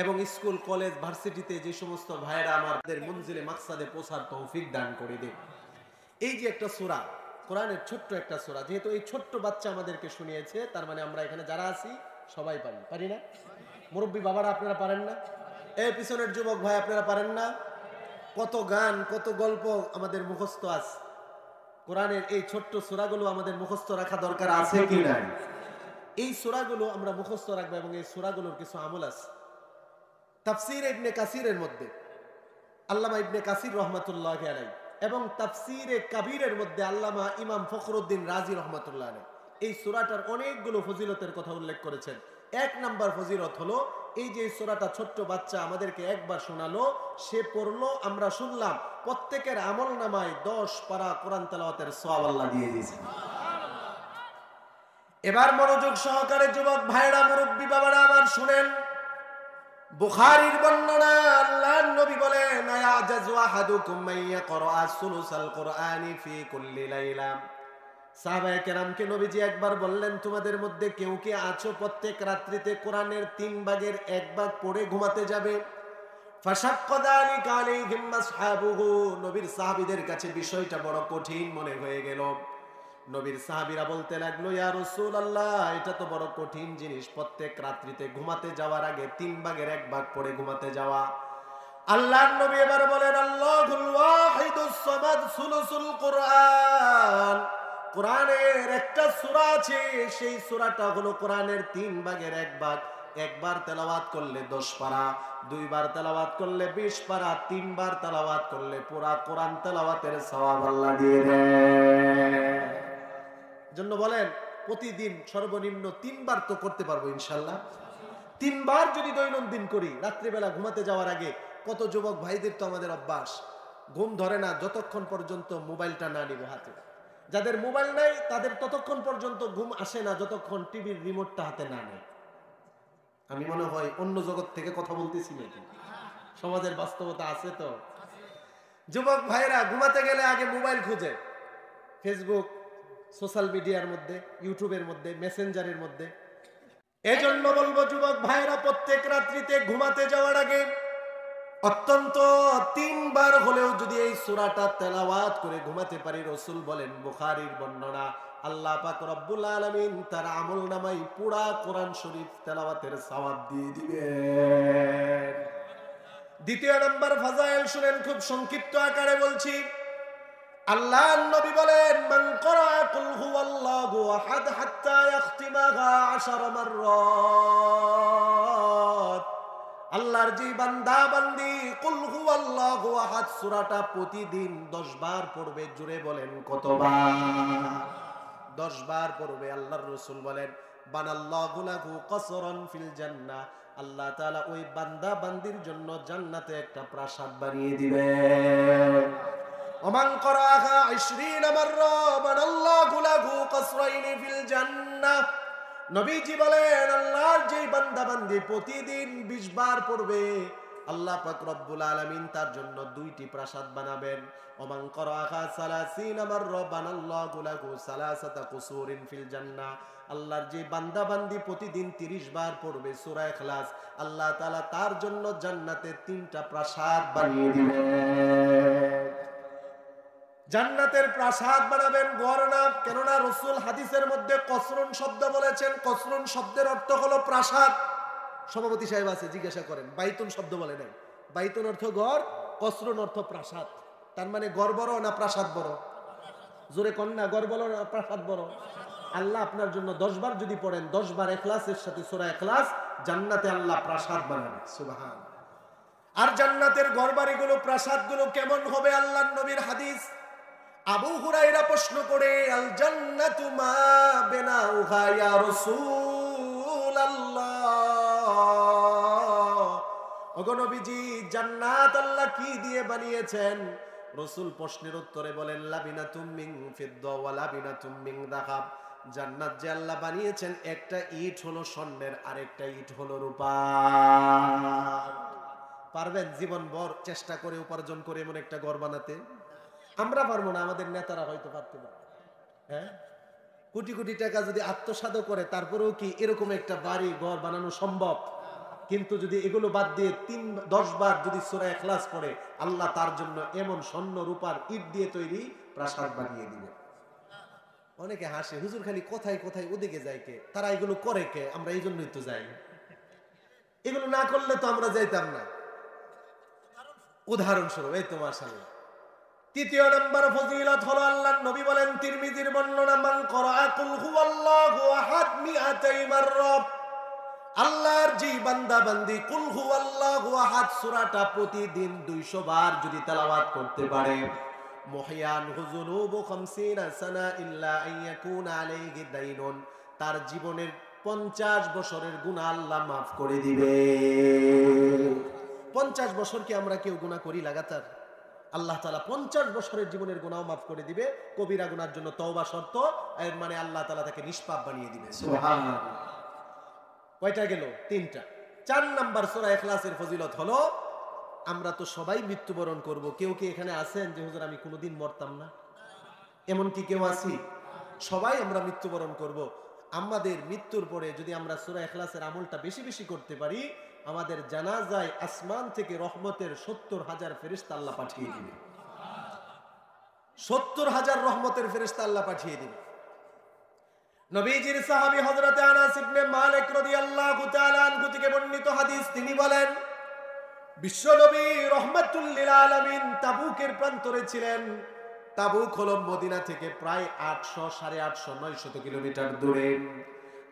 Speaker 1: এবং স্কুল কলেজ ভার্সিটিতে যে সমস্ত ভাইরা আমাদের মঞ্জিলে মাকসাদে পৌঁছার তৌফিক দান করে দেন। এই যে একটা সূরা, কোরআনের ছোট্ট একটা সূরা, যেহেতু এই ছোট্ট বাচ্চা আমাদেরকে শুনিয়েছে, তার মানে আমরা এখানে যারা আছি সবাই পারি না? মুরব্বী বাবারা আপনারা পারেন না? এই পিছনের যুবক ভাই আপনারা পারেন না? কত গান কত গল্প আমাদের মুখস্থ আছে। কোরআনের এই ছোট্ট সূরাগুলো আমাদের মুখস্থ রাখা দরকার আছে কি নাই? এই সূরাগুলো আমরা মুখস্থ রাখবো এবং এই সূরাগুলোর কিছু আমল আছে। তাফসীর ইবনে কাসিরের মধ্যে আল্লামা ইবনে কাসির রহমাতুল্লাহি আলাইহি এবং তাফসীরে কাবীরের মধ্যে আল্লামা ইমাম ফখরুদ্দিন রাজি রহমাতুল্লাহ আলাইহি এই সূরাটার অনেকগুলো ফজিলতের কথা উল্লেখ করেছেন। এক নাম্বার ফজিলত হলো এই যে সূরাটা ছোট্ট বাচ্চা আমাদেরকে একবার শোনালো, সে পড়লো, আমরা শুনলাম, প্রত্যেকের আমলনামায় 10 পারা কোরআন তেলাওয়াতের সওয়াব আল্লাহ দিয়ে দিয়েছেন। এবার মনোযোগ সহকারে যুবক ভাইরা মুরব্বী বাবারা আমার শুনেন। বুখারীর বর্ণনা, আল্লাহর নবী বলেন, আয়াজাজু আহাদুকুম মাইয়া ক্বরা সুলুসাল কুরআনি ফি কুল্লি লাইলা। সাহাবায়ে কেরামকে নবীজি একবার বললেন, তোমাদের মধ্যে কেউ কি আছো প্রত্যেক রাত্রিতে কোরআনের 3 ভাগের 1 ভাগ পড়ে ঘুমাতে যাবে? ফাশাক্কা যালিকা আলাইহিম আসহাবুহু। নবীর সাহাবীদের কাছে বিষয়টা বড় কঠিন মনে হয়ে গেল। নবীর সাহাবীরা বলতে লাগলো, ইয়া রাসূলুল্লাহ, এটা তো বড় কঠিন জিনিস, প্রত্যেক রাত্রিতে ঘুমাতে যাওয়ার আগে 3 ভাগের 1 ভাগ পড়ে ঘুমাতে যাওয়া। আল্লাহর নবী এবার বলেন, আল্লাহুল ওয়াহিদুস সামাদ সুলুসুল কুরআন। কোরআনের একটা সূরা আছে, সেই সূরাটা হলো কোরআনের 3 ভাগের 1 ভাগ। একবার তেলাওয়াত করলে 10 পারা, 2 বার তেলাওয়াত করলে 20 পারা, 3 বার তেলাওয়াত করলে পুরা কোরআন তেলাওয়াতের সওয়াব আল্লাহ দিয়ে দেন। জন্য বলেন প্রতিদিন সর্বনিম্ন 3 বার তো করতে পারবো ইনশাআল্লাহ। 3 বার যদি দৈনন্দিন করি রাত্রিবেলা ঘুমাতে যাওয়ার আগে। কত যুবক ভাইদের তো আমাদের অভ্যাস, ঘুম ধরে না যতক্ষণ পর্যন্ত মোবাইলটা না নিব হাতে। যাদের মোবাইল নাই তাদের ততক্ষণ পর্যন্ত ঘুম আসে না যতক্ষণ টিভির রিমোটটা হাতে না নেয়। আমি মনে হয় অন্য জগৎ থেকে কথা বলতেছি নাকি? সমাজের বাস্তবতা আছে তো। যুবক ভাইরা ঘুমাতে গেলে আগে মোবাইল খুঁজে, ফেসবুক, সোশ্যাল মিডিয়ার মধ্যে, ইউটিউবের মধ্যে, মেসেঞ্জারের মধ্যে। এজন্য বলবো যুবক ভাইরা প্রত্যেক রাত্রিতে ঘুমাতে যাওয়ার আগে অত্যন্ত 3 বার হলেও যদি এই সূরাটা তেলাওয়াত করে ঘুমাতে পারি, রাসূল বলেন, বুখারীর বর্ণনা, আল্লাহ পাক রব্বুল আলামিন তার আমলনামায় পুরা কোরআন শরীফ তেলাওয়াতের সওয়াব দিয়ে দিবেন। দ্বিতীয় নাম্বার ফাজাইল শুনেন, খুব সংক্ষিপ্ত আকারে বলছি। আল্লাহর নবী বলেন, মান ক্বরা কুল হুয়াল্লাহু আহাদ হাত্তা ইয়াখতিমাহা 10 মাররাত। আল্লাহর যে বান্দা বান্দি কুল হুয়াল্লাহু আহাদ সূরাটা প্রতিদিন 10 বার পড়বে, জুড়ে বলেন কতবার? 10 বার পড়বে। আল্লাহর রাসূল বলেন, বানাল্লাহু লাহু কসরান ফিল জান্নাহ। আল্লাহ তাআলা ওই বান্দা বান্দির জন্য জান্নাতে একটা প্রাসাদ বানিয়ে দিবেন। ওমান ক্বরাহা 20 মাররা বানাল্লাহু লাহু কসরাইনি ফিল জান্নাহ। নবীজি বলেন, আল্লাহর যে বান্দা বান্দি প্রতিদিন 20 বার পড়বে, আল্লাহ পাক রব্বুল আলামিন তার জন্য 2টি প্রাসাদ বানাবেন। ওমান ক্বরাহা 30 মাররা বানাল্লাহু লাহু সালাসাতা কুসুরিন ফিল জান্নাহ। আল্লাহর যে বান্দা বান্দি প্রতিদিন 30 বার পড়বে সূরা ইখলাস, আল্লাহ তাআলা তার জন্য জান্নাতে 3টা প্রাসাদ বানিয়ে দিবেন। জান্নাতের প্রাসাদ বানাবেন, ঘর না। কেননা রাসূল হাদিসের মধ্যে কসরুন শব্দ বলেছেন। কসরুন শব্দের অর্থ হলো প্রাসাদ। সভাপতি সাহেব আছে, জিজ্ঞাসা করেন, বাইতুন শব্দ বলে নাই। বাইতুন অর্থ ঘর, কসরুন অর্থ প্রাসাদ। তার মানে ঘর বড় না প্রাসাদ বড়? জোরে কোন না, ঘর বড় না প্রাসাদ বড়? আল্লাহ আপনার জন্য 10 বার যদি পড়েন, 10 বার ইখলাসের সাথে সূরা ইখলাস, জান্নাতে আল্লাহ প্রাসাদ বানাবেন। সুবহান। আর জান্নাতের ঘরবাড়িগুলো, প্রাসাদগুলো কেমন হবে? আল্লাহর নবীর হাদিস। আবু হুরায়রা প্রশ্ন করে, আল জান্নাতু মা বিনাউহা ইয়া রাসূলুল্লাহ। ওগো নবীজি, জান্নাত আল্লাহ কি দিয়ে বানিয়েছেন? রাসূল প্রশ্নের উত্তরে বলেন, লাবিনাতুম মিন ফিদ্দা ওয়া লাবিনাতুম মিন যাহাব। জান্নাত যে আল্লাহ বানিয়েছেন, একটা ইট হলো স্বর্ণের, আরেকটা ইট হলো রূপার। পারবেন জীবনভর চেষ্টা করে উপার্জন করে এমন একটা ঘর বানাতে? আমরা পারবো না, আমাদের নেতারা হয়তো পারতে পারে। হ্যাঁ, কোটি কোটি টাকা যদি আত্মসাৎ করে, তারপরেও কি এরকম একটা বাড়ি ঘর বানানো সম্ভব? কিন্তু যদি এগুলো বাদ দিয়ে 10 বার যদি সূরা ইখলাস পড়ে, আল্লাহ তার জন্য এমন স্বর্ণ রূপার ইট দিয়ে তৈরি প্রাসাদ বানিয়ে দিবে। অনেকে হাসে, হুজুর খালি কোথায় কোথায় ওদিকে যায় কে? তারা এগুলো করে কে? আমরা এই জন্যই তো যাই। এগুলো না করলে তো আমরা যাইতাম না। উদাহরণস্বরূপ এই তো মাশাআল্লাহ। তৃতীয় নম্বর ফজিলত হলো, আল্লাহর নবী বলেন, তিরমিজির বর্ণনা, মান করা কুল হুয়াল্লাহু আহাদ মিআতাই মাররা, আল্লাহর যে বান্দা বান্দি কুল হুয়াল্লাহু আহাদ সূরাটা প্রতিদিন 200 বার যদি তেলাওয়াত করতে পারে, মুহয়ান হুজুনুবু 50 সানা ইল্লা আইয়াকুনা আলাইহি দাইনুন, তার জীবনের 50 বছরের গুনাহ আল্লাহ মাফ করে দিবে। 50 বছর কি আমরা কেউ গুনাহ করি লাগাতার? আল্লাহ তাআলা 50 বছরের জীবনের গুনাহ মাফ করে দিবে। কবিরা গুনার জন্য তওবা শর্ত, এর মানে আল্লাহ তাআলা তাকে নিষ্পাপ বানিয়ে দিবে। সুবহানাল্লাহ। কয়টা গেল? 3টা। 4 নাম্বার সূরা ইখলাসের ফজিলত হলো, আমরা তো সবাই মৃত্যুবরণ করব। কেউ কি এখানে আছেন যে হুজুর আমি কোনোদিন মরতাম না? এমন কি কেউ আছি? সবাই আমরা মৃত্যুবরণ করব। আমাদের মৃত্যুর পরে যদি আমরা সূরা ইখলাসের আমলটা বেশি বেশি করতে পারি, আমাদের জানাজায় আসমান থেকে রহমতের 70,000 ফেরেশতা আল্লাহ পাঠিয়ে দিবে। 70,000 রহমতের ফেরেশতা আল্লাহ পাঠিয়ে দিবে। নবীজির সাহাবী হযরত আনাস ইবনে মালিক রাদিয়াল্লাহু তাআলা আনহু থেকে বর্ণিত হাদিস, তিনি বলেন, বিশ্বনবী রাহমাতুল লিল আলামিন তাবুকের প্রান্তরে ছিলেন। তাবুক হলো মদিনা থেকে প্রায় 800, 850, 900 কিলোমিটার দূরে।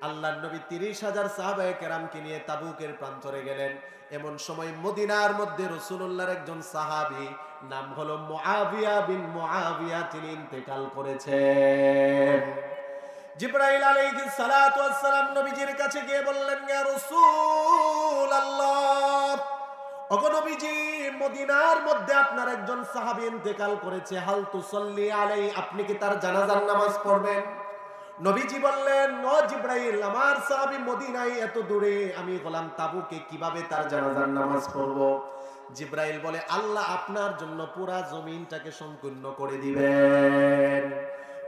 Speaker 1: আল্লাহর নবী 30,000 সাহাবায়ে কেরামকে নিয়ে তাবুকের প্রান্তরে গেলেন। এমন সময় মদিনার মধ্যে রাসূলুল্লাহর একজন সাহাবী, নাম হলো মুআবিয়া বিন মুআবিয়া, তিনি ইন্তেকাল করেছেন। জিবরাইল আলাইহিস সালাতু ওয়াস সালাম নবীজির কাছে গিয়ে বললেন, ইয়া রাসূলুল্লাহ, ওগো নবীজি, মদিনার মধ্যে আপনার একজন সাহাবী ইন্তেকাল করেছে, হাল তুসাল্লি আলাই, আপনি কি তার জানাজার নামাজ পড়বেন? নবীজি বললেন, ও জিবরাইল, আমার সাহাবী মদিনায় এত দূরে, আমি গোলাম তাবুকে, কিভাবে তার জানাজার নামাজ পড়ব? জিবরাইল বলে, আল্লাহ আপনার জন্য পুরা জমিনটাকে সংকীর্ণ করে দিবেন।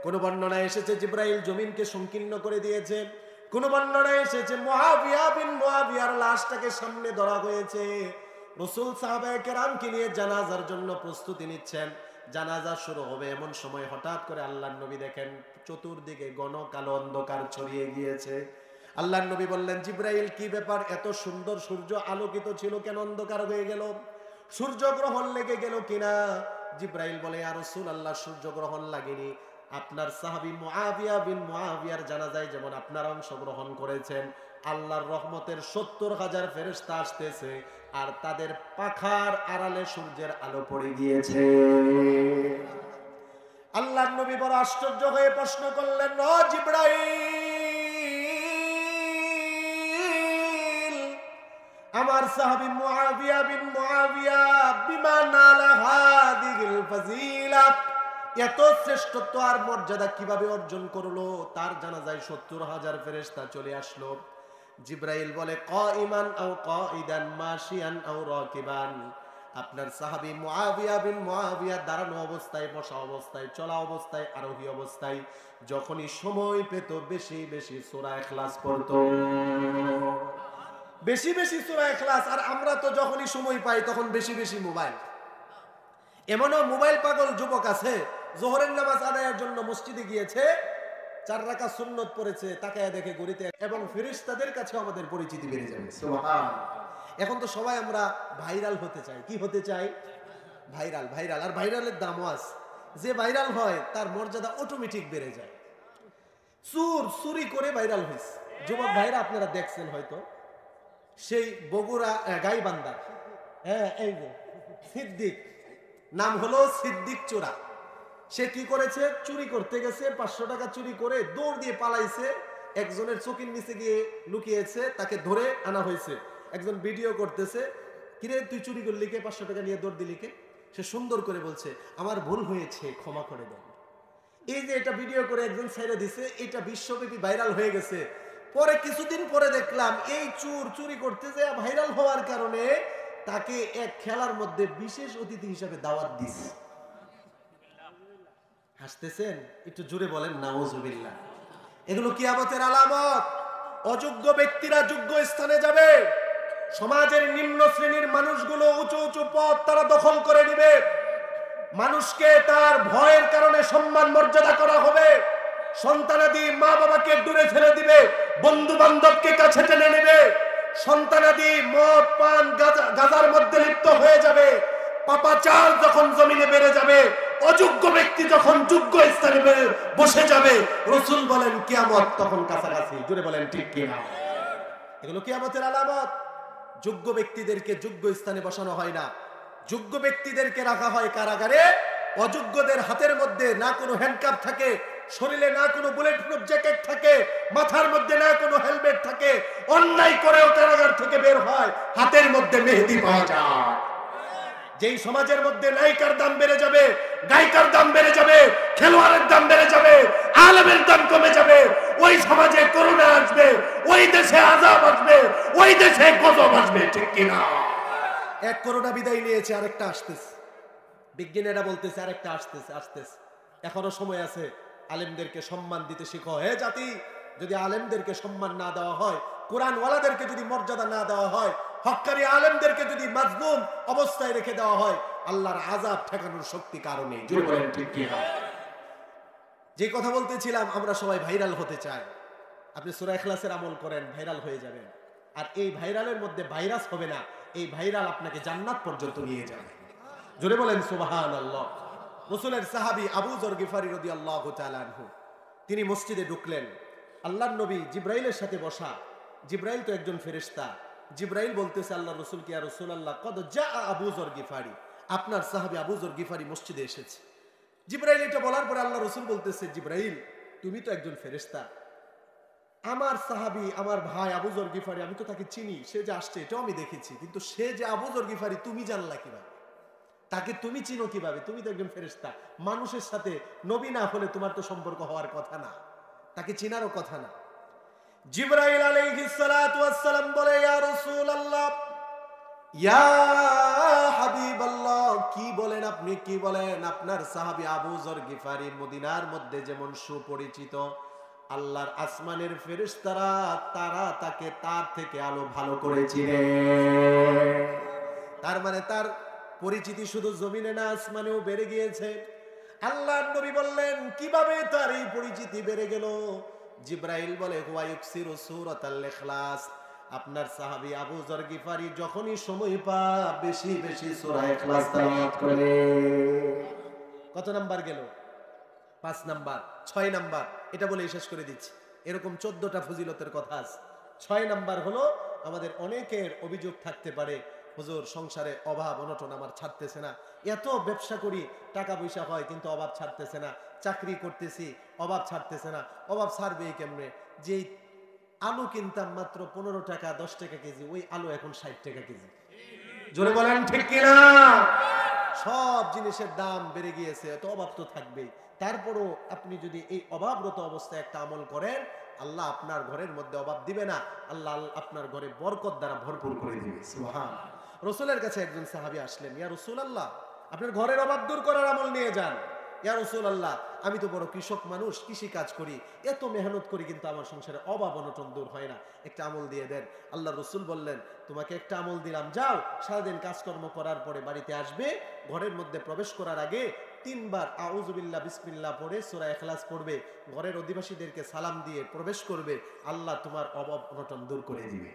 Speaker 1: কোন বর্ণনায় এসেছে জিবরাইল জমিনকে সংকীর্ণ করে দিয়েছে, কোন বর্ণনায় এসেছে মুআবিয়া বিন মুআবিয়ার লাশটাকে সামনে ধরা হয়েছে। রাসূল সাহাবায়ে কেরামকে নিয়ে জানাজার জন্য প্রস্তুতি নিচ্ছেন। জানাজা শুরু হবে, এমন সময় হঠাৎ করে আল্লাহর নবী দেখেন চতুর্দিকে ঘন কালো অন্ধকার ছড়িয়ে গিয়েছে। আল্লাহর নবী বললেন, জিবরাইল, কি ব্যাপার? এত সুন্দর সূর্য আলোকিত ছিল, কেন অন্ধকার হয়ে গেল? সূর্যগ্রহণ লেগে গেল কিনা? জিবরাইল বলে, ইয়া রাসূলুল্লাহ, সূর্যগ্রহণ লাগেনি। আপনার সাহাবী মুআবিয়া বিন মুআবিয়ার জানাজায় যেমন আপনারা অংশগ্রহণ করেছেন, আল্লাহর রহমতের 70,000 ফেরেশতা আসতেছে, আর তাদের পাখার আড়ালে সূর্যের আলো পড়ে গিয়েছে। আল্লাহর নবী বড় আশ্চর্য হয়ে প্রশ্ন করলেন, ও জিবরাইল, আমার সাহাবী মুআবিয়া বিন মুআবিয়া বিমা নালা হাদিহিল ফাজিলা, এত শ্রেষ্ঠত্ব আর মর্যাদা কিভাবে অর্জন করলো? তার জানাজায় 70,000 ফেরেশতা চলে আসলো। জিবরাইল বলে, কাইমান আও কাইদান, মাশিয়ান আও রাকিবান, আপনার সাহাবী মুআবিয়া বিন মুআবিয়া দাঁড়ানো অবস্থায়, বসা অবস্থায়, চলা অবস্থায়, আরোহী অবস্থায়, যখনই সময় পেত বেশি বেশি সূরা ইখলাস পড়তো, বেশি বেশি সূরা ইখলাস। আর আমরা তো যখনই সময় পাই তখন বেশি বেশি মোবাইল। এমনও মোবাইল পাগল যুবক আছে, যোহরের নামাজ আদায়ের জন্য মসজিদে গিয়েছে, 4 রাকাত সুন্নত পড়েছে, তাকায়া দেখে গড়িতে, এবং ফেরেশতাদের কাছে আমাদের পরিচিতি বেড়ে যাবে। সুবহানাল্লাহ। এখন তো সবাই আমরা ভাইরাল হতে চাই। কি হতে চাই? ভাইরাল। ভাইরাল, আর ভাইরালের দামও আছে। যে ভাইরাল হয় তার মর্যাদা অটোমেটিক বেড়ে যায়। চুরি করে ভাইরাল হয়েছে যুবক ভাইরা, আপনারা দেখছেন হয়তো, সেই বগুড়া গাইবান্ধা, হ্যাঁ, এই যে সিদ্দিক, নাম হলো সিদ্দিক চোরা। সে কি করেছে? চুরি করতে গেছে, 500 টাকা চুরি করে দৌড় দিয়ে পালাইছে। একজনের চোখের নিচে গিয়ে লুকিয়েছে, তাকে ধরে আনা হয়েছে। একজন ভিডিও করতেছে, কিরে তুই চুরি করলি কে? 500 টাকা নিয়ে দৌড় দিলি কে? সে সুন্দর করে বলছে, আমার ভুল হয়েছে, ক্ষমা করে দেন। এই যে এটা ভিডিও করে একজন ছেড়ে দিছে, এটা বিশ্বব্যাপী ভাইরাল হয়ে গেছে। পরে কিছুদিন পরে দেখলাম এই চুরি করতে যে ভাইরাল হওয়ার কারণে তাকে এক খেলার মধ্যে বিশেষ অতিথি হিসেবে দাওয়াত দিছে। হাসতেছেন? একটু জোরে বলেন নাউজুবিল্লাহ। এগুলো কিয়ামতের আলামত। অযোগ্য ব্যক্তিরা যোগ্য স্থানে যাবে, সমাজের নিম্ন শ্রেণীর মানুষগুলো উঁচু উঁচু পদ তারা দখল করে নেবে, মানুষকে তার ভয়ের কারণে সম্মান মর্যাদা করা হবে, সন্তানাদি মা বাবাকে দূরে ফেলে দিবে, বন্ধু বান্ধবকে কাছে টেনে নেবে, সন্তানাদি মদ পান গাজার মধ্যে লিপ্ত হয়ে যাবে, পাপাচার যখন জমিনে বেড়ে যাবে, অযোগ্য ব্যক্তি যখন যোগ্য স্থানে বসে যাবে, রাসূল বলেন কিয়ামত তখন কাছাকাছি। জোরে বলেন ঠিক কিনা? এগুলো কিয়ামতের আলামত। যোগ্য ব্যক্তিদেরকে যোগ্য স্থানে বসানো হয় না, যোগ্য ব্যক্তিদেরকে রাখা হয় কারাগারে। অযোগ্যদের হাতের মধ্যে না কোনো হ্যান্ডকাপ থাকে, শরীরে না কোনো বুলেট প্রুফ জ্যাকেট থাকে, মাথার মধ্যে না কোনো হেলমেট থাকে, অন্যায় করেও কারাগার থেকে বের হয়, হাতের মধ্যে মেহেদি পাওয়া যায়। যেই সমাজের মধ্যে নায়িকার দাম বেড়ে যাবে, গায়িকার দাম বেড়ে যাবে, খেলোয়াড়ের দাম বেড়ে যাবে, আলেমের দাম কমে যাবে, ওই সমাজে করোনা আসবে, ওই দেশে আযাব আসবে, ওই দেশে গজব আসবে। ঠিক কিনা? এক করোনা বিদায় নিয়েছে, আরেকটা আসতেছে। বিজ্ঞানীরা বলতেছে আরেকটা আসতেছে। এখনো সময় আছে, আলেমদেরকে সম্মান দিতে শিখো। হে জাতি, যদি আলেমদেরকে সম্মান না দেওয়া হয়, কোরআন ওয়ালাদেরকে যদি মর্যাদা না দেওয়া হয়, হক্কানি আলেমদেরকে যদি মাজলুম অবস্থায় রেখে দেওয়া হয়, আল্লাহর আযাব ঠেকানোর শক্তি কারো নেই। জোরে বলেন ঠিক কি না? যে কথা বলতেছিলাম, আমরা সবাই ভাইরাল হতে চাই। আপনি সূরা ইখলাসের আমল করেন, ভাইরাল হয়ে যাবেন। আর এই ভাইরালের মধ্যে ভাইরাস হবে না, এই ভাইরাল আপনাকে জান্নাত পর্যন্ত নিয়ে যাবে। জোরে বলেন সুবহানাল্লাহ। রাসূলের সাহাবী আবু যর গিফারি রাদিয়াল্লাহু তাআলা আনহু, তিনি মসজিদে ঢুকলেন। আল্লাহর নবী জিবরাইলের সাথে বসা। জিবরাইল তো একজন ফেরেশতা। জিবরাইল বলতেছে আল্লাহর রাসূলকে, ইয়া রাসূলুল্লাহ, কদ জাআ আবু যর গিফারি, আপনার সাহাবী আবু যর গিফারি মসজিদে এসেছে। জিবরাইল এটা বলার পরে আল্লাহর রাসূল বলতেছে, জিবরাইল, তুমি তো একজন ফেরেশতা, আমার সাহাবী, আমার ভাই আবু যর গিফারি, আমি তো তাকে চিনি, সে যে আসছে এটাও আমি দেখেছি, কিন্তু সে যে আবু যর গিফারি তুমি জানলা কিভাবে? তাকে তুমি চিনো কিভাবে? তুমি তো একজন ফেরেশতা, মানুষের সাথে নবী না হলে তোমার তো সম্পর্ক হওয়ার কথা না, তাকে চিনারও কথা না। জিবরাইল আলাইহিস সালাতু ওয়াস সালাম বলে, ইয়া রাসূলুল্লাহ, ইয়া হাবিবাল্লাহ, কি বলেন আপনি, কি বলেন? আপনার সাহাবী আবু যর গিফারি মদিনার মধ্যে যেমন সুপরিচিত, আল্লাহর আসমানের ফেরেশতারা তারা তাকে তার থেকে আলো ভালো করে চিনে। তার মানে তার পরিচিতি শুধু জমিনে না, আসমানেও বেড়ে গিয়েছে। আল্লাহর নবী বললেন, কিভাবে তার এই পরিচিতি বেড়ে গেল? জিবরাইল বলে, হুয়া ইউকসিরু সূরাতাল ইখলাস, আপনার সাহাবী আবু যর গিফারি যখনই সময় পায় বেশি বেশি সূরা ইখলাস তেলাওয়াত করে। কত নাম্বার গেল? 5 নাম্বার। 6 নাম্বার, এটা বলে শেষ করে দিচ্ছি। এরকম 14টা ফজিলতের কথা আছে। 6 নাম্বার হলো, আমাদের অনেকের অভিযোগ থাকতে পারে, হুজুর সংসারে অভাব অনটন আমার ছাড়তেছে না, এত ব্যবসা করি, টাকা পয়সা হয় কিন্তু অভাব ছাড়তেছে না, চাকরি করতেছি অভাব ছাড়তেছে না, অভাব ছাড়বে কেমনে? যেই আলু কিনতাম মাত্র 15 টাকা 10 টাকা কেজি, ওই আলু এখন 60 টাকা কেজি। জোরে বলেন ঠিক কিনা? সব জিনিসের দাম বেড়ে গিয়েছে, তো অভাব তো থাকবেই। তারপরও আপনি যদি এই অভাবরত অবস্থায় একটা আমল করেন, আল্লাহ আপনার ঘরের মধ্যে অভাব দিবে না, আল্লাহ আপনার ঘরে বরকত দ্বারা ভরপুর করে দিবে। সুবহানাল্লাহ। রাসূলের কাছে একজন সাহাবী আসলেন, ইয়া রাসূলুল্লাহ, আপনার ঘরের অভাব দূর করার আমল নিয়ে যান। ইয়া রাসূলুল্লাহ, আমি তো বড় কৃষক মানুষ, কৃষি কাজ করি, এত মেহনত করি, কিন্তু আমার সংসারে অভাব অনটন দূর হয় না, একটা আমল দিয়ে দেন। আল্লাহ রাসূল বললেন, তোমাকে একটা আমল দিলাম, যাও সারাদিন কাজকর্ম করার পরে বাড়িতে আসবে, ঘরের মধ্যে প্রবেশ করার আগে 3 বার আউযু বিল্লাহ বিসমিল্লাহ পড়ে সূরা ইখলাস পড়বে, ঘরের অধিবাসীদেরকে সালাম দিয়ে প্রবেশ করবে, আল্লাহ তোমার অভাব অনটন দূর করে দিবে।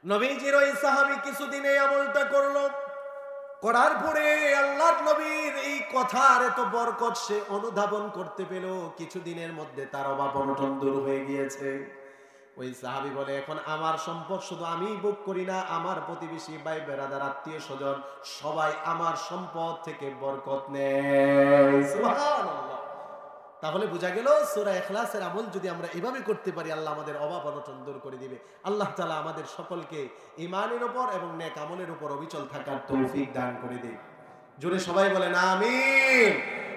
Speaker 1: নবীজির ওই সাহাবী কিছুদিন এই আমলটা করলো, করার পরে আল্লাহর নবীর এই কথার এত বরকত সে অনুধাবন করতে পেল, কিছুদিনের মধ্যে তার অভাব অনটন দূর হয়ে গিয়েছে। ওই সাহাবী বলে, এখন আমার সম্পদ শুধু আমি ভোগ করি না, আমার প্রতিবেশী ভাই বেরাদার আত্মীয় স্বজন সবাই আমার সম্পদ থেকে বরকত নেয়। সুবহানাল্লাহ। তাহলে বোঝা গেল সূরা ইখলাসের আমল যদি আমরা এভাবে করতে পারি, আল্লাহ আমাদের অভাব অনটন দূর করে দিবে। আল্লাহ তাআলা আমাদের সকলকে ঈমানের উপর এবং নেক আমলের উপর অবিচল থাকার তৌফিক দান করে দিন। জোরে সবাই বলেন আমিন।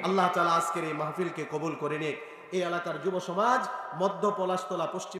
Speaker 1: আল্লাহ তাআলা আজকের এই মাহফিলকে কবুল করে নিক। এই এলাকার যুব সমাজ মধ্য পলাশতলা পশ্চিম